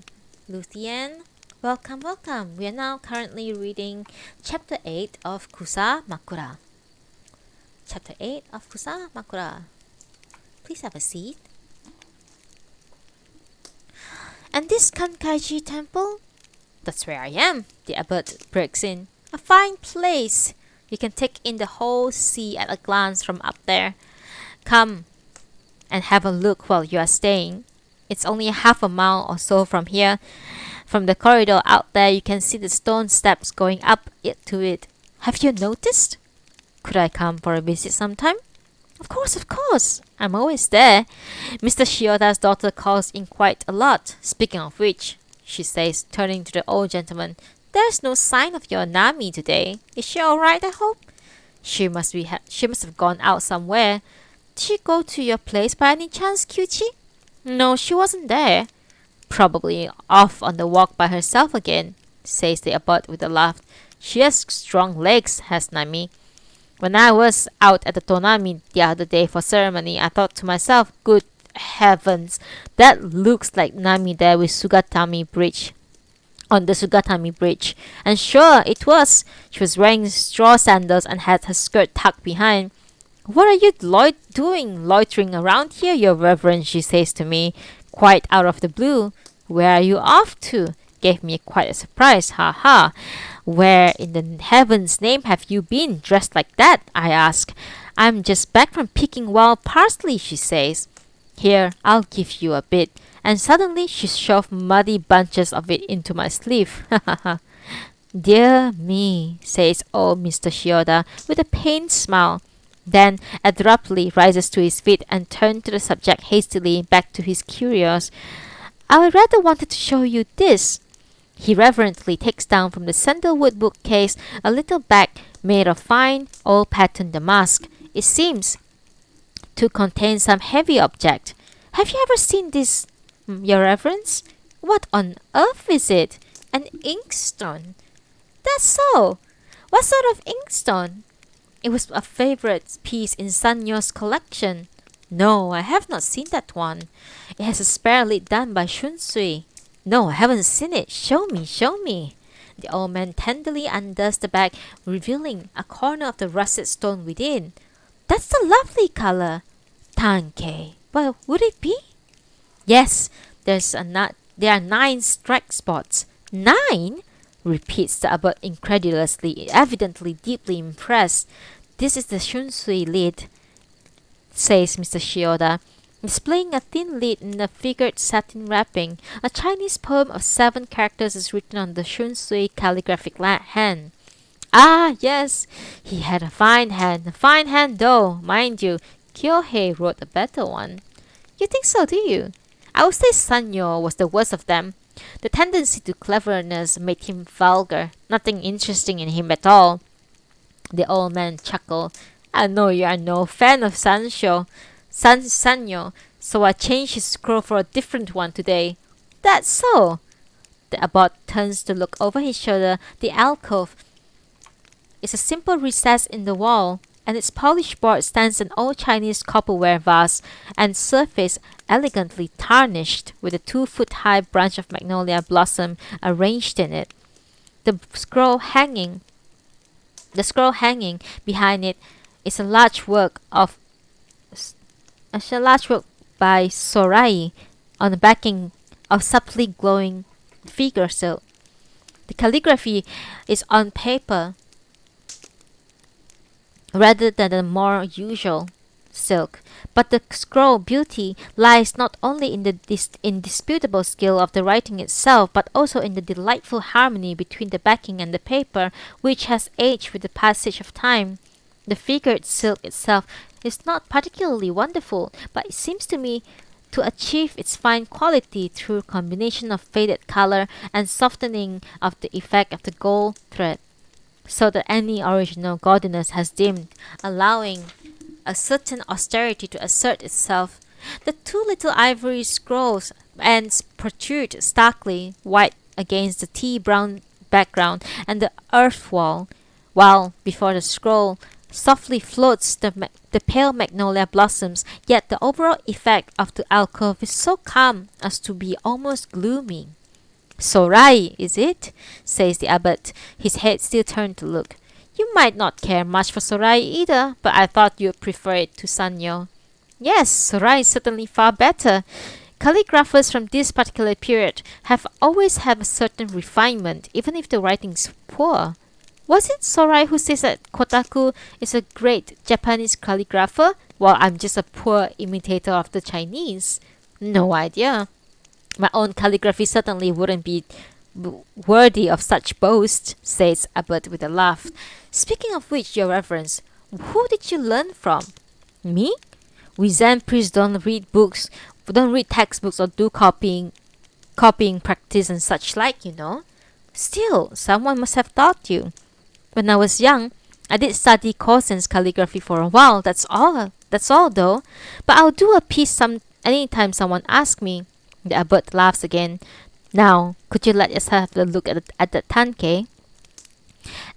Luthien. Welcome, welcome. We are now currently reading Chapter 8 of Kusamakura. Chapter 8 of Kusamakura. Please have a seat. And this Kankaiji temple? That's where I am, the abbot breaks in. A fine place. You can take in the whole sea at a glance from up there. Come and have a look while you are staying. It's only half a mile or so from here. From the corridor out there, you can see the stone steps going up to it. Have you noticed? Could I come for a visit sometime? Of course. I'm always there. Mr. Shioda's daughter calls in quite a lot. Speaking of which, she says, turning to the old gentleman, there's no sign of your Nami today. Is she alright, I hope? She must have gone out somewhere. Did she go to your place by any chance, Kyuchi? No, she wasn't there. Probably off on the walk by herself again, says the abbot with a laugh. She has strong legs, has Nami. When I was out at the Tonami the other day for ceremony, I thought to myself, good heavens, that looks like Nami there with Sugatami bridge. On the Sugatami bridge. And sure, it was. She was wearing straw sandals and had her skirt tucked behind. What are you doing loitering around here, your reverence, she says to me, quite out of the blue. Where are you off to? Gave me quite a surprise, ha ha. Where in the heaven's name have you been dressed like that? I ask. I'm just back from picking wild parsley, she says. Here, I'll give you a bit. And suddenly she shoved muddy bunches of it into my sleeve. Dear me, says old Mr. Shioda with a pained smile. Then abruptly rises to his feet and turns to the subject hastily back to his curios. I would rather wanted to show you this. He reverently takes down from the sandalwood bookcase a little bag made of fine, old patterned damask. It seems to contain some heavy object. Have you ever seen this, your reverence? What on earth is it? An inkstone. That's so. What sort of inkstone? It was a favorite piece in Sanyo's collection. No, I have not seen that one. It has a spare lid done by Shunsui. No, I haven't seen it. Show me, show me. The old man tenderly undoes the bag, revealing a corner of the russet stone within. That's the lovely color. Tankei. Well, would it be? Yes, there are 9 strike spots. 9? Repeats the abbot incredulously, evidently deeply impressed. This is the Shunsui lid, says Mr. Shioda, displaying a thin lid in a figured satin wrapping. A Chinese poem of 7 characters is written on the Shunsui calligraphic hand. Ah, yes, he had a fine hand though, mind you. Kyohei wrote a better one. You think so, do you? I would say Sanyo was the worst of them. The tendency to cleverness made him vulgar, nothing interesting in him at all. The old man chuckled. I know you are no fan of Sanyo, so I changed his scroll for a different one today. That's so. The abbot turns to look over his shoulder. The alcove is a simple recess in the wall, and its polished board stands an old Chinese copperware vase and surface elegantly tarnished with a 2-foot-high branch of magnolia blossom arranged in it. The scroll hanging behind it is a large work by Sorai on the backing of subtly glowing figure silk. The calligraphy is on paper rather than the more usual silk, but the scroll beauty lies not only in the indisputable skill of the writing itself, but also in the delightful harmony between the backing and the paper, which has aged with the passage of time. The figured silk itself is not particularly wonderful, but it seems to me to achieve its fine quality through combination of faded color and softening of the effect of the gold thread, so that any original gaudiness has dimmed, allowing a certain austerity to assert itself. The 2 little ivory scrolls ends protrude starkly white against the tea-brown background and the earth wall, while before the scroll softly floats the pale magnolia blossoms, yet the overall effect of the alcove is so calm as to be almost gloomy. Sorai, is it? Says the abbot, his head still turned to look. You might not care much for Sorai either, but I thought you'd prefer it to Sanyo. Yes, Sorai is certainly far better. Calligraphers from this particular period have always had a certain refinement, even if the writing's poor. Was it Sorai who says that Kotaku is a great Japanese calligrapher, while I'm just a poor imitator of the Chinese? No idea. My own calligraphy certainly wouldn't be worthy of such boast, says Abbot with a laugh. Speaking of which, your reverence, who did you learn from? Me? We Zen priests don't read textbooks or do copying practice and such like, you know. Still, someone must have taught you. When I was young, I did study Kosen's calligraphy for a while, that's all though. But I'll do a piece anytime someone asks me. The abbot laughs again. Now, could you let us have a look at the tanke?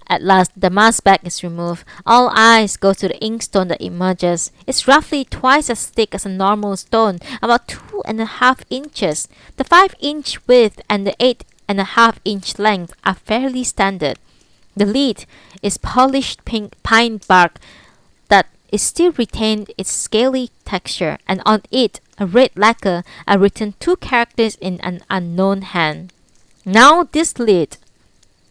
At last, the mask bag is removed. All eyes go to the inkstone that emerges. It's roughly twice as thick as a normal stone, about 2.5 inches. The 5-inch width and the 8.5-inch length are fairly standard. The lid is polished pink pine bark that is still retained its scaly texture, and on it, a red lacquer, are written 2 characters in an unknown hand. Now this lid,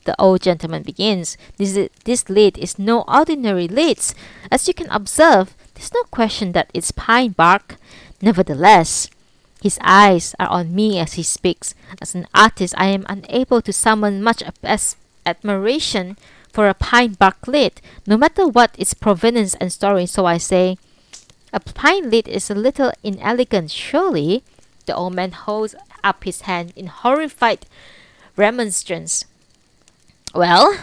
the old gentleman begins. This lid is no ordinary lid. As you can observe, there's no question that it's pine bark. Nevertheless, his eyes are on me as he speaks. As an artist, I am unable to summon much admiration for a pine bark lid, no matter what its provenance and story, so I say, a pine lid is a little inelegant, surely? The old man holds up his hand in horrified remonstrance. Well,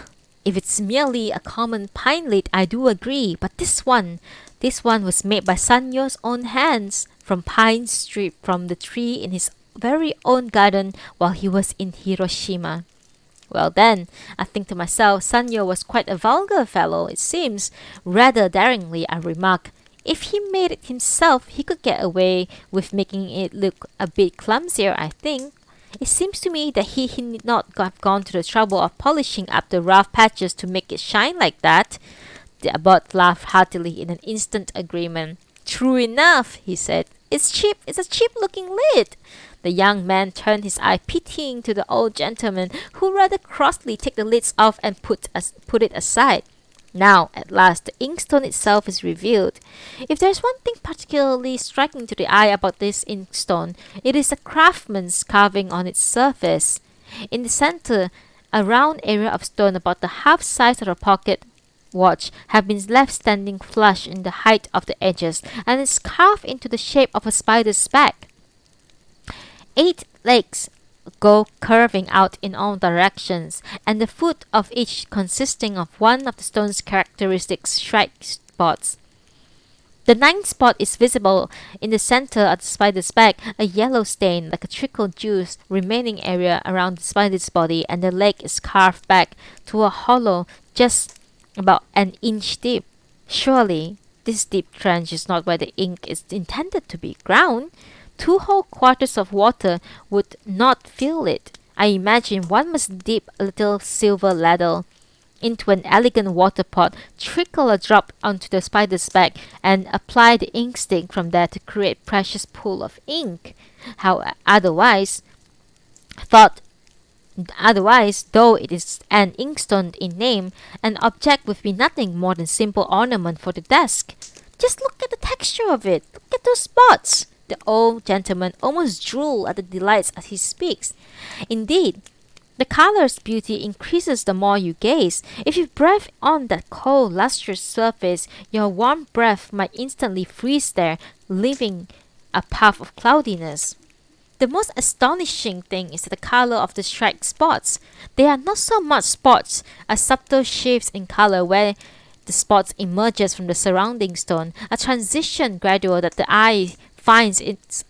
if it's merely a common pine lid, I do agree, but this one was made by Sanyo's own hands, from pine stripped from the tree in his very own garden while he was in Hiroshima. Well then, I think to myself, Sanyo was quite a vulgar fellow, it seems. Rather daringly, I remark, if he made it himself, he could get away with making it look a bit clumsier, I think. It seems to me that he need not have gone to the trouble of polishing up the rough patches to make it shine like that. The abbot laughed heartily in an instant agreement. True enough, he said. It's cheap. It's a cheap-looking lid. The young man turned his eye pitying to the old gentleman, who rather crossly took the lids off and put it aside. Now, at last, the inkstone itself is revealed. If there's one thing particularly striking to the eye about this inkstone, it is the craftsman's carving on its surface. In the center, a round area of stone about the half size of a pocket watch have been left standing flush in the height of the edges, and is carved into the shape of a spider's back. 8 legs go curving out in all directions, and the foot of each consisting of one of the stone's characteristic strike spots. The 9th spot is visible in the center of the spider's back, a yellow stain like a trickle juice remaining area around the spider's body, and the leg is carved back to a hollow just about an inch deep. Surely, this deep trench is not where the ink is intended to be ground. 2 whole quarters of water would not fill it. I imagine one must dip a little silver ladle into an elegant water pot, trickle a drop onto the spider's back, and apply the ink stick from there to create precious pool of ink. Otherwise, though it is an inkstone in name, an object would be nothing more than simple ornament for the desk. Just look at the texture of it. Look at those spots. The old gentleman almost drools at the delights as he speaks. Indeed, the color's beauty increases the more you gaze. If you breathe on that cold, lustrous surface, your warm breath might instantly freeze there, leaving a puff of cloudiness. The most astonishing thing is the color of the striped spots. They are not so much spots as subtle shifts in color where the spots emerges from the surrounding stone, a transition gradual that the eye finds it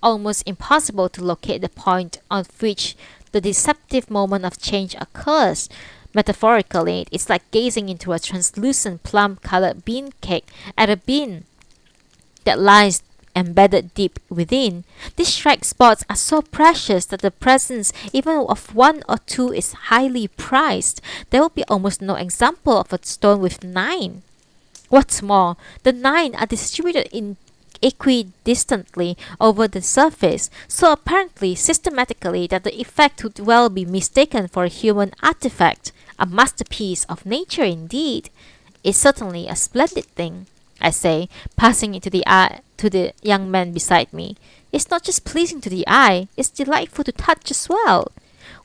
almost impossible to locate the point on which the deceptive moment of change occurs. Metaphorically, it's like gazing into a translucent plum-colored bean cake at a bean that lies embedded deep within. These strike spots are so precious that the presence even of 1 or 2 is highly prized. There will be almost no example of a stone with 9. What's more, the 9 are distributed equidistantly over the surface, so apparently systematically that the effect could well be mistaken for a human artifact, a masterpiece of nature indeed. It's certainly a splendid thing, I say, passing it to the young man beside me. It's not just pleasing to the eye, it's delightful to touch as well.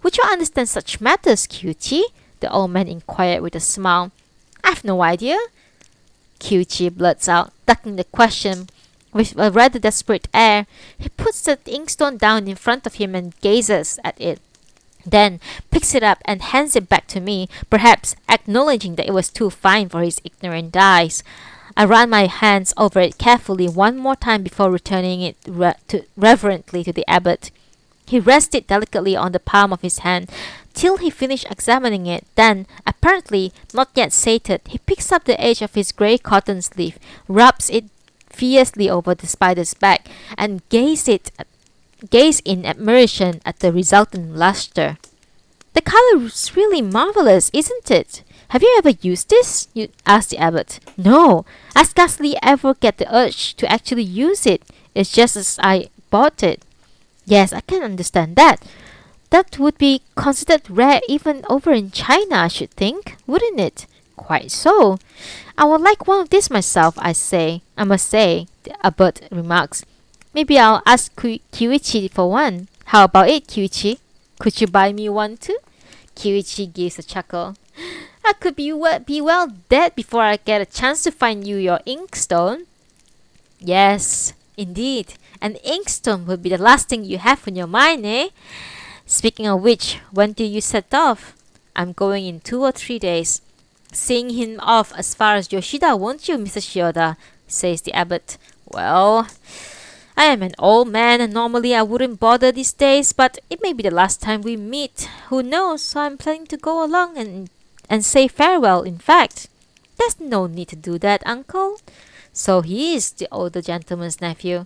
Would you understand such matters, Kyuchi? The old man inquired with a smile. I've no idea. Kyuchi blurts out, ducking the question with a rather desperate air. He puts the inkstone down in front of him and gazes at it. then picks it up and hands it back to me, perhaps acknowledging that it was too fine for his ignorant eyes. I ran my hands over it carefully one more time before returning it reverently to the abbot. He rested delicately on the palm of his hand till he finished examining it. Then, apparently not yet sated, he picks up the edge of his grey cotton sleeve, rubs it fiercely over the spider's back, and gaze in admiration at the resultant luster. "The colour is really marvellous, isn't it? Have you ever used this?" asked the abbot. "No, I scarcely ever get the urge to actually use it. It's just as I bought it." "Yes, I can understand that. That would be considered rare even over in China, I should think, wouldn't it?" "Quite so. I would like one of these myself, I must say," the abbot remarks. "Maybe I'll ask Kyuichi for one. How about it, Kyuichi? Could you buy me one too?" Kyuichi gives a chuckle. "I could be well dead before I get a chance to find you your inkstone." "Yes, indeed. An inkstone would be the last thing you have on your mind, eh? Speaking of which, when do you set off?" "I'm going in 2 or 3 days." "Seeing him off as far as Yoshida, won't you, Mr. Shioda?" says the abbot. "Well, I am an old man and normally I wouldn't bother these days, but it may be the last time we meet. Who knows? So I'm planning to go along and say farewell, in fact." "There's no need to do that, uncle." "So he is the older gentleman's nephew."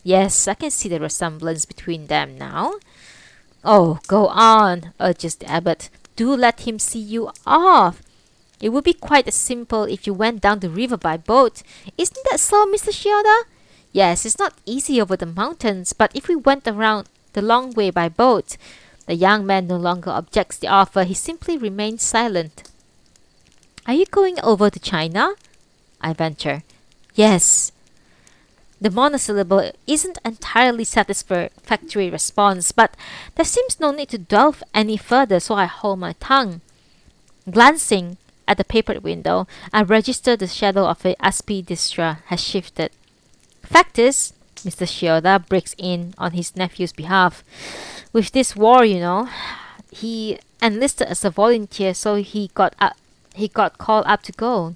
"Yes, I can see the resemblance between them now." "Oh, go on," urges the abbot. "Do let him see you off. It would be quite as simple if you went down the river by boat. Isn't that so, Mr. Shioda?" "Yes, it's not easy over the mountains, but if we went around the long way by boat." The young man no longer objects the offer. He simply remains silent. "Are you going over to China?" I venture. "Yes." The monosyllable isn't entirely satisfactory response, but there seems no need to delve any further, so I hold my tongue. Glancing at the papered window, I register the shadow of a aspidistra has shifted. "Fact is," Mr. Shioda breaks in on his nephew's behalf, "with this war, you know, he enlisted as a volunteer, so he got called up to go.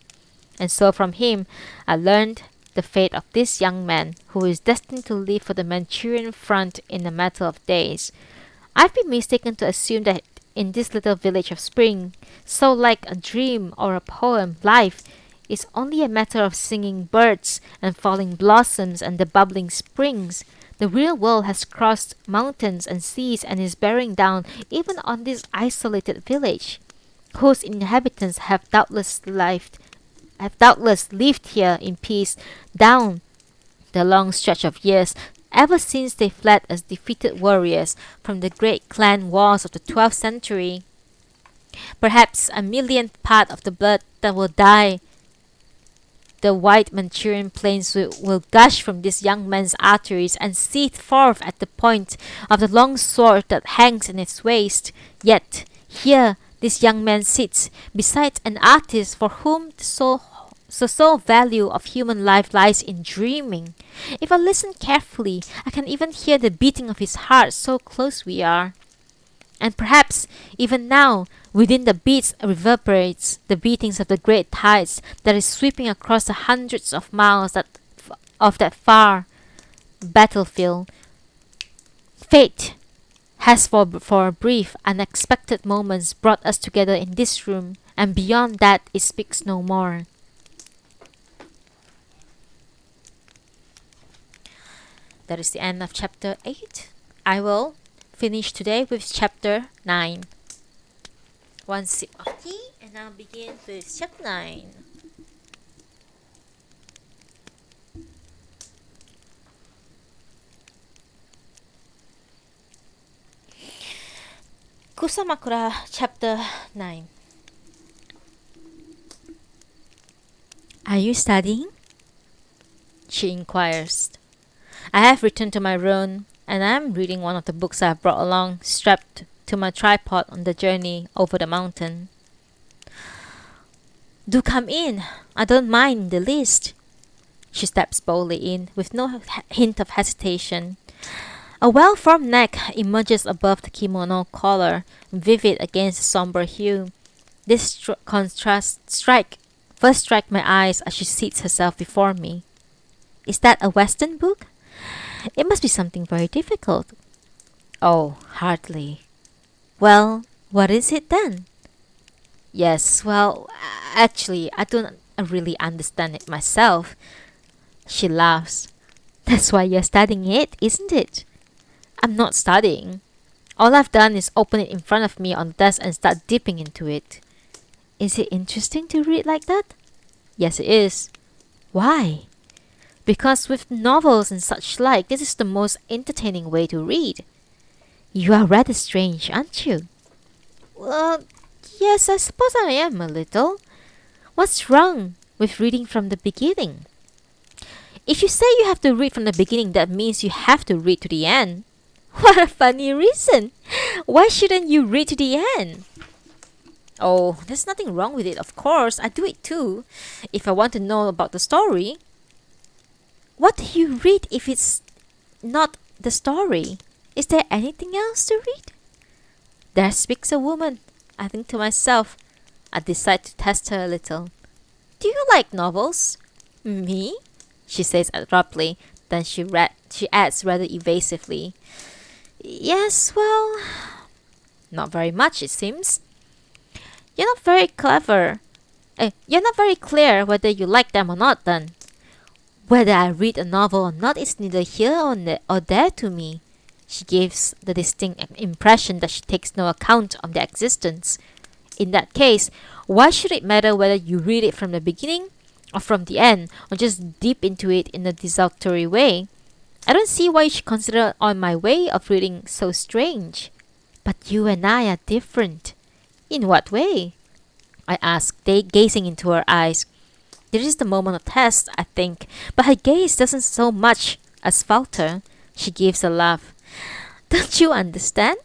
And so from him, I learned the fate of this young man, who is destined to leave for the Manchurian front in a matter of days. I've been mistaken to assume that in this little village of spring, so like a dream or a poem, life is only a matter of singing birds and falling blossoms and the bubbling springs. The real world has crossed mountains and seas and is bearing down even on this isolated village, whose inhabitants have doubtless lived here in peace down the long stretch of years, ever since they fled as defeated warriors from the great clan wars of the 12th century. Perhaps a millionth part of the blood that will dye the white Manchurian plains will gush from this young man's arteries and seethe forth at the point of the long sword that hangs in its waist. Yet here this young man sits beside an artist for whom the sole value of human life lies in dreaming. If I listen carefully, I can even hear the beating of his heart, so close we are. And perhaps even now, within the beats reverberates the beatings of the great tides that is sweeping across the hundreds of miles of that far battlefield. Fate has for brief, unexpected moments brought us together in this room, and beyond that it speaks no more. That is the end of chapter 8. I will finish today with chapter 9. One sip of tea, and I'll begin with chapter 9. Kusamakura, chapter 9. "Are you studying?" she inquires. I have returned to my room, and I am reading one of the books I have brought along, strapped to my tripod on the journey over the mountain. "Do come in. I don't mind in the least." She steps boldly in, with no hint of hesitation. A well-formed neck emerges above the kimono collar, vivid against the somber hue. This contrast first strike my eyes as she seats herself before me. Is that a Western book? It must be something very difficult. Oh, hardly. Well, what is it then? Yes, well, actually, I don't really understand it myself. She laughs. That's why you're studying it, isn't it? I'm not studying. All I've done is open it in front of me on the desk and start dipping into it. Is it interesting to read like that? Yes, it is. Why? Because with novels and such like, this is the most entertaining way to read. You are rather strange, aren't you? Well, yes, I suppose I am a little. What's wrong with reading from the beginning? If you say you have to read from the beginning, that means you have to read to the end. What a funny reason! Why shouldn't you read to the end? Oh, there's nothing wrong with it, of course. I do it too. If I want to know about the story. What do you read if it's not the story? Is there anything else to read? There speaks a woman. I think to myself. I decide to test her a little. Do you like novels? Me? She says abruptly. Then she adds rather evasively. Yes, well, not very much, it seems. You're not very clever. You're not very clear whether you like them or not, then. Whether I read a novel or not is neither here or there to me. She gives the distinct impression that she takes no account of their existence. In that case, why should it matter whether you read it from the beginning or from the end, or just dip into it in a desultory way? I don't see why you should consider on my way of reading so strange. But you and I are different. In what way? I asked, gazing into her eyes. This is the moment of test, I think, but her gaze doesn't so much as falter. She gives a laugh. Don't you understand?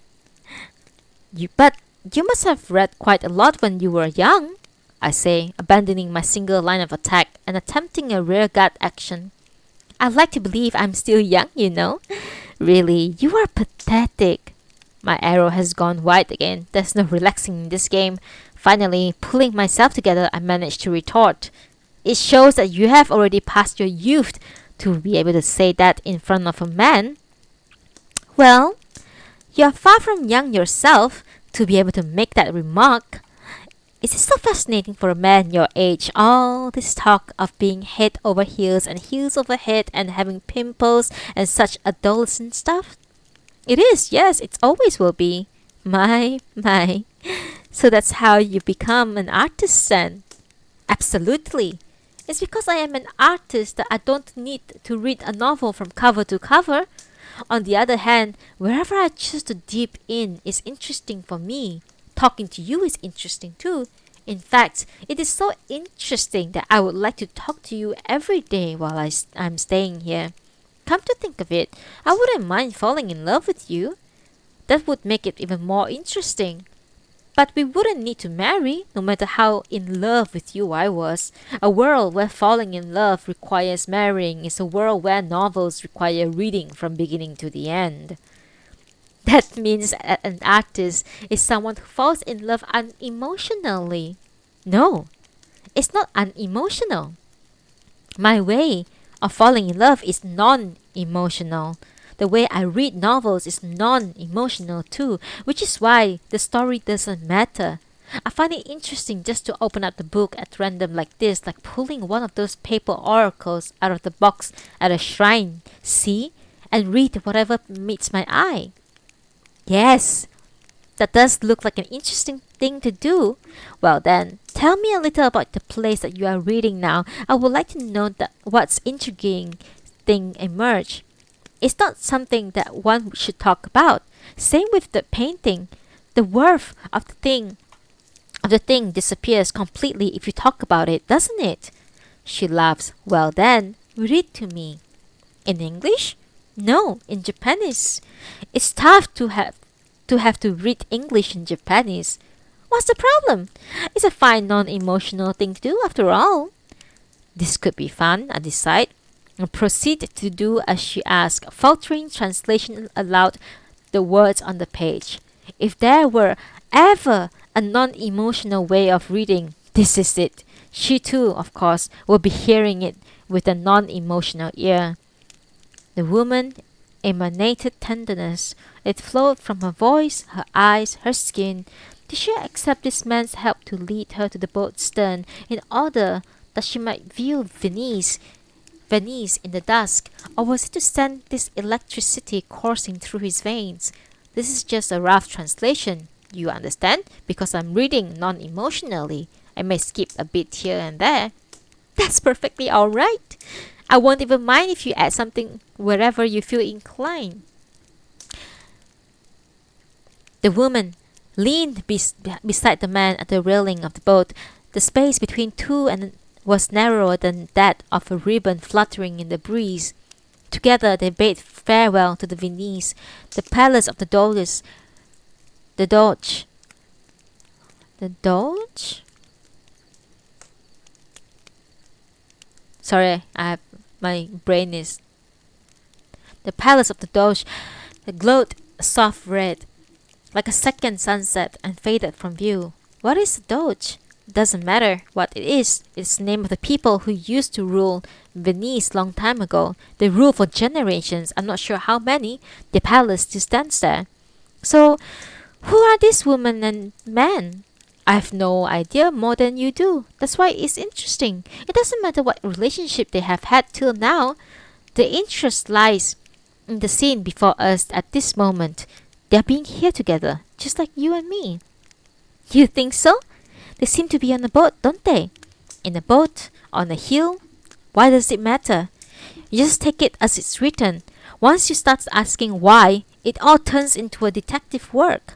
But you must have read quite a lot when you were young, I say, abandoning my single line of attack and attempting a rearguard action. I like to believe I'm still young, you know. Really, you are pathetic. My arrow has gone wide again. There's no relaxing in this game. Finally, pulling myself together, I manage to retort. It shows that you have already passed your youth to be able to say that in front of a man. Well, you're far from young yourself to be able to make that remark. Is it so fascinating for a man your age, all this talk of being head over heels and heels over head and having pimples and such adolescent stuff? It is, yes, it always will be. My. So that's how you become an artist then? Absolutely. It's because I am an artist that I don't need to read a novel from cover to cover. On the other hand, wherever I choose to dip in is interesting for me. Talking to you is interesting too. In fact, it is so interesting that I would like to talk to you every day while I'm staying here. Come to think of it, I wouldn't mind falling in love with you. That would make it even more interesting. But we wouldn't need to marry, no matter how in love with you I was. A world where falling in love requires marrying is a world where novels require reading from beginning to the end. That means that an artist is someone who falls in love unemotionally. No, it's not unemotional. My way of falling in love is non-emotional. The way I read novels is non-emotional too, which is why the story doesn't matter. I find it interesting just to open up the book at random like this, like pulling one of those paper oracles out of the box at a shrine, see, and read whatever meets my eye. Yes, that does look like an interesting thing to do. Well then, tell me a little about the place that you are reading now. I would like to know that what's intriguing thing emerge. It's not something that one should talk about. Same with the painting. The worth of the thing disappears completely if you talk about it, doesn't it? She laughs. Well then, read to me. In English? No, in Japanese. It's tough to have to read English in Japanese. What's the problem? It's a fine non-emotional thing to do after all. This could be fun, I decide. and proceeded to do as she asked, faltering translation aloud the words on the page. If there were ever a non-emotional way of reading, this is it. She too, of course, will be hearing it with a non-emotional ear. The woman emanated tenderness. It flowed from her voice, her eyes, her skin. Did she accept this man's help to lead her to the boat's stern in order that she might view Venice in the dusk, or was it to send this electricity coursing through his veins? This is just a rough translation, you understand, because I'm reading non-emotionally. I may skip a bit here and there. That's perfectly alright. I won't even mind if you add something wherever you feel inclined. The woman leaned beside the man at the railing of the boat. The space between two and was narrower than that of a ribbon fluttering in the breeze. Together they bade farewell to the Venice, the palace of the Doge. The Doge? The Doge? Sorry, my brain is... The palace of the Doge glowed a soft red, like a second sunset, and faded from view. What is the Doge? Doesn't matter what it is. It's the name of the people who used to rule Venice long time ago. They ruled for generations. I'm not sure how many. The palace still stands there. So, who are this woman and man? I've no idea more than you do. That's why it's interesting. It doesn't matter what relationship they have had till now. The interest lies in the scene before us at this moment. They're being here together, just like you and me. You think so? They seem to be on a boat, don't they? In a boat, on a hill. Why does it matter? You just take it as it's written. Once you start asking why, it all turns into a detective work.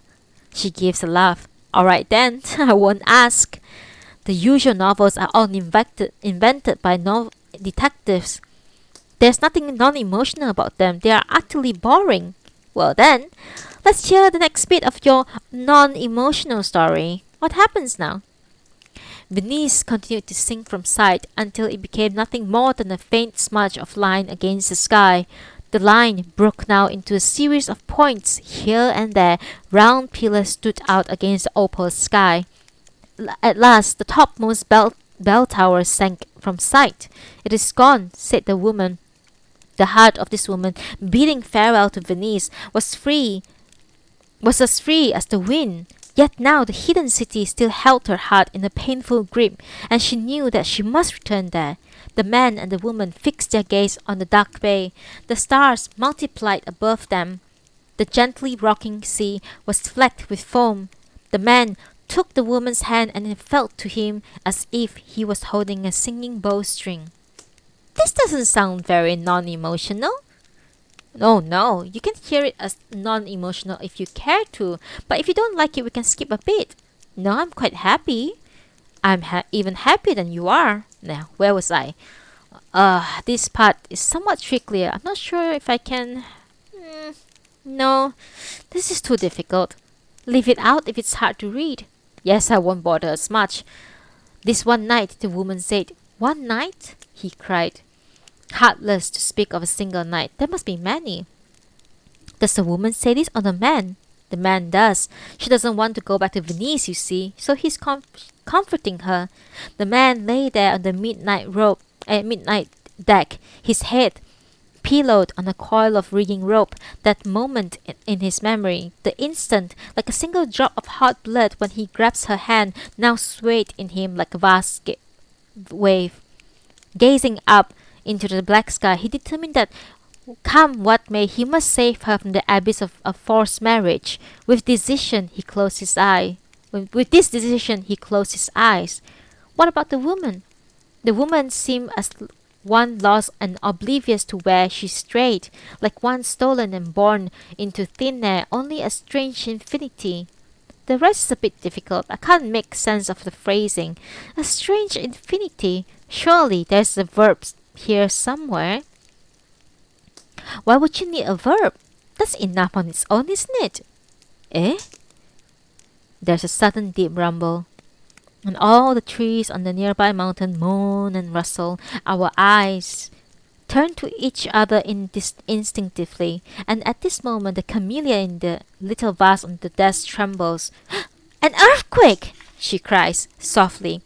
She gives a laugh. Alright then, I won't ask. The usual novels are all invented by detectives. There's nothing non-emotional about them. They are utterly boring. Well then, let's hear the next bit of your non-emotional story. What happens now? Venice continued to sink from sight until it became nothing more than a faint smudge of line against the sky. The line broke now into a series of points. Here and there, round pillars stood out against the opal sky. At last, the topmost bell tower sank from sight. It is gone, said the woman. The heart of this woman, bidding farewell to Venice, was as free as the wind. Yet now the hidden city still held her heart in a painful grip, and she knew that she must return there. The man and the woman fixed their gaze on the dark bay. The stars multiplied above them. The gently rocking sea was flecked with foam. The man took the woman's hand, and it felt to him as if he was holding a singing bowstring. This doesn't sound very non-emotional. Oh no, you can hear it as non-emotional if you care to, but if you don't like it, we can skip a bit. No, I'm quite happy. I'm even happier than you are. Now, where was I? This part is somewhat trickier. I'm not sure if I can... No, this is too difficult. Leave it out if it's hard to read. Yes, I won't bother as much. This one night, the woman said. One night? He cried. Heartless to speak of a single night. There must be many. Does the woman say this or the man? The man does. She doesn't want to go back to Venice, you see, so he's comforting her. The man lay there on the midnight deck, his head pillowed on a coil of rigging rope. That moment in his memory, the instant, like a single drop of hot blood when he grabs her hand, now swayed in him like a vast wave. Gazing up into the black sky, he determined that come what may, he must save her from the abyss of a forced marriage. With this decision, he closed his eyes. What about the woman? The woman seemed as one lost and oblivious to where she strayed, like one stolen and born into thin air, only a strange infinity. The rest is a bit difficult. I can't make sense of the phrasing. A strange infinity. Surely there's a verb here somewhere. Why would you need a verb? That's enough on its own, isn't it? Eh? There's a sudden deep rumble, and all the trees on the nearby mountain moan and rustle. Our eyes turn to each other instinctively, and at this moment the camellia in the little vase on the desk trembles. An earthquake! She cries softly.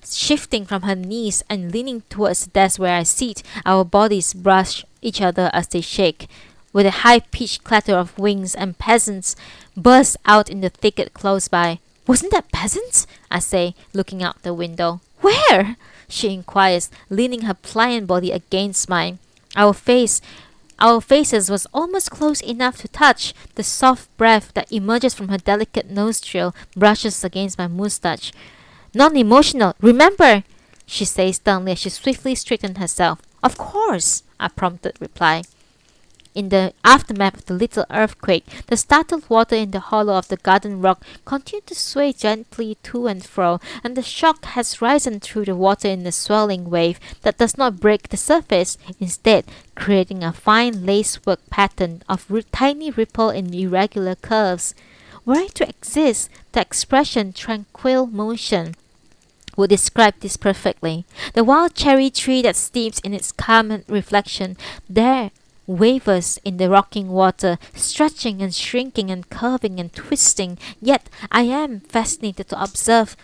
Shifting from her knees and leaning towards the desk where I sit, our bodies brush each other as they shake. With a high-pitched clatter of wings, and peasants burst out in the thicket close by. Wasn't that peasants? I say, looking out the window. Where? She inquires, leaning her pliant body against mine. Our faces was almost close enough to touch. The soft breath that emerges from her delicate nostril brushes against my moustache. Non-emotional, remember, she says sternly as she swiftly straightens herself. Of course, I prompted reply. In the aftermath of the little earthquake, the startled water in the hollow of the garden rock continued to sway gently to and fro, and the shock has risen through the water in a swelling wave that does not break the surface, instead creating a fine lacework pattern of tiny ripple in irregular curves. Were it to exist, the expression tranquil motion would describe this perfectly. The wild cherry tree that steeps in its calm reflection there wavers in the rocking water, stretching and shrinking and curving and twisting, yet I am fascinated to observe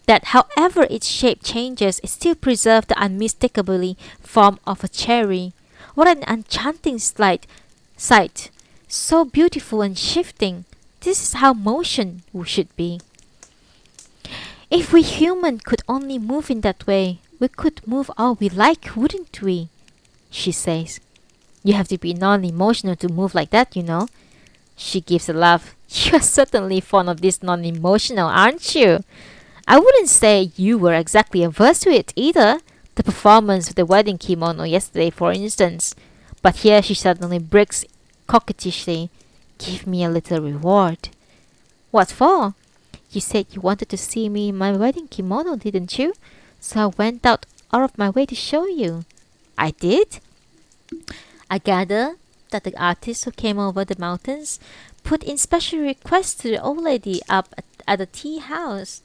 that however its shape changes, it still preserves the unmistakably form of a cherry. What an enchanting sight! So beautiful and shifting. This is how motion should be. If we human could only move in that way, we could move all we like, wouldn't we? She says. You have to be non-emotional to move like that, you know. She gives a laugh. You're certainly fond of this non-emotional, aren't you? I wouldn't say you were exactly averse to it either. The performance of the wedding kimono yesterday, for instance. But here she suddenly breaks coquettishly. Give me a little reward. What for? You said you wanted to see me in my wedding kimono, didn't you? So I went out of my way to show you. I did? I gather that the artist who came over the mountains put in special requests to the old lady up at the tea house.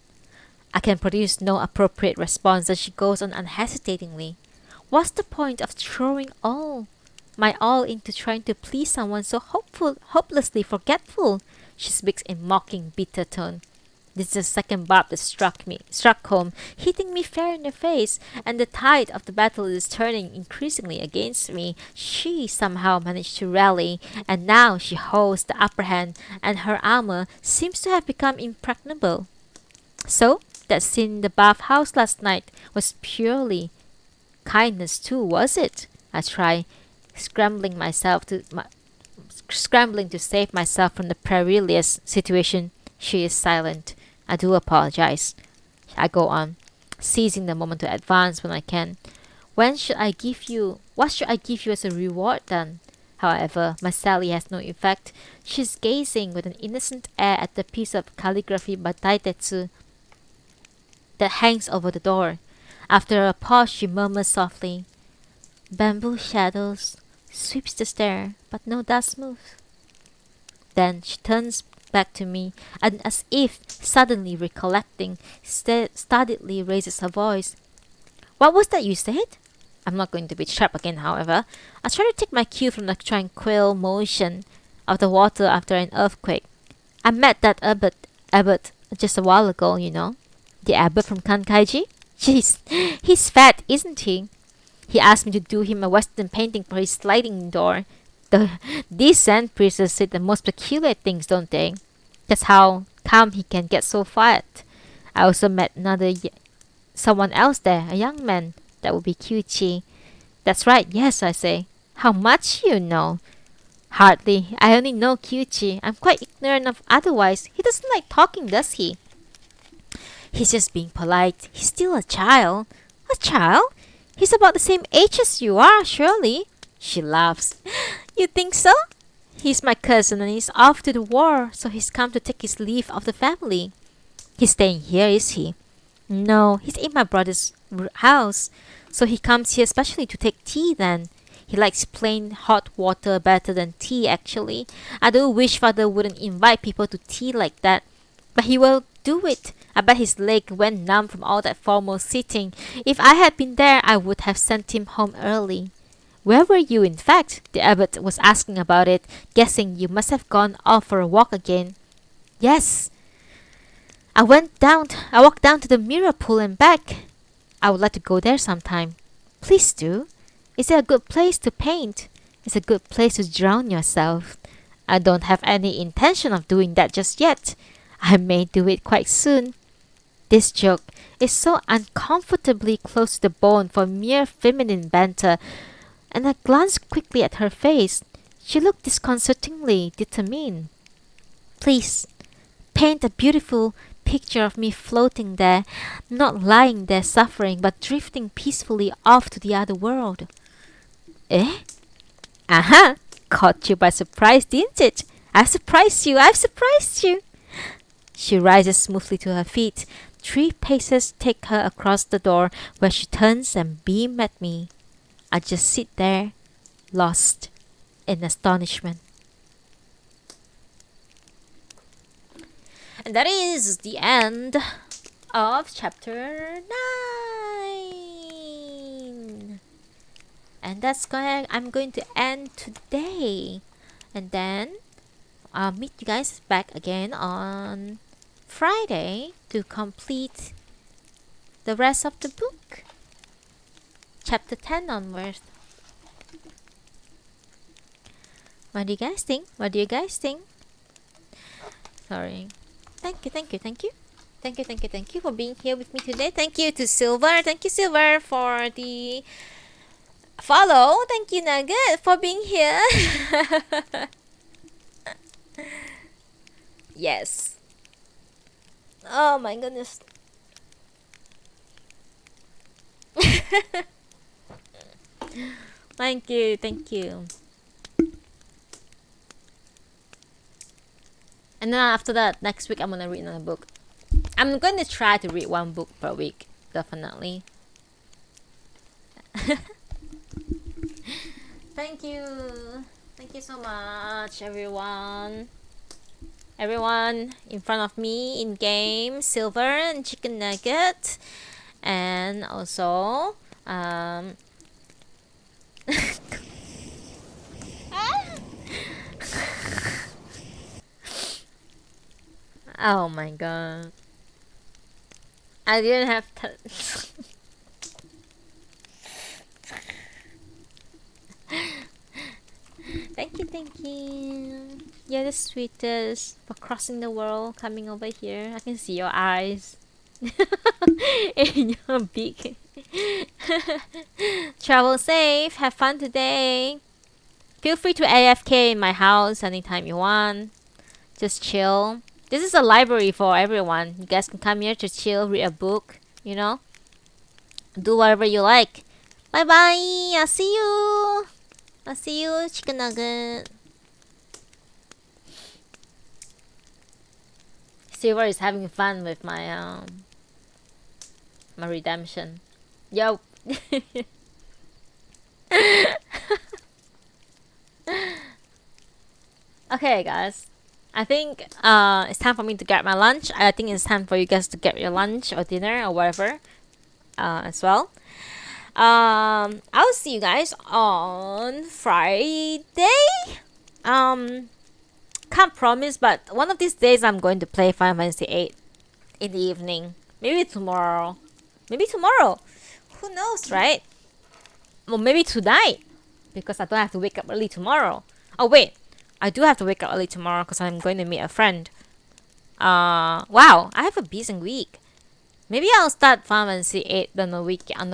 I can produce no appropriate response as she goes on unhesitatingly. What's the point of throwing my all into trying to please someone so hopelessly forgetful? She speaks in mocking, bitter tone. This is the second barb that struck home, hitting me fair in the face, and the tide of the battle is turning increasingly against me. She somehow managed to rally, and now she holds the upper hand, and her armor seems to have become impregnable. So, that scene in the bathhouse last night was purely kindness too, was it? I try, scrambling to save myself from the perilous situation. She is silent. I do apologize. I go on, seizing the moment to advance when I can. What should I give you as a reward then? However, my sally has no effect. She's gazing with an innocent air at the piece of calligraphy by Taitetsu that hangs over the door. After a pause, she murmurs softly, Bamboo shadows sweeps the stair, but no dust moves. Then she turns back to me, and as if suddenly recollecting, stolidly raises her voice. What was that you said? I'm not going to be trapped again, however. I try to take my cue from the tranquil motion of the water after an earthquake. I met that abbot just a while ago, you know. The abbot from Kankaiji? Jeez, he's fat, isn't he? He asked me to do him a Western painting for his sliding door. These Zen priests say the most peculiar things, don't they? That's how come he can get so fat. I also met someone else there, a young man. That would be Kyuchi. That's right, yes, I say. How much you know? Hardly. I only know Kyuchi. I'm quite ignorant of otherwise. He doesn't like talking, does he? He's just being polite. He's still a child. A child? He's about the same age as you are, surely. She laughs. You think so? He's my cousin and he's off to the war, so he's come to take his leave of the family. He's staying here, is he? No, he's in my brother's house, so he comes here especially to take tea then. He likes plain hot water better than tea, actually. I do wish father wouldn't invite people to tea like that, but he will do it. I bet his leg went numb from all that formal sitting. If I had been there, I would have sent him home early. Where were you, in fact? The abbot was asking about it, guessing you must have gone off for a walk again. Yes. I walked down to the mirror pool and back. I would like to go there sometime. Please do. Is it a good place to paint? It's a good place to drown yourself. I don't have any intention of doing that just yet. I may do it quite soon. This joke is so uncomfortably close to the bone for mere feminine banter, and I glanced quickly at her face. She looked disconcertingly determined. Please, paint a beautiful picture of me floating there, not lying there suffering, but drifting peacefully off to the other world. Eh? Aha! Caught you by surprise, didn't it? I've surprised you! She rises smoothly to her feet. 3 paces take her across the door, where she turns and beams at me. I just sit there, lost in astonishment. And that is the end of chapter 9. And I'm going to end today. And then I'll meet you guys back again on Friday to complete the rest of the book. Chapter 10 onwards. What do you guys think? Sorry. Thank you for being here with me today. Thank you to Silver. Thank you, Silver, for the follow. Thank you, Nugget, for being here. Yes. Oh my goodness. Thank you. And then after that, next week I'm gonna read another book. I'm going to try to read 1 book per week, definitely. Thank you so much, everyone. Everyone in front of me in game, Silver and Chicken Nugget, and also oh my god, I didn't have Thank you. You're the sweetest for crossing the world, coming over here. I can see your eyes in your beak. Travel safe. Have fun today. Feel free to AFK in my house anytime you want. Just chill. This is a library for everyone. You guys can come here to chill, read a book, Do whatever you like. Bye bye. I'll see you, Chicken Nugget. Silver is having fun with my my redemption. Yo. Okay, guys. I think it's time for me to get my lunch. I think it's time for you guys to get your lunch or dinner or whatever as well. I'll see you guys on Friday. Can't promise, but one of these days I'm going to play Final Fantasy 8 in the evening. Maybe tomorrow. Who knows, right? Or maybe tonight, because I don't have to wake up early tomorrow. Oh wait, I do have to wake up early tomorrow because I'm going to meet a friend. Wow, I have a busy week. Maybe I'll start Final Fantasy 8 on the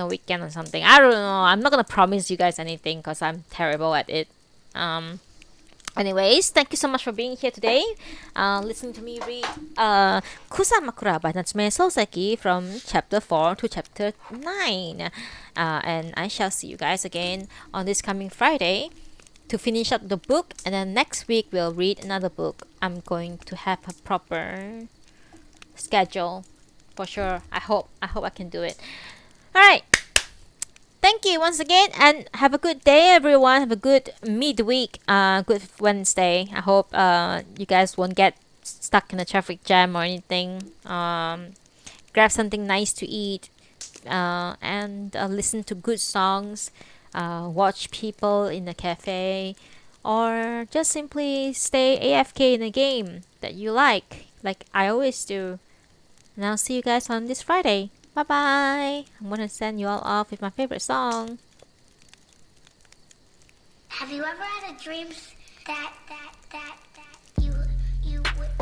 weekend or something. I don't know. I'm not gonna promise you guys anything because I'm terrible at it. Anyways, thank you so much for being here today. Listening to me read Kusamakura by Natsume Sōseki from chapter 4 to chapter 9. And I shall see you guys again on this coming Friday to finish up the book. And then next week we'll read another book. I'm going to have a proper schedule for sure. I hope I can do it. Alright. Thank you once again, and have a good day, everyone. Have a good midweek, good Wednesday. I hope you guys won't get stuck in a traffic jam or anything. Grab something nice to eat, and listen to good songs. watch people in a cafe, or just simply stay AFK in a game that you like I always do. And I'll see you guys on this Friday. Bye bye. I'm gonna send you all off with my favorite song. Have you ever had a dream that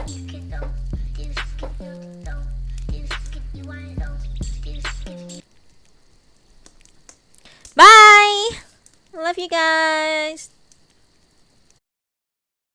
you can know, you skip, you wanna know, you skip. Bye. Love you guys.